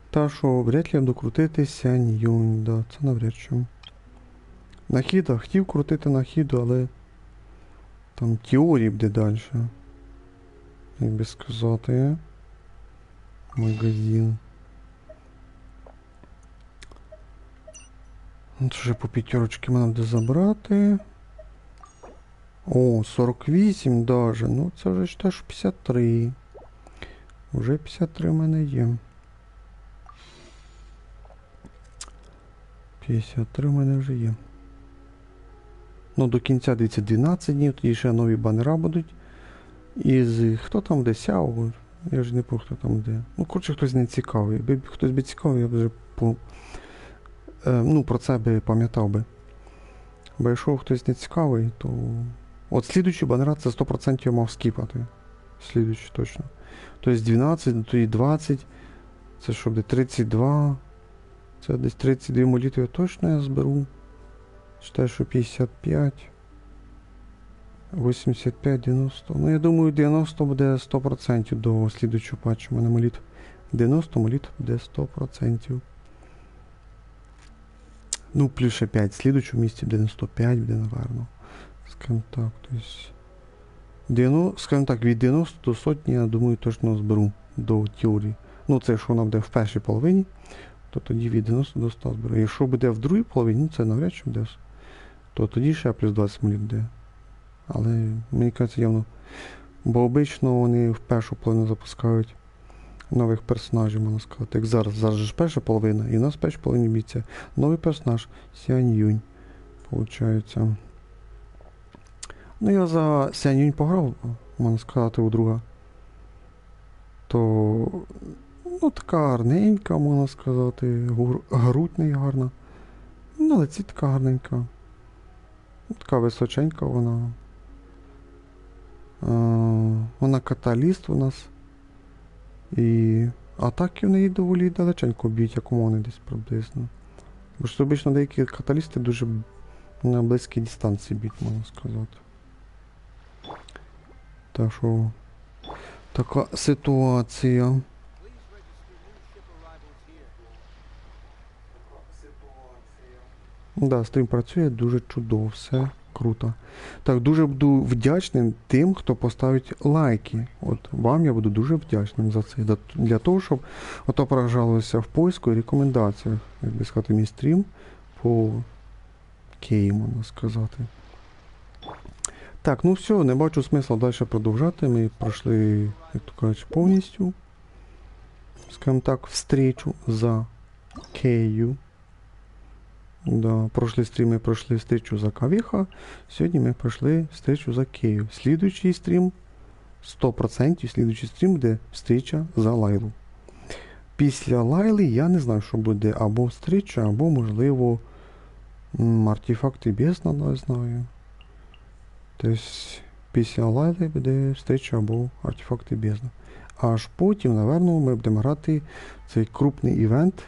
Та що, вряд ли я буду крутити Сянь-Юнь, да, це навряд чи. Нахіда, хотів крутити Нахіду, але там теорії буде далі. Як би сказати. Магазин. От вже по п'ятерочки мене буде забрати. О, 48 даже. Ну це вже считаю, що 53. Уже 53 в мене є. 53 в мене вже є. Ну, до кінця, дивіться, 12 днів, тоді ще нові банера будуть. Із... Хто там де? Сяо? Я ж не пам'ятаю, хто там де. Ну, коротше, хтось не цікавий. Хтось би цікавий, я б вже про це би пам'ятав би. Бо якщо хтось не цікавий, то... От слідуючий банера це 100% я мав скіпати. Слідуючий точно. Тобто 12, тоді 20. Це що буде 32. Це десь 32 молитви точно я зберу. Считаю, що 55. 85, 90. Ну, я думаю, 90 буде 100% до слідуючого патчу. У мене молитв 90, молитв буде 100%. Ну, плюс ще 5. В слідуючому місці 95 буде, напевно. Скажімо так, скажімо так, від 90 до сотні, я думаю, точно зберу до теорії. Ну, це якщо вона буде в першій половині, то тоді від 90 до 100 зберу. Якщо буде в другій половині, ну це навряд чи буде, то тоді ще плюс 20 молитв буде. Але мені кажеться явно, бо обично вони в першу половину запускають нових персонажів, можна сказати. Як зараз ж перша половина, і у нас в першій половині бійця новий персонаж Сянь-Юнь, получається. Ну, я за Сянь-Юнь пограв, можна сказати, у друга. То, ну, така гарненька, можна сказати, грудь не гарна. Ну, лиці така гарненька. Така височенька вона. Вона каталіст у нас. І атаки в неї доволі далеченько б'ють, як у мене десь приблизно. Бо ж обично деякі каталісти дуже на близькій дистанції б'ють, можна сказати. Так що така ситуація. Да, стрім працює дуже чудово, все круто. Так, дуже буду вдячним тим, хто поставить лайки. От вам я буду дуже вдячним за це. Для того, щоб ото проявлялося в поиску і рекомендаціях, як би сказати, мій стрім по Кэйі, можна сказати. Так, ну все, не бачу смисла далі продовжати. Ми пройшли, як то кажуть, повністю, скажімо так, встречу за Кэйю. Да, прошлі стріми пройшли встречу за Кавіха, сьогодні ми пройшли встречу за Кэйю. Слідуючий стрім, 100% слідуючий стрім буде встреча за Лайлу. Після Лайли я не знаю, що буде, або встреча, або, можливо, артефакти бездна, не знаю. Тобто, після Лайли буде встреча або артефакти бездна. Аж потім, напевно, ми будемо грати цей крупний івент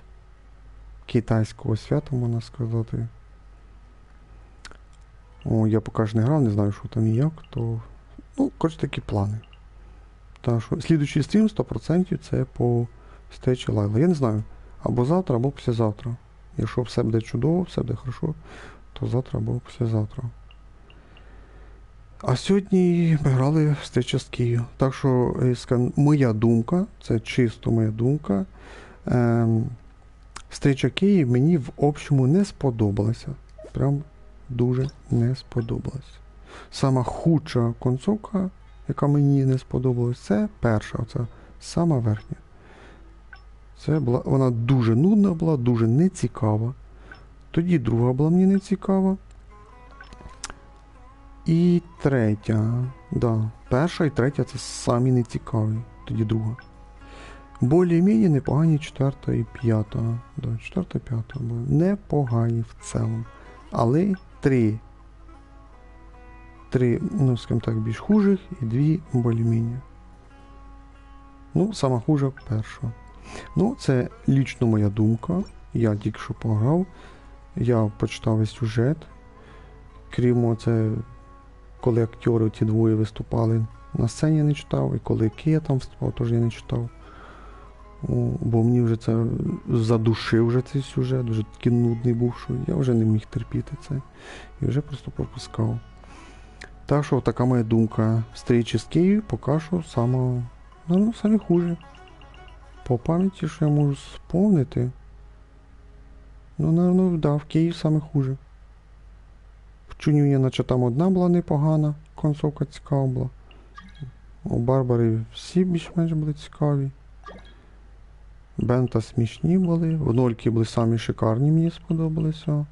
китайського свята, можна сказати. О, я поки ж не грав, не знаю, що там і як, то... Ну, коротше, такі плани. Так що, слідуючий стрім 100% це по встречі Лайла. Я не знаю, або завтра, або післязавтра. Якщо все буде чудово, все буде хорошо, то завтра або післязавтра. А сьогодні ми грали встреча з Кэйю. Так що, моя думка, це чисто моя думка, встреча Кэйі мені в общому не сподобалася. Прям дуже не сподобалася. Сама худша концовка, яка мені не сподобалась, це перша, оця сама верхня. Це була, вона дуже нудна була, дуже нецікава. Тоді друга була мені нецікава. І третя. Да, перша і третя це самі нецікаві. Тоді друга. Більш-менш непогані четверта і п'ята. Да, четверта і п'ята були непогані в цілому. Але три, ну, скажімо так, більш хужих і дві більш-менш. Ну, сама хужа перша. Ну, це лічно моя думка. Я тільки що пограв. Я почитав весь сюжет. Крім це, коли актери ті двоє виступали на сцені, я не читав. І коли Кэйя там виступав, теж я не читав. Бо мені вже це задушив вже цей сюжет, вже такий нудний був, що я вже не міг терпіти це. І вже просто пропускав. Так що така моя думка. Встречі з Кэйю поки що самі хуже. По пам'яті, що я можу сповнити. Ну, напевно, да, в Кэйі саме хуже. В Чунюні, наче там одна була непогана, концовка цікава була. У Барбари всі більш-менш були цікаві. Бента смішні були, в Нольки були самі шикарні, мені сподобалися.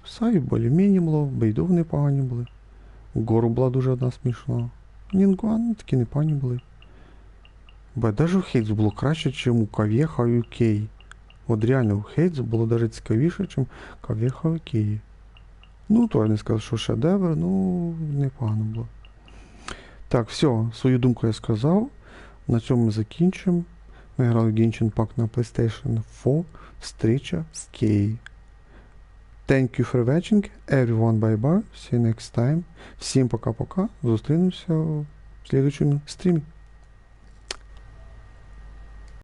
Саві більш-менш було, Бейдов непогані були. Гору була дуже одна смішна. Нінгуан такі непогані були. Бо навіть у Хейтс було краще, ніж у Кавіха і у Кэйі. От реально у Хейтс було навіть цікавіше, ніж у Кавіха і Кэйі. Ну, то я не скажу, що шедевр, ну, непогано було. Так, все, свою думку я сказав. На цьому ми закінчимо. Ми грали Genshin пак на PlayStation 4. Встреча з Кэйі. Thank you for watching. Everyone bye-bye. See you next time. Всім пока-пока. Зустрінемося в слідуючому стрімі.